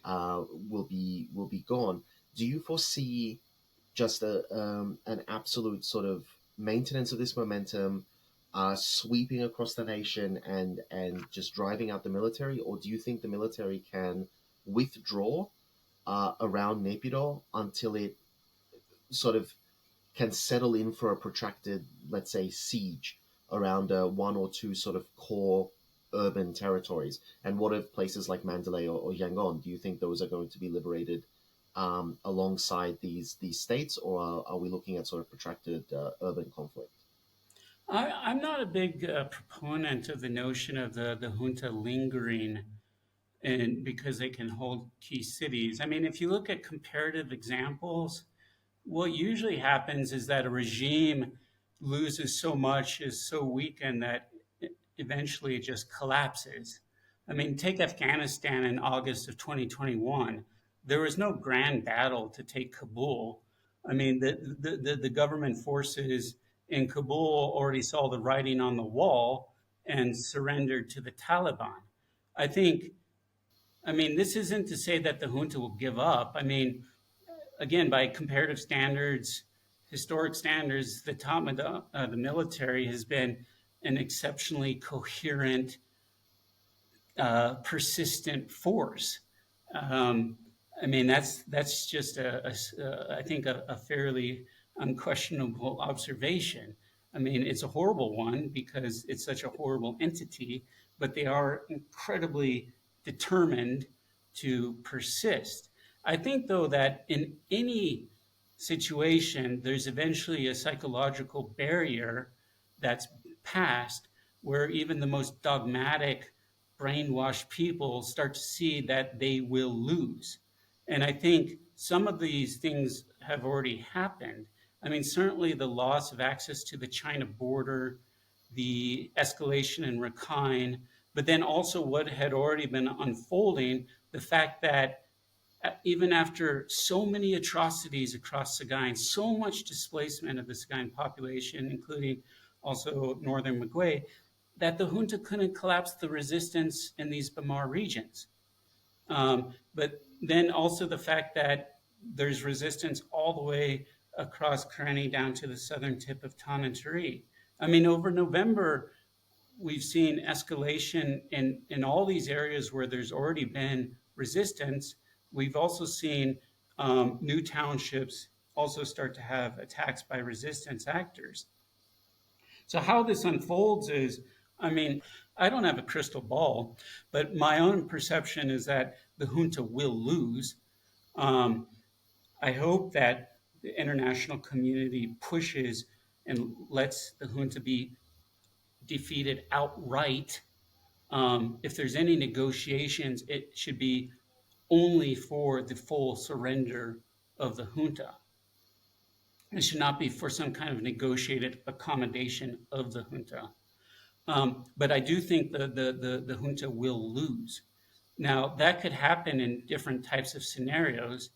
will be gone. Do you foresee just an absolute sort of maintenance of this momentum, sweeping across the nation and just driving out the military, or do you think the military can withdraw around Naypyidaw until it sort of can settle in for a protracted, let's say, siege around one or two sort of core urban territories? And what if places like Mandalay or Yangon? Do you think those are going to be liberated alongside these states, or are we looking at sort of protracted urban conflict? I'm not a big proponent of the notion of the junta lingering and because they can hold key cities. I mean, if you look at comparative examples, what usually happens is that a regime loses so much, is so weakened that eventually it just collapses. I mean, take Afghanistan in August of 2021. There was no grand battle to take Kabul. I mean, the government forces in Kabul already saw the writing on the wall and surrendered to the Taliban. I think, I mean, this isn't to say that the junta will give up. I mean, again, by comparative standards, historic standards, the top of the military has been an exceptionally coherent, persistent force. Um, I mean, that's just I think a fairly unquestionable observation. I mean, it's a horrible one because it's such a horrible entity, but they are incredibly determined to persist. I think, though, that in any situation, there's eventually a psychological barrier that's passed where even the most dogmatic, brainwashed people start to see that they will lose. And I think some of these things have already happened. I mean, certainly the loss of access to the China border, the escalation in Rakhine, but then also what had already been unfolding, the fact that even after so many atrocities across Sagaing, so much displacement of the Sagaing population, including also northern Magui, that the junta couldn't collapse the resistance in these Bamar regions. But then also the fact that there's resistance all the way across Karenni down to the southern tip of Tanantari. I mean, over November, we've seen escalation in all these areas where there's already been resistance. We've also seen new townships also start to have attacks by resistance actors. So how this unfolds is, I mean, I don't have a crystal ball, but my own perception is that the junta will lose. I hope that the international community pushes and lets the junta be defeated outright. If there's any negotiations, it should be only for the full surrender of the junta. It should not be for some kind of negotiated accommodation of the junta. But I do think the junta will lose. Now, that could happen in different types of scenarios.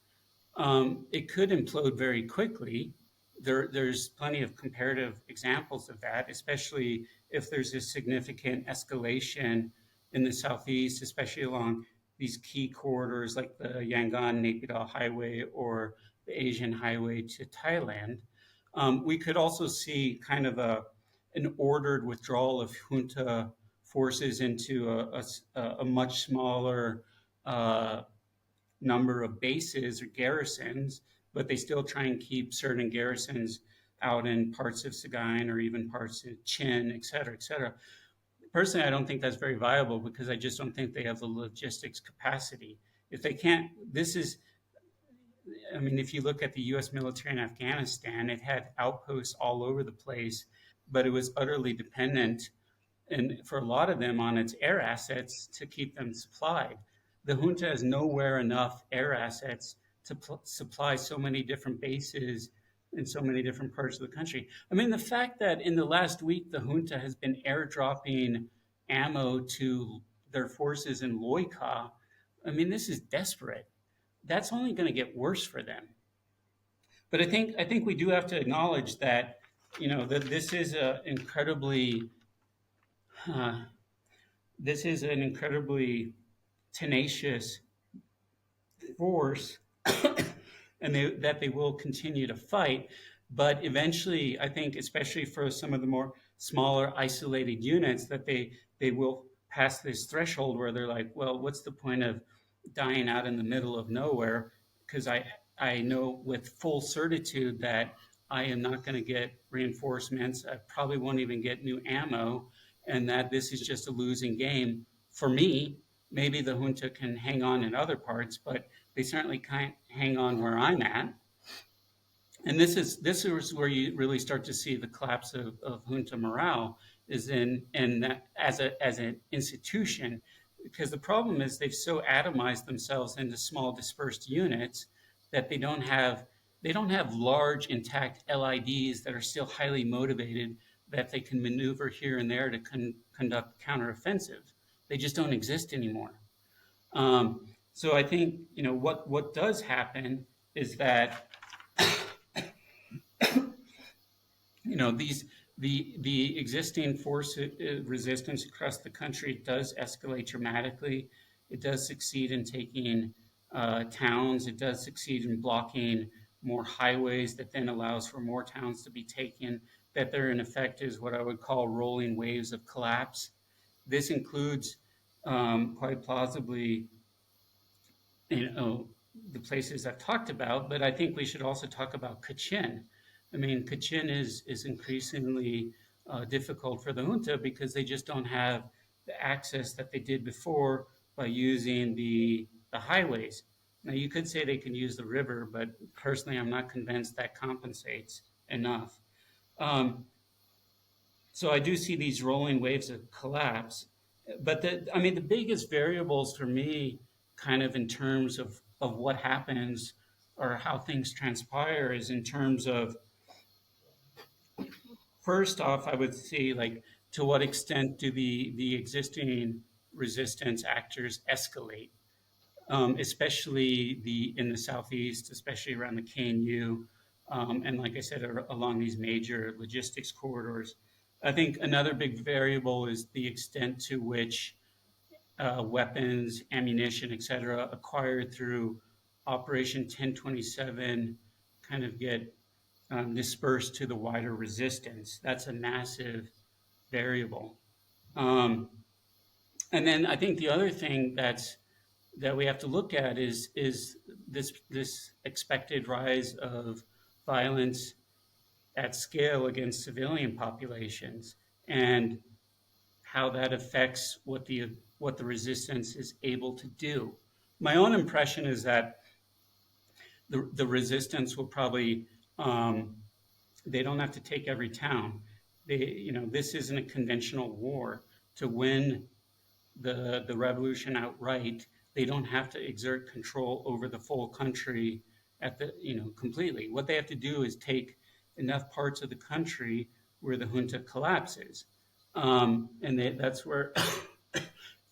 It could implode very quickly. There's plenty of comparative examples of that, especially if there's a significant escalation in the southeast, especially along these key corridors like the Yangon-Naypyidaw Highway or the Asian Highway to Thailand. We could also see kind of an ordered withdrawal of junta forces into a much smaller number of bases or garrisons, but they still try and keep certain garrisons out in parts of Sagaing or even parts of Chin, et cetera, et cetera. Personally, I don't think that's very viable because I just don't think they have the logistics capacity. If they can't, I mean, if you look at the US military in Afghanistan, it had outposts all over the place, but it was utterly dependent, and for a lot of them, on its air assets to keep them supplied. The junta has nowhere enough air assets to supply so many different bases in so many different parts of the country. I mean, the fact that in the last week, the junta has been airdropping ammo to their forces in Loika, I mean, this is desperate. That's only going to get worse for them. But I think we do have to acknowledge that, you know, that this is an incredibly tenacious force, and that they will continue to fight. But eventually, I think, especially for some of the more smaller, isolated units, that they will pass this threshold where they're like, well, what's the point of dying out in the middle of nowhere? Because I know with full certitude that I am not going to get reinforcements. I probably won't even get new ammo, and that this is just a losing game for me. Maybe the junta can hang on in other parts, but they certainly can't hang on where I'm at. And this is where you really start to see the collapse of junta morale, is in that as an institution, because the problem is they've so atomized themselves into small dispersed units that they don't have large intact LIDs that are still highly motivated, that they can maneuver here and there to conduct counteroffensive. They just don't exist anymore. So I think, you know, what does happen is that The existing force resistance across the country does escalate dramatically. It does succeed in taking towns. It does succeed in blocking more highways that then allows for more towns to be taken. That there in effect is what I would call rolling waves of collapse. This includes quite plausibly, the places I've talked about, but I think we should also talk about Kachin. I mean, Kachin is increasingly difficult for the junta because they just don't have the access that they did before by using the highways. Now, you could say they can use the river, but personally, I'm not convinced that compensates enough. So I do see these rolling waves of collapse. But the biggest variables for me, kind of in terms of what happens or how things transpire, is in terms of, first off, I would see, like, to what extent do the existing resistance actors escalate, especially in the southeast, especially around the KNU, and like I said, along these major logistics corridors. I think another big variable is the extent to which weapons, ammunition, etc., acquired through Operation 1027 kind of get dispersed to the wider resistance. That's a massive variable. And then I think the other thing that we have to look at is this expected rise of violence at scale against civilian populations, and how that affects what the resistance is able to do. My own impression is that the resistance will probably they don't have to take every town. This isn't a conventional war. To win the revolution outright, they don't have to exert control over the full country completely. What they have to do is take enough parts of the country where the junta collapses, and that's where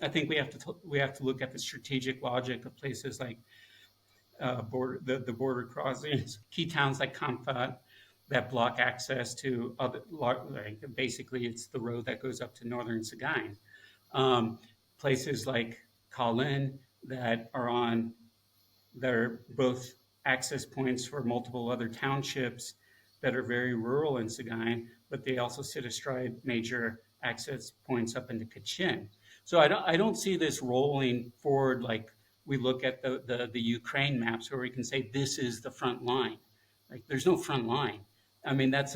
I think we have to look at the strategic logic of places like the border crossings, key towns like Kamfat that block access to other, like basically it's the road that goes up to northern Sagaing. Places like Kalin that are both access points for multiple other townships that are very rural in Sagaing, but they also sit astride major access points up into Kachin. So I don't see this rolling forward like we look at the Ukraine maps where we can say this is the front line. Like, there's no front line. I mean, that's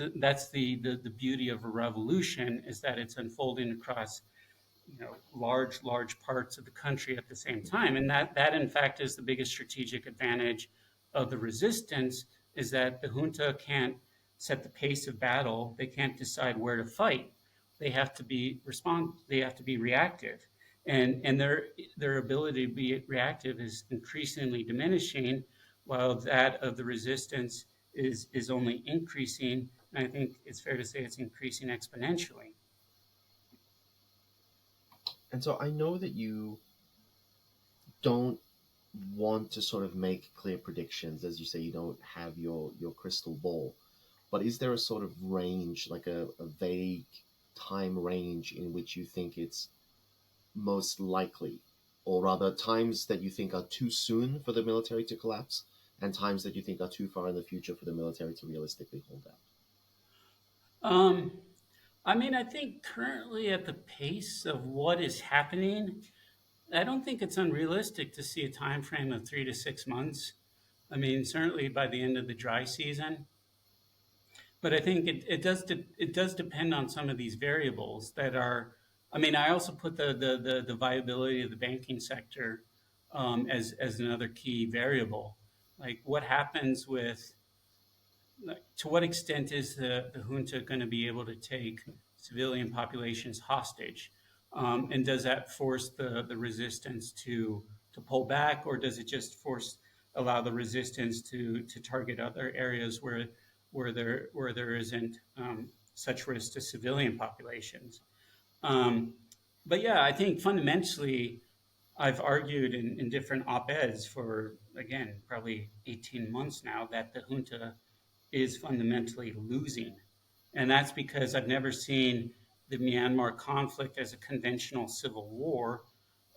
the beauty of a revolution, is that it's unfolding across large parts of the country at the same time, and that in fact is the biggest strategic advantage of the resistance, is that the junta can't set the pace of battle. They can't decide where to fight. They have to be reactive, and their ability to be reactive is increasingly diminishing, while that of the resistance is only increasing. And I think it's fair to say it's increasing exponentially. And so I know that you don't want to sort of make clear predictions. As you say, you don't have your crystal ball. But is there a sort of range, like a vague time range in which you think it's most likely? Or rather, times that you think are too soon for the military to collapse, and times that you think are too far in the future for the military to realistically hold out? I think currently at the pace of what is happening, I don't think it's unrealistic to see a time frame of 3 to 6 months. I mean, certainly by the end of the dry season. But I think it does depend on some of these variables that are. I also put the viability of the banking sector as another key variable. Like, what happens with, to what extent is the junta going to be able to take civilian populations hostage? And does that force the resistance to pull back, or does it just allow the resistance to target other areas where there isn't such risk to civilian populations? But yeah, I think fundamentally, I've argued in different op-eds for, again, probably 18 months now, that the junta is fundamentally losing. And that's because I've never seen the Myanmar conflict as a conventional civil war.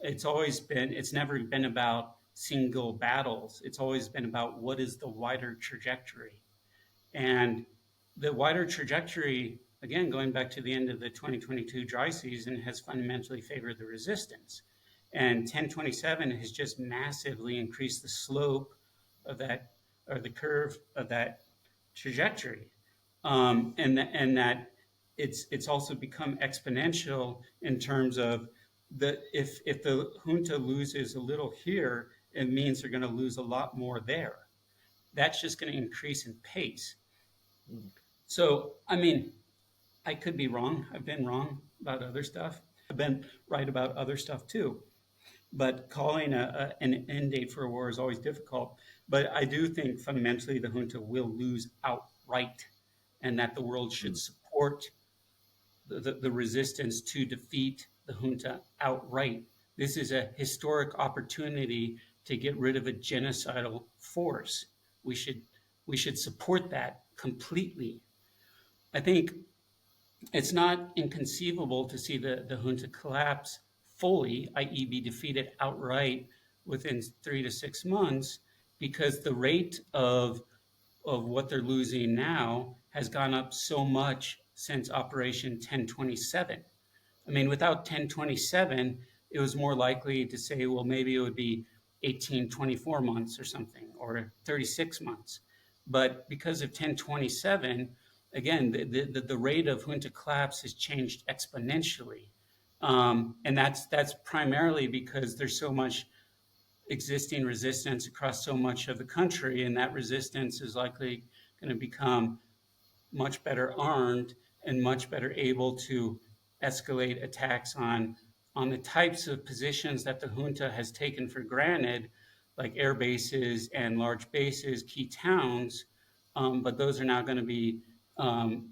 It's never been about single battles. It's always been about what is the wider trajectory. And the wider trajectory, again, going back to the end of the 2022 dry season, has fundamentally favored the resistance. And 1027 has just massively increased the slope of that, or the curve of that trajectory. And that it's also become exponential in terms of if the junta loses a little here, it means they're going to lose a lot more there. That's just going to increase in pace. So, I mean, I could be wrong. I've been wrong about other stuff. I've been right about other stuff too. But calling an end date for a war is always difficult. But I do think fundamentally the junta will lose outright, and that the world should support the resistance to defeat the junta outright. This is a historic opportunity to get rid of a genocidal force. We should support that completely. I think it's not inconceivable to see the junta collapse fully, i.e. be defeated outright within 3 to 6 months, because the rate of what they're losing now has gone up so much since Operation 1027. I mean, without 1027, it was more likely to say, well, maybe it would be 18, 24 months or something, or 36 months. But because of 1027, again, the rate of junta collapse has changed exponentially. And that's primarily because there's so much existing resistance across so much of the country, and that resistance is likely going to become much better armed and much better able to escalate attacks on the types of positions that the junta has taken for granted, like air bases and large bases, key towns, but those are now going to be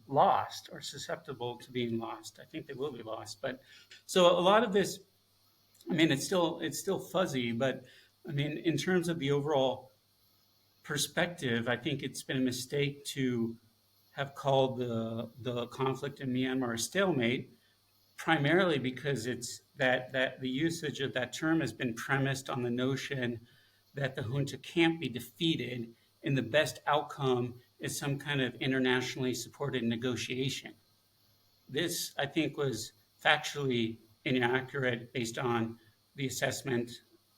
lost or susceptible to being lost. I think they will be lost. But so a lot of this, I mean, it's still fuzzy, but I mean, in terms of the overall perspective, I think it's been a mistake to have called the conflict in Myanmar a stalemate, primarily because it's that the usage of that term has been premised on the notion that the junta can't be defeated and the best outcome is some kind of internationally supported negotiation. This, I think, was factually inaccurate based on the assessment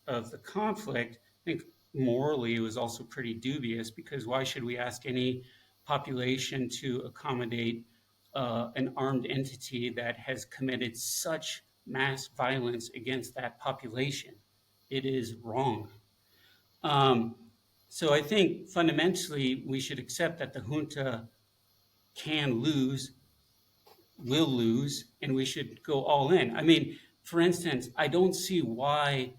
of the conflict. I think morally it was also pretty dubious, because why should we ask any population to accommodate an armed entity that has committed such mass violence against that population? It is wrong. So I think fundamentally we should accept that the junta can lose, will lose, and we should go all in. I mean, for instance, I don't see why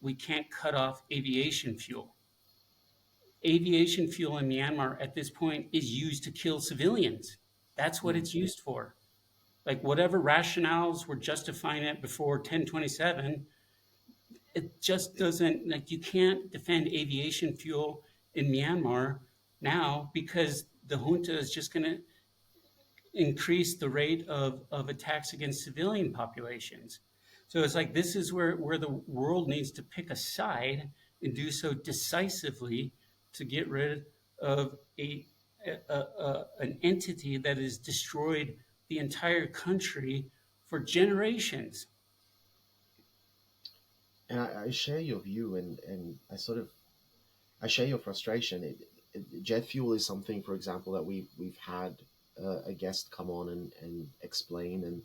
we can't cut off aviation fuel. Aviation fuel in Myanmar at this point is used to kill civilians. That's what it's used for. Like, whatever rationales were justifying it before 1027, it just doesn't, like, you can't defend aviation fuel in Myanmar now, because the junta is just going to increase the rate of attacks against civilian populations. So it's like, this is where the world needs to pick a side and do so decisively to get rid of an entity that has destroyed the entire country for generations. And I share your view, and I share your frustration. Jet fuel is something, for example, that we've had a guest come on and explain, and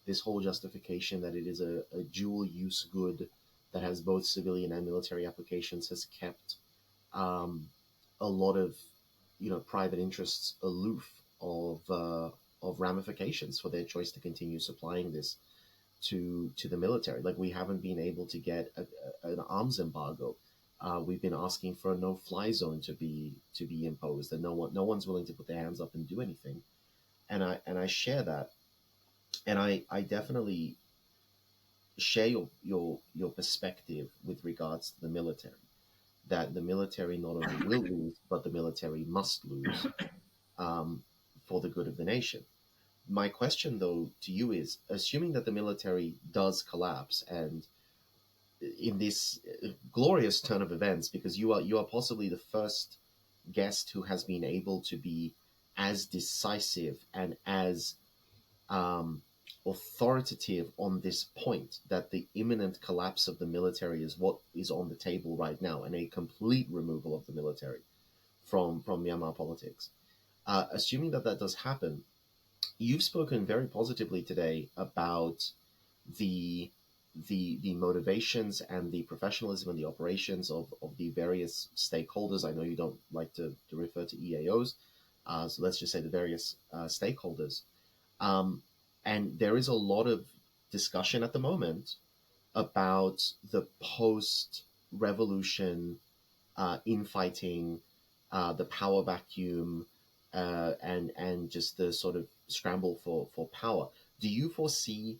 this whole justification that it is a dual use good that has both civilian and military applications has kept a lot of private interests aloof of ramifications for their choice to continue supplying this to the military. Like, we haven't been able to get an arms embargo. We've been asking for a no-fly zone to be imposed, and no one's willing to put their hands up and do anything. And I share that, and I definitely share your perspective with regards to the military. that the military not only will lose, but the military must lose for the good of the nation. My question, though, to you is, assuming that the military does collapse, and in this glorious turn of events, because you are possibly the first guest who has been able to be as decisive and as authoritative on this point, that the imminent collapse of the military is what is on the table right now, and a complete removal of the military from Myanmar politics. Assuming that that does happen, you've spoken very positively today about the motivations and the professionalism and the operations of the various stakeholders. I know you don't like to refer to EAOs, so let's just say the various stakeholders. And there is a lot of discussion at the moment about the post-revolution infighting, the power vacuum, and just the sort of scramble for power. Do you foresee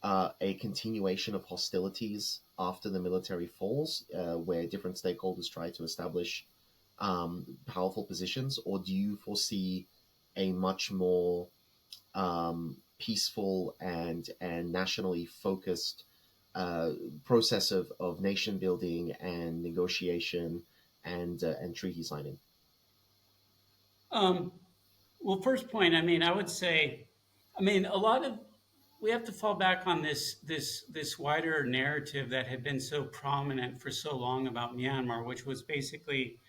a continuation of hostilities after the military falls, where different stakeholders try to establish powerful positions, or do you foresee a much more peaceful and nationally focused process of nation building and negotiation and treaty signing? Well, first point, I would say, a lot of we have to fall back on this wider narrative that had been so prominent for so long about Myanmar, which was basically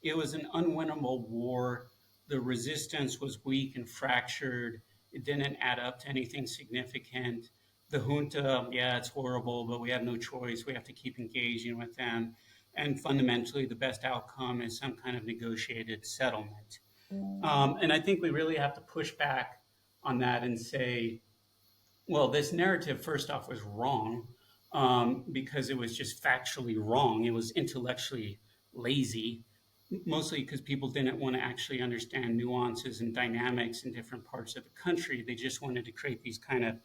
it was an unwinnable war. The resistance was weak and fractured. It didn't add up to anything significant. The junta, yeah, it's horrible, but we have no choice. We have to keep engaging with them. And fundamentally, the best outcome is some kind of negotiated settlement. And I think we really have to push back on that and say, well, this narrative, first off, was wrong because it was just factually wrong. It was intellectually lazy, mostly because people didn't want to actually understand nuances and dynamics in different parts of the country. They just wanted to create these kind of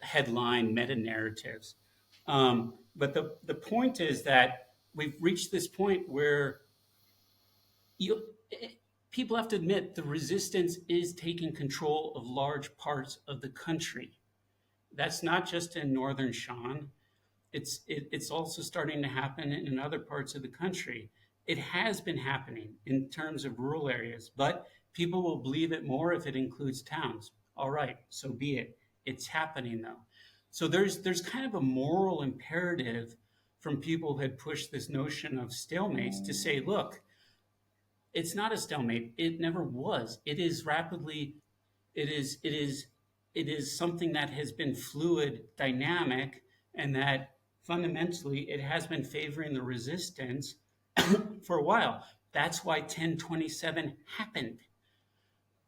headline meta-narratives. But the point is that we've reached this point where people have to admit the resistance is taking control of large parts of the country. That's not just in northern Shan. It's also starting to happen in other parts of the country. It has been happening in terms of rural areas, but people will believe it more if it includes towns. All right, so be it. It's happening though. So there's kind of a moral imperative from people who had pushed this notion of stalemates to say, look, it's not a stalemate. It never was. It is rapidly, it is something that has been fluid, dynamic, and that fundamentally it has been favoring the resistance for a while. That's why 1027 happened.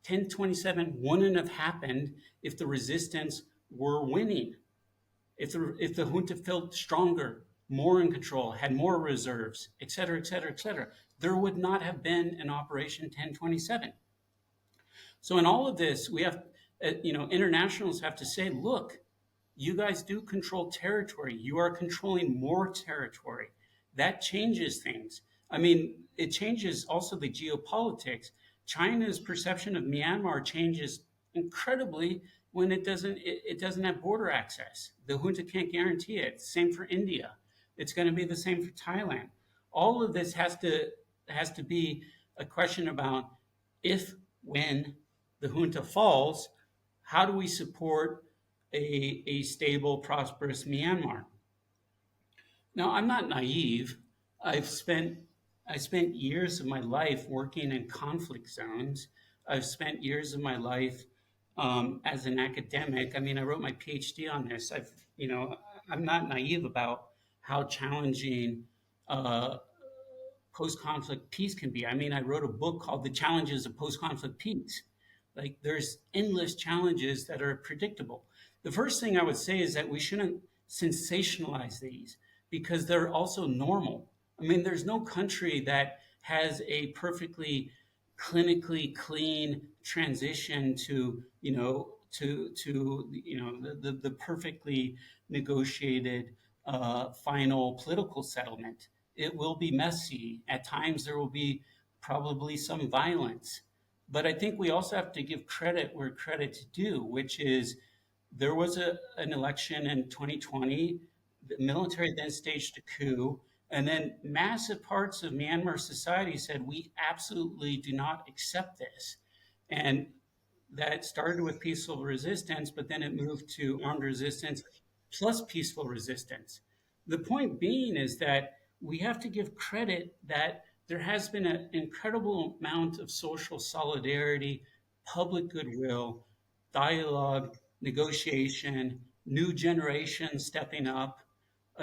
1027 wouldn't have happened if the resistance were winning. If the junta felt stronger, more in control, had more reserves, et cetera, et cetera, et cetera, there would not have been an Operation 1027. So in all of this, we have, internationals have to say, look, you guys do control territory. You are controlling more territory. That changes things. It changes also the geopolitics. China's perception of Myanmar changes incredibly when it doesn't have border access. The junta can't guarantee it. Same for India. It's going to be the same for Thailand. All of this has to be a question about if, when the junta falls, how do we support a stable, prosperous Myanmar? Now, I'm not naive. I spent years of my life working in conflict zones. I've spent years of my life as an academic. I wrote my PhD on this. I'm not naive about how challenging post-conflict peace can be. I wrote a book called The Challenges of Post-Conflict Peace. Like, there's endless challenges that are predictable. The first thing I would say is that we shouldn't sensationalize these because they're also normal. There's no country that has a perfectly clinically clean transition to the perfectly negotiated final political settlement. It will be messy. At times, there will be probably some violence. But I think we also have to give credit where credit's due, which is there was an election in 2020. The military then staged a coup. And then massive parts of Myanmar society said, we absolutely do not accept this. And that started with peaceful resistance, but then it moved to armed resistance plus peaceful resistance. The point being is that we have to give credit that there has been an incredible amount of social solidarity, public goodwill, dialogue, negotiation, new generations stepping up,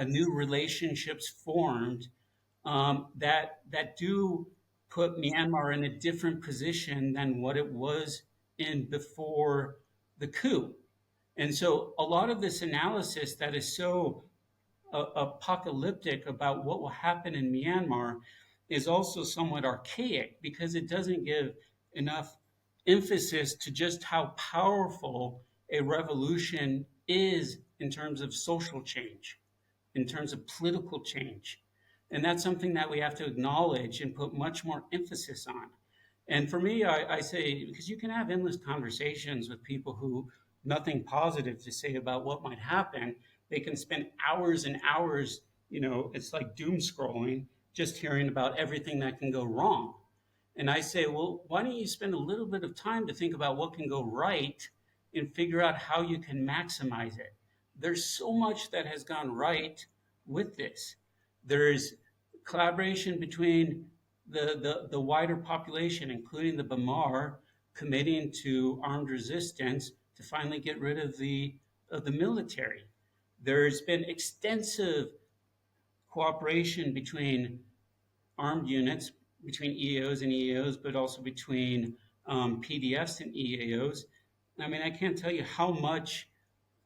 new relationships formed that do put Myanmar in a different position than what it was in before the coup. And so a lot of this analysis that is so apocalyptic about what will happen in Myanmar is also somewhat archaic because it doesn't give enough emphasis to just how powerful a revolution is in terms of social change, in terms of political change. And that's something that we have to acknowledge and put much more emphasis on. And for me, I say, because you can have endless conversations with people who nothing positive to say about what might happen. They can spend hours and hours, it's like doom scrolling, just hearing about everything that can go wrong. And I say, well, why don't you spend a little bit of time to think about what can go right and figure out how you can maximize it? There's so much that has gone right with this. There's collaboration between the wider population, including the Bamar, committing to armed resistance to finally get rid of the military. There's been extensive cooperation between armed units, between EAOs and EAOs, but also between PDFs and EAOs. I mean, I can't tell you how much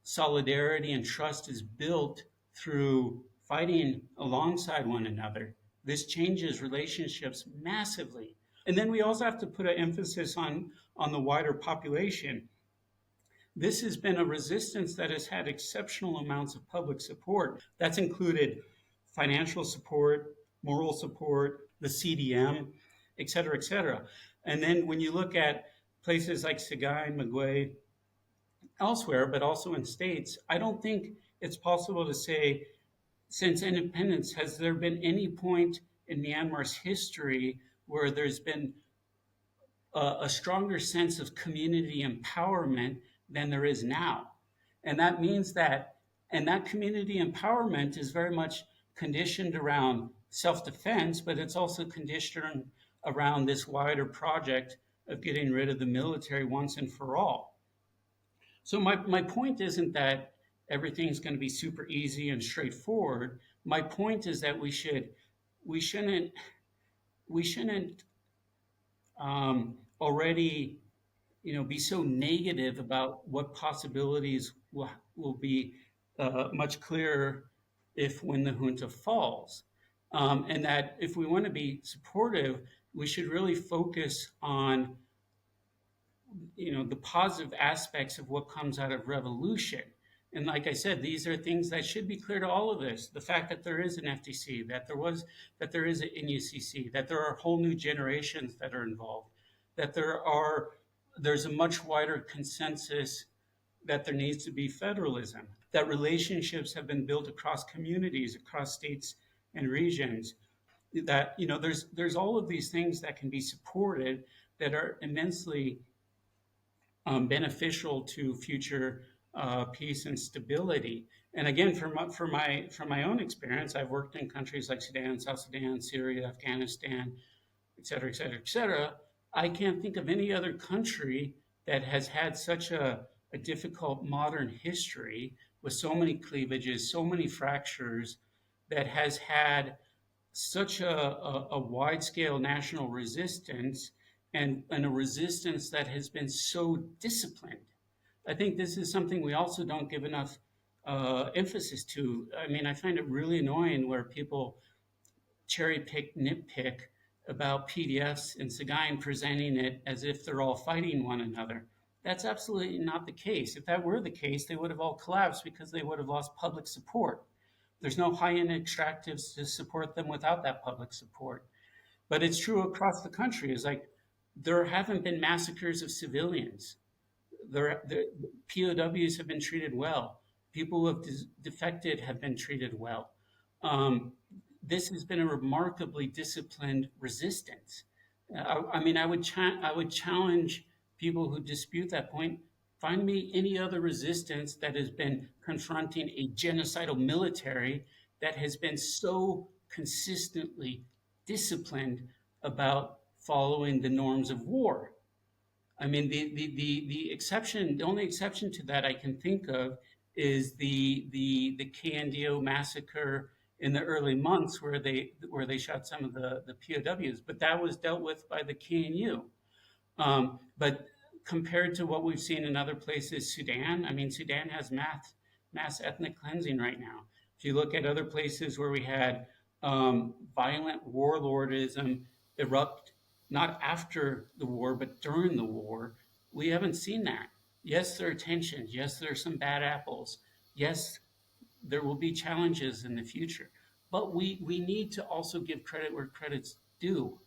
solidarity and trust is built through fighting alongside one another. This changes relationships massively. And then we also have to put an emphasis on the wider population. This has been a resistance that has had exceptional amounts of public support. That's included financial support, moral support, the CDM, et cetera, et cetera. And then when you look at places like Sagaing, Magway, elsewhere, but also in states, I don't think it's possible to say, since independence, has there been any point in Myanmar's history where there's been a stronger sense of community empowerment than there is now? And that means that community empowerment is very much conditioned around self-defense, but it's also conditioned around this wider project of getting rid of the military once and for all. So my point isn't that everything's going to be super easy and straightforward. My point is that we shouldn't already be so negative about what possibilities will be much clearer when the junta falls, and that if we want to be supportive, we should really focus on the positive aspects of what comes out of revolution. And like I said, these are things that should be clear to all of us. The fact that there is an FTC, that there is an NUCC, that there are whole new generations that are involved, that there's a much wider consensus that there needs to be federalism, that relationships have been built across communities, across states and regions, that there's all of these things that can be supported that are immensely beneficial to future peace and stability. And again, from my own experience, I've worked in countries like Sudan, South Sudan, Syria, Afghanistan, et cetera, et cetera, et cetera. I can't think of any other country that has had such a difficult modern history with so many cleavages, so many fractures, that has had such a wide-scale national resistance and a resistance that has been so disciplined. I think this is something we also don't give enough emphasis to. I mean, I find it really annoying where people cherry pick, nitpick about PDFs and Sagaing presenting it as if they're all fighting one another. That's absolutely not the case. If that were the case, they would have all collapsed because they would have lost public support. There's no high-end extractives to support them without that public support. But it's true across the country. It's like there haven't been massacres of civilians. The POWs have been treated well. People who have defected have been treated well. Um, this has been a remarkably disciplined resistance. I mean, I would challenge people who dispute that point. Find me any other resistance that has been confronting a genocidal military that has been so consistently disciplined about following the norms of war. I mean, the only exception to that I can think of is the KNDO massacre in the early months where they shot some of the POWs, but that was dealt with by the KNU. But compared to what we've seen in other places, Sudan, I mean, Sudan has mass ethnic cleansing right now. If you look at other places where we had violent warlordism erupt not after the war, but during the war, we haven't seen that. Yes, there are tensions. Yes, there are some bad apples. Yes, there will be challenges in the future. But we need to also give credit where credit's due.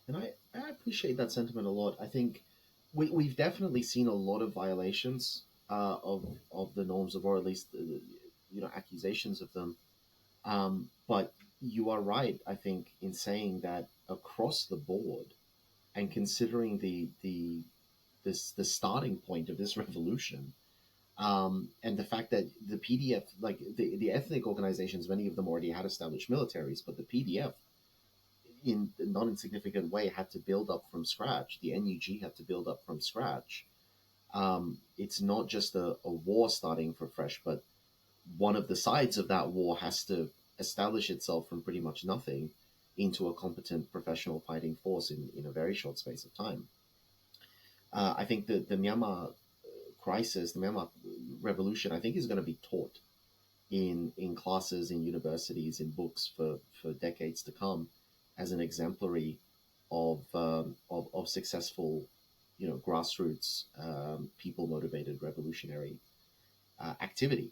And I appreciate that sentiment a lot. I think we've definitely seen a lot of violations of the norms of war, at least accusations of them. But you are right, I think, in saying that across the board, and considering the starting point of this revolution, and the fact that the PDF, like the ethnic organizations, many of them already had established militaries, but the PDF, in a not insignificant way, had to build up from scratch. The NUG had to build up from scratch. It's not just a war starting from fresh, but one of the sides of that war has to establish itself from pretty much nothing into a competent professional fighting force in a very short space of time. I think that the Myanmar crisis, the Myanmar revolution, I think is going to be taught in classes, in universities, in books for decades to come, as an exemplary of successful, grassroots, people motivated revolutionary activity.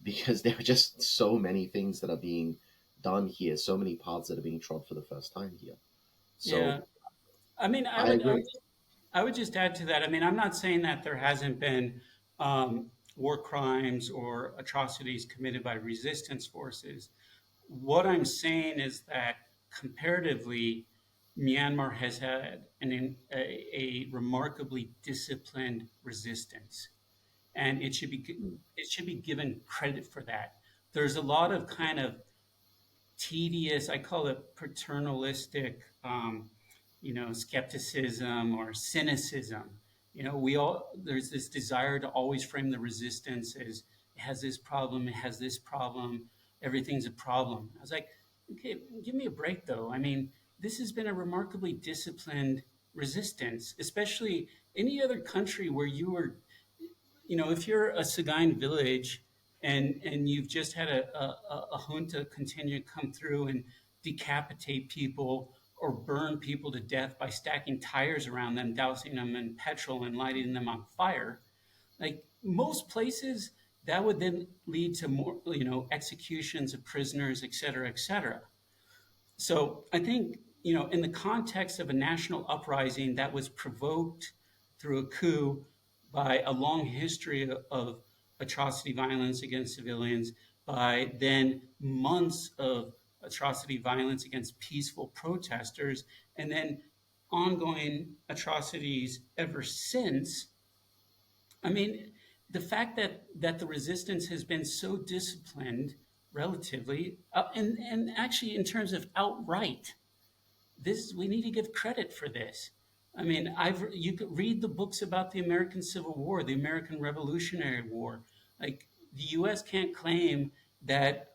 Because there are just so many things that are being done here, so many paths that are being trod for the first time here. So, Yeah, I mean, agree. I would just add to that. I mean, I'm not saying that there hasn't been war crimes or atrocities committed by resistance forces. What I'm saying is that comparatively, Myanmar has had a remarkably disciplined resistance, and it should be given credit for that. There's a lot of kind of tedious, I call it paternalistic, skepticism or cynicism. There's this desire to always frame the resistance as it has this problem, it has this problem, everything's a problem. I was like, okay, give me a break though. I mean, this has been a remarkably disciplined resistance, especially any other country where you were, if you're a Sagain village and you've just had a junta continue to come through and decapitate people or burn people to death by stacking tires around them, dousing them in petrol and lighting them on fire, like most places, that would then lead to more, executions of prisoners, et cetera, et cetera. So I think, in the context of a national uprising that was provoked through a coup by a long history of atrocity violence against civilians, by then months of atrocity violence against peaceful protesters, and then ongoing atrocities ever since. I mean, the fact that the resistance has been so disciplined relatively, and actually in terms of outright, we need to give credit for this. I mean, you could read the books about the American Civil War, the American Revolutionary War. Like the U.S. can't claim that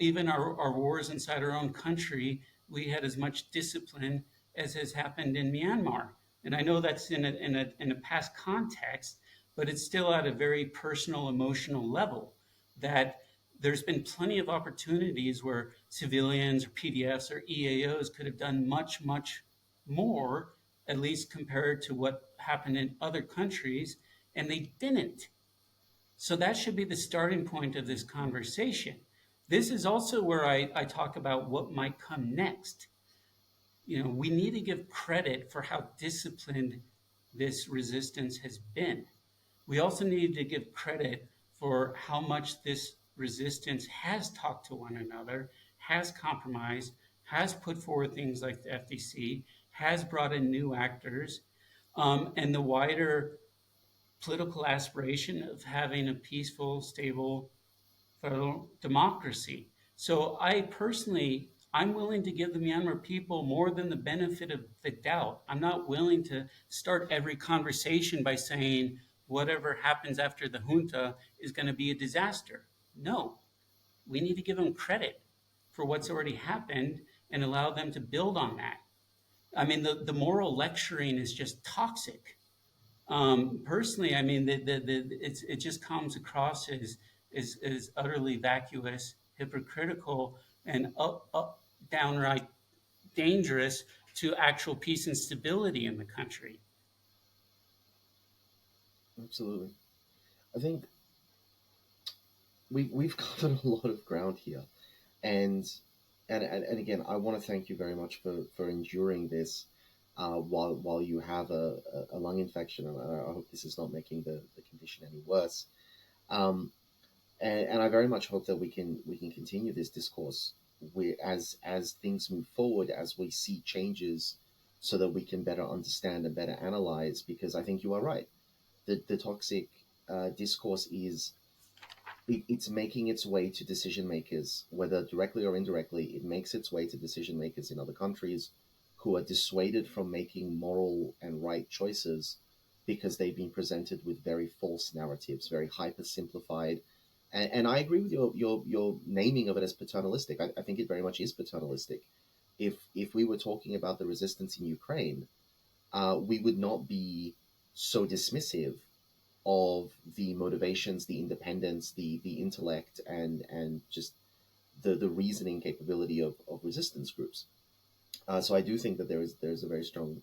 even our wars inside our own country, we had as much discipline as has happened in Myanmar. And I know that's in a past context, but it's still at a very personal, emotional level that there's been plenty of opportunities where civilians or PDFs or EAOs could have done much, much more, at least compared to what happened in other countries, and they didn't. So that should be the starting point of this conversation. This is also where I talk about what might come next. We need to give credit for how disciplined this resistance has been. We also need to give credit for how much this resistance has talked to one another, has compromised, has put forward things like the FDC, has brought in new actors, and the wider political aspiration of having a peaceful, stable federal democracy. So I'm willing to give the Myanmar people more than the benefit of the doubt. I'm not willing to start every conversation by saying whatever happens after the junta is going to be a disaster. No, we need to give them credit for what's already happened and allow them to build on that. I mean, the moral lecturing is just toxic. Personally, I mean, it just comes across as utterly vacuous, hypocritical, and downright dangerous to actual peace and stability in the country. Absolutely. I think we've covered a lot of ground here, and again, I want to thank you very much for enduring this while you have a lung infection, and I hope this is not making the condition any worse. And I very much hope that we can continue this discourse as things move forward, as we see changes, so that we can better understand and better analyze. Because I think you are right. The toxic discourse it's making its way to decision makers, whether directly or indirectly. It makes its way to decision makers in other countries who are dissuaded from making moral and right choices because they've been presented with very false narratives, very hyper simplified. And I agree with your naming of it as paternalistic. I think it very much is paternalistic. If we were talking about the resistance in Ukraine, we would not be so dismissive of the motivations, the independence, the intellect, and just the reasoning capability of resistance groups. So I do think that there's a very strong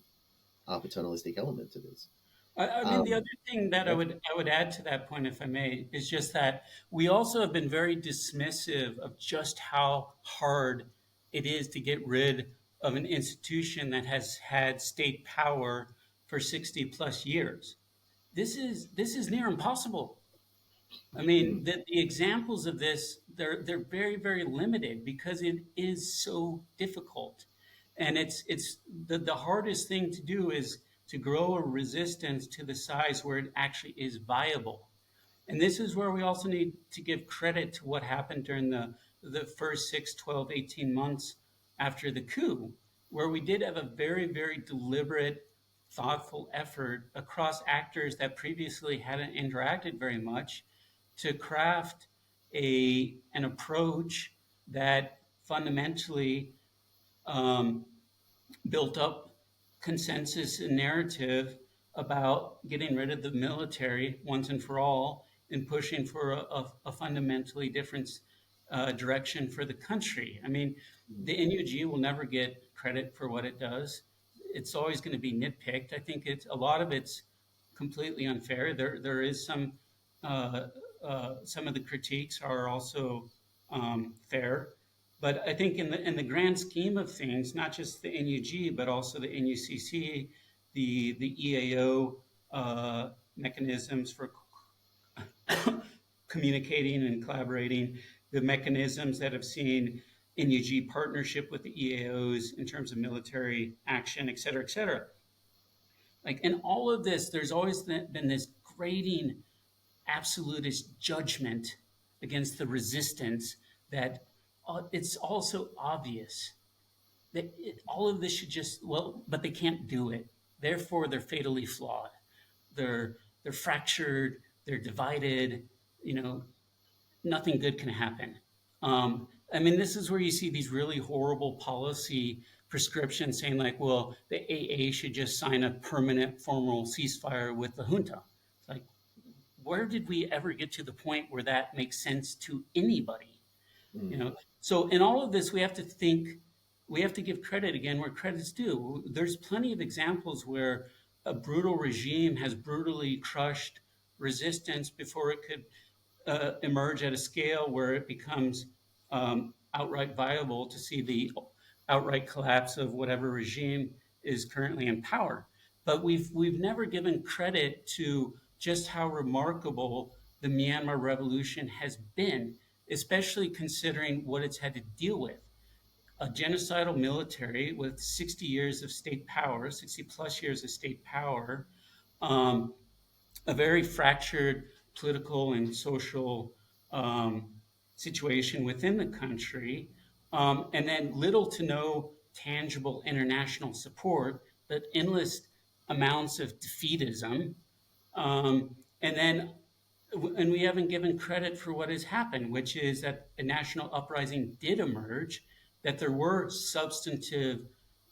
paternalistic element to this. I mean, the other thing that I would add to that point, if I may, is just that we also have been very dismissive of just how hard it is to get rid of an institution that has had state power for 60 plus years. This is near impossible. I mean, the examples of this, they're very, very limited because it is so difficult. And it's the hardest thing to do is to grow a resistance to the size where it actually is viable. And this is where we also need to give credit to what happened during the first 6, 12, 18 months after the coup, where we did have a very, very deliberate, thoughtful effort across actors that previously hadn't interacted very much to craft an approach that fundamentally built up consensus and narrative about getting rid of the military once and for all and pushing for a fundamentally different direction for the country. I mean, the NUG will never get credit for what it does. It's always going to be nitpicked. I think a lot of it's completely unfair. There is some of the critiques are also fair. But I think in the grand scheme of things, not just the NUG, but also the NUCC, the EAO mechanisms for communicating and collaborating, the mechanisms that have seen NUG partnership with the EAOs in terms of military action, et cetera, et cetera. Like in all of this, there's always been this grating absolutist judgment against the resistance that it's also obvious that all of this should but they can't do it. Therefore, they're fatally flawed. They're fractured. They're divided. Nothing good can happen. I mean, this is where you see these really horrible policy prescriptions saying like, well, the AA should just sign a permanent formal ceasefire with the junta. It's like, where did we ever get to the point where that makes sense to anybody? So in all of this, we have to give credit again where credit's due. There's plenty of examples where a brutal regime has brutally crushed resistance before it could emerge at a scale where it becomes outright viable to see the outright collapse of whatever regime is currently in power. But we've never given credit to just how remarkable the Myanmar revolution has been, especially considering what it's had to deal with. A genocidal military with 60 years of state power, 60 plus years of state power, um, a very fractured political and social um, situation within the country, and then little to no tangible international support, but endless amounts of defeatism. And then and we haven't given credit for what has happened, which is that a national uprising did emerge, that there were substantive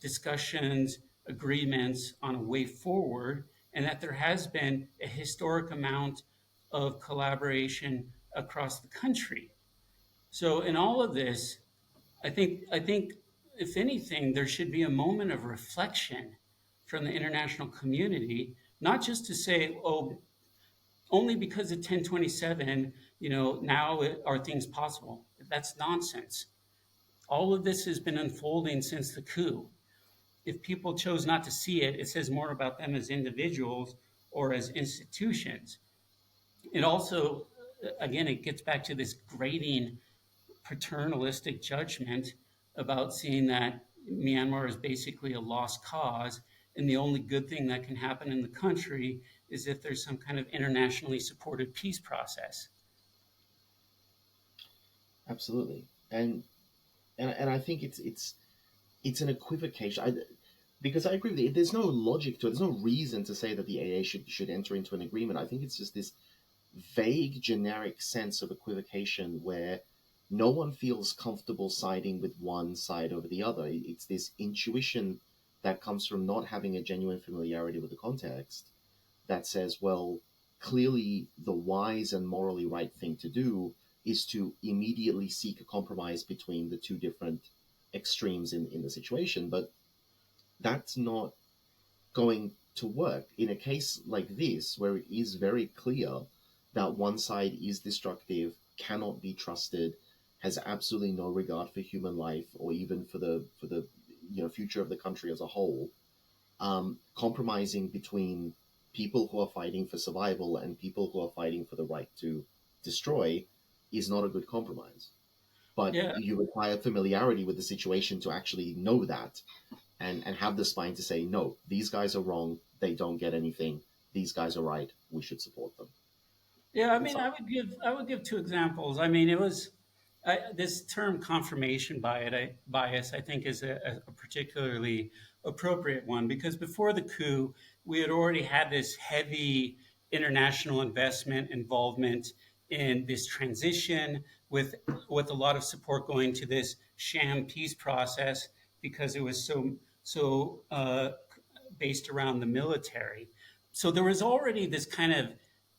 discussions, agreements on a way forward, and that there has been a historic amount of collaboration across the country. So in all of this, I think if anything, there should be a moment of reflection from the international community, not just to say, oh, only because of 1027, now are things possible. That's nonsense. All of this has been unfolding since the coup. If people chose not to see it, it says more about them as individuals or as institutions. It also, again, it gets back to this grating paternalistic judgment about seeing that Myanmar is basically a lost cause, and the only good thing that can happen in the country is if there's some kind of internationally supported peace process. Absolutely, and I think it's an equivocation. Because I agree with you. There's no logic to it. There's no reason to say that the AA should enter into an agreement. I think it's just this vague, generic sense of equivocation where no one feels comfortable siding with one side over the other. It's this intuition that comes from not having a genuine familiarity with the context that says, well, clearly the wise and morally right thing to do is to immediately seek a compromise between the two different extremes in the situation. But that's not going to work in a case like this, where it is very clear that one side is destructive, cannot be trusted, has absolutely no regard for human life or even for the future of the country as a whole. Compromising between people who are fighting for survival and people who are fighting for the right to destroy is not a good compromise. But Yeah, you require familiarity with the situation to actually know that. And have the spine to say, no, these guys are wrong. They don't get anything. These guys are right. We should support them. yeah. I And mean, so, I would give two examples. I mean, it was this term confirmation bias. I think is a particularly appropriate one because before the coup, we had already had this heavy international investment involvement in this transition with a lot of support going to this sham peace process because it was so based around the military. So there was already this kind of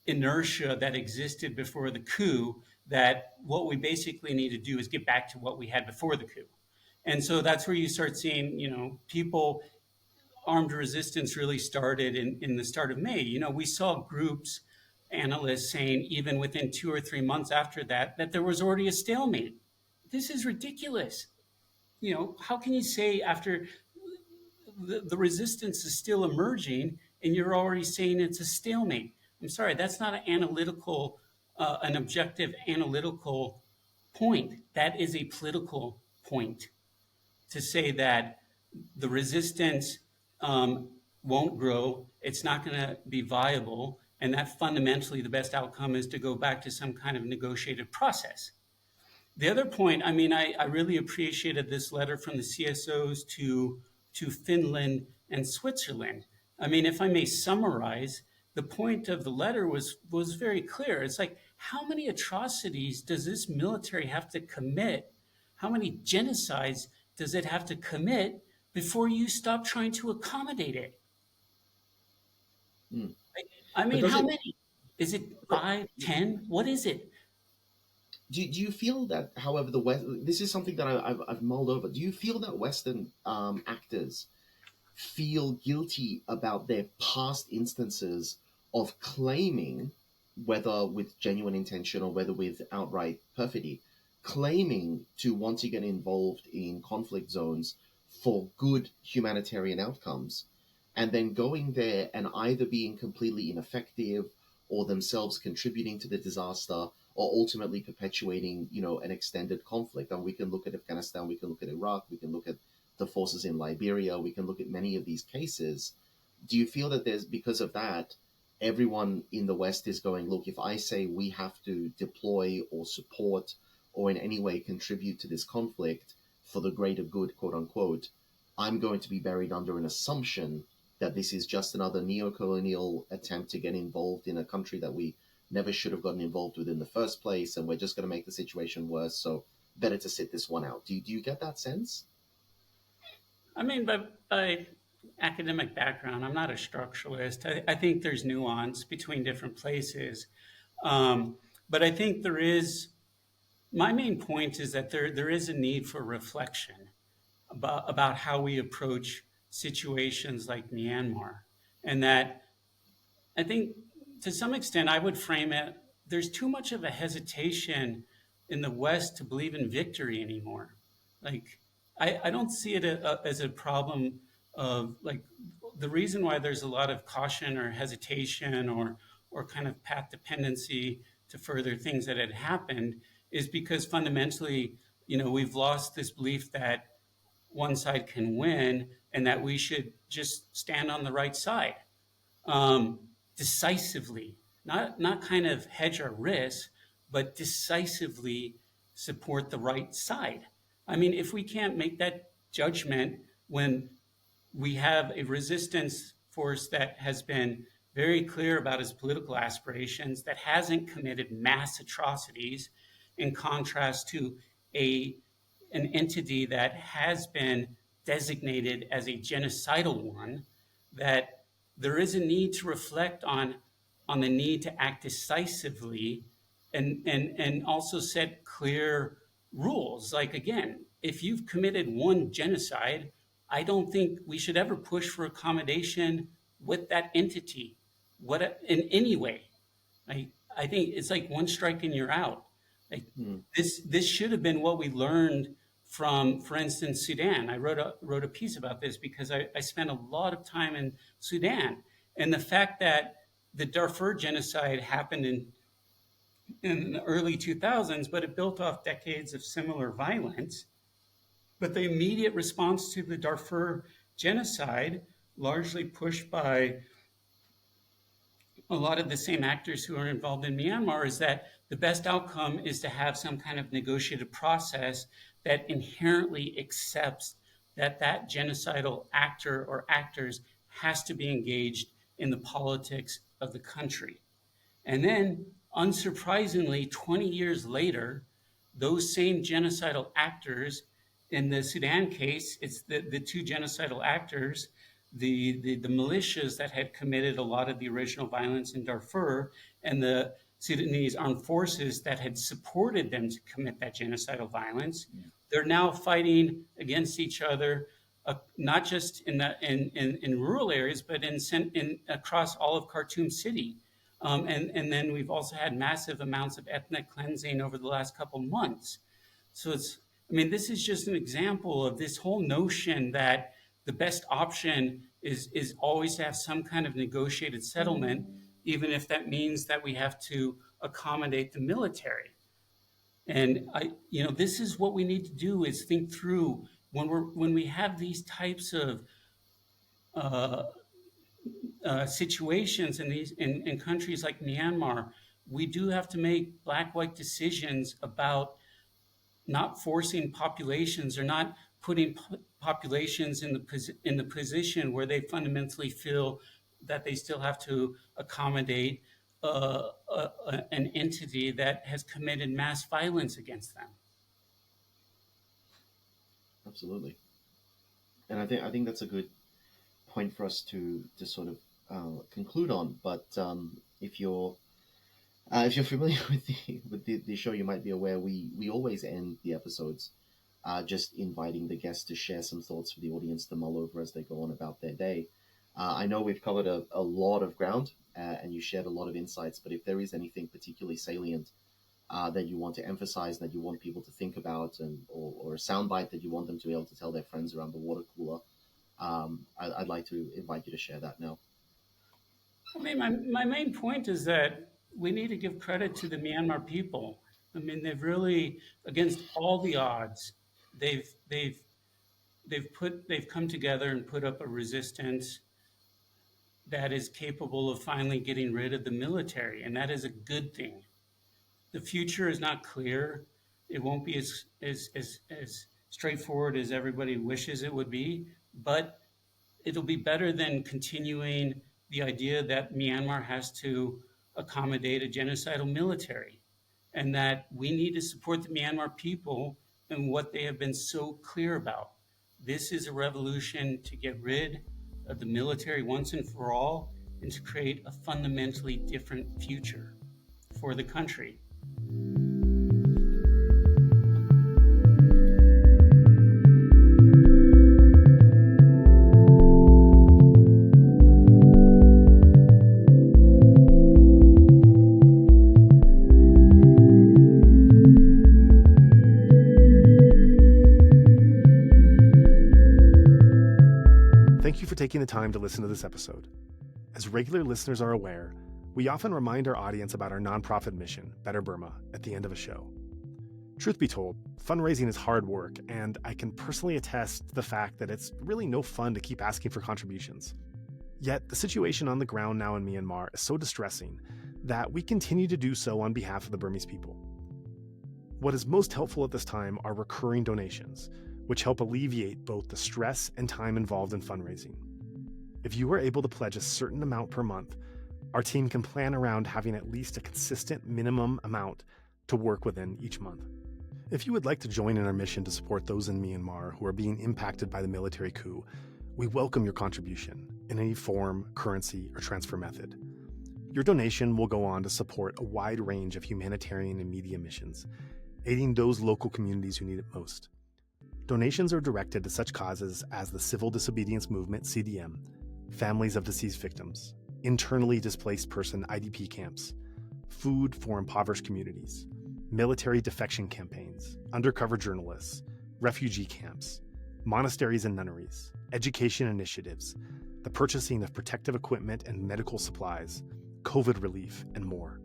inertia that existed before the coup that what we basically need to do is get back to what we had before the coup. And so that's where you start seeing, people, armed resistance really started in the start of May. We saw groups, analysts saying even within 2 or 3 months after that, that there was already a stalemate. This is ridiculous. How can you say after the resistance is still emerging and you're already saying it's a stalemate? I'm sorry, that's not an objective analytical point. That is a political point to say that the resistance won't grow, it's not going to be viable, and that fundamentally the best outcome is to go back to some kind of negotiated process. The other point, I mean, I really appreciated this letter from the CSOs to Finland and Switzerland. I mean, if I may summarize, the point of the letter was very clear. It's like, how many atrocities does this military have to commit? How many genocides does it have to commit before you stop trying to accommodate it? mm. I But mean, does how it? many? Is it But 5, 10? What is it? do you feel that, however, the West? This is something that I've mulled over. Do you feel that Western actors feel guilty about their past instances of claiming whether with genuine intention or whether with outright perfidy, claiming to want to get involved in conflict zones for good humanitarian outcomes, and then going there and either being completely ineffective or themselves contributing to the disaster or ultimately perpetuating, an extended conflict. And we can look at Afghanistan, we can look at Iraq, we can look at the forces in Liberia, we can look at many of these cases. Do you feel that there's, because of that, everyone in the West is going, look, if I say we have to deploy or support or in any way contribute to this conflict for the greater good, quote unquote, I'm going to be buried under an assumption that this is just another neo-colonial attempt to get involved in a country that we never should have gotten involved with in the first place, and we're just going to make the situation worse, so better to sit this one out. Do you get that sense? I mean, by academic background, I'm not a structuralist. I think there's nuance between different places. But I think my main point is that there is a need for reflection about how we approach situations like Myanmar. And that I think to some extent I would frame it, there's too much of a hesitation in the West to believe in victory anymore. Like, I don't see it as a problem of like the reason why there's a lot of caution or hesitation or kind of path dependency to further things that had happened is because fundamentally, we've lost this belief that one side can win and that we should just stand on the right side decisively, not kind of hedge our risks, but decisively support the right side. I mean, if we can't make that judgment when we have a resistance force that has been very clear about its political aspirations, that hasn't committed mass atrocities, in contrast to an entity that has been designated as a genocidal one, that there is a need to reflect on the need to act decisively and also set clear rules. Like, again, if you've committed one genocide, I don't think we should ever push for accommodation with that entity, in any way. I think it's like one strike and you're out. Like this should have been what we learned from, for instance, Sudan. I wrote a piece about this because I spent a lot of time in Sudan, and the fact that the Darfur genocide happened in the early 2000s, but it built off decades of similar violence. But the immediate response to the Darfur genocide, largely pushed by a lot of the same actors who are involved in Myanmar, is that the best outcome is to have some kind of negotiated process that inherently accepts that genocidal actor or actors has to be engaged in the politics of the country. And then, unsurprisingly, 20 years later, those same genocidal actors, in the Sudan case, it's the two genocidal actors, the militias that had committed a lot of the original violence in Darfur, and the Sudanese armed forces that had supported them to commit that genocidal violence. They're now fighting against each other, not just in rural areas, but in across all of Khartoum City. And then we've also had massive amounts of ethnic cleansing over the last couple months. So this is just an example of this whole notion that the best option is always to have some kind of negotiated settlement, even if that means that we have to accommodate the military. And this is what we need to do, is think through when we have these types of situations in countries like Myanmar. We do have to make black-white decisions about not forcing populations or not putting populations in the position where they fundamentally feel that they still have to accommodate an entity that has committed mass violence against them. Absolutely. And I think that's a good point for us to sort of conclude on. But if you're familiar with the show, you might be aware we always end the episodes just inviting the guests to share some thoughts for the audience to mull over as they go on about their day. I know we've covered a lot of ground and you shared a lot of insights, but if there is anything particularly salient that you want to emphasize, that you want people to think about, or a soundbite that you want them to be able to tell their friends around the water cooler, I'd like to invite you to share that now. I mean, my main point is that we need to give credit to the Myanmar people. I mean, they've really, against all the odds, they've come together and put up a resistance that is capable of finally getting rid of the military, and that is a good thing. The future is not clear. It won't be as straightforward as everybody wishes it would be, but it'll be better than continuing the idea that Myanmar has to accommodate a genocidal military, and that we need to support the Myanmar people and what they have been so clear about. This is a revolution to get rid of the military once and for all, and to create a fundamentally different future for the country. Thank you for taking the time to listen to this episode. As regular listeners are aware, we often remind our audience about our nonprofit mission, Better Burma, at the end of a show. Truth be told, fundraising is hard work, and I can personally attest to the fact that it's really no fun to keep asking for contributions. Yet, the situation on the ground now in Myanmar is so distressing that we continue to do so on behalf of the Burmese people. What is most helpful at this time are recurring donations, which help alleviate both the stress and time involved in fundraising. If you are able to pledge a certain amount per month, our team can plan around having at least a consistent minimum amount to work within each month. If you would like to join in our mission to support those in Myanmar who are being impacted by the military coup, we welcome your contribution in any form, currency, or transfer method. Your donation will go on to support a wide range of humanitarian and media missions, aiding those local communities who need it most. Donations are directed to such causes as the Civil Disobedience Movement, CDM, families of deceased victims, internally displaced person IDP camps, food for impoverished communities, military defection campaigns, undercover journalists, refugee camps, monasteries and nunneries, education initiatives, the purchasing of protective equipment and medical supplies, COVID relief, and more.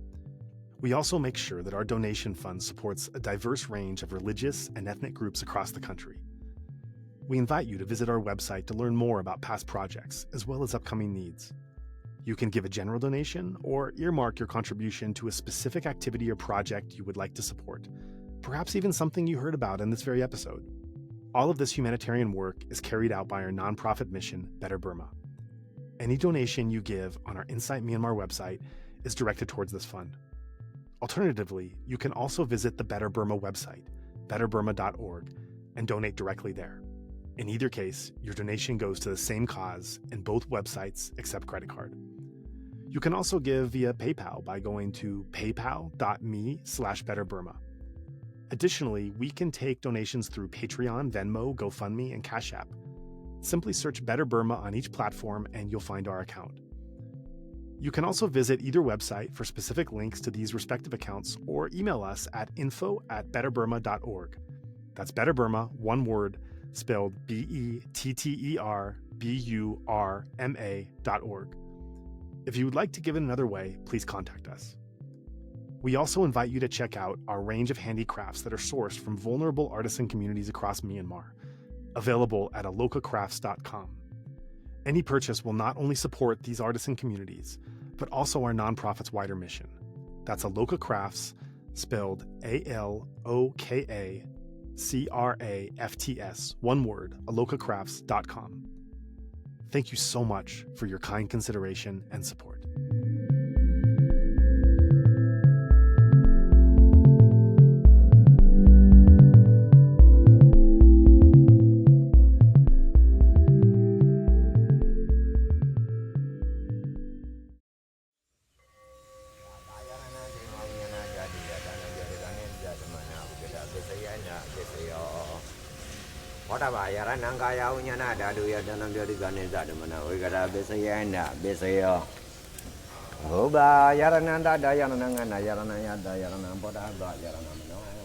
We also make sure that our donation fund supports a diverse range of religious and ethnic groups across the country. We invite you to visit our website to learn more about past projects as well as upcoming needs. You can give a general donation or earmark your contribution to a specific activity or project you would like to support, perhaps even something you heard about in this very episode. All of this humanitarian work is carried out by our nonprofit mission, Better Burma. Any donation you give on our Insight Myanmar website is directed towards this fund. Alternatively, you can also visit the Better Burma website, betterburma.org, and donate directly there. In either case, your donation goes to the same cause, and both websites accept credit card. You can also give via PayPal by going to paypal.me/betterburma. Additionally, we can take donations through Patreon, Venmo, GoFundMe, and Cash App. Simply search Better Burma on each platform and you'll find our account. You can also visit either website for specific links to these respective accounts or email us at info@betterburma.org. That's Better Burma, one word, spelled BETTERBURMA.org. If you would like to give it another way, please contact us. We also invite you to check out our range of handicrafts that are sourced from vulnerable artisan communities across Myanmar, available at alokacrafts.com. Any purchase will not only support these artisan communities, but also our nonprofit's wider mission. That's Aloka Crafts, spelled ALOKACRAFTS, one word, alokacrafts.com. Thank you so much for your kind consideration and support. Pada bayaran angka yaunya nada do ya dalam dia diganeza de mana we kada besaya anda besaya. Oh bayaran anda ada yang nangan ayaran anda ada yang pada bayaran mana.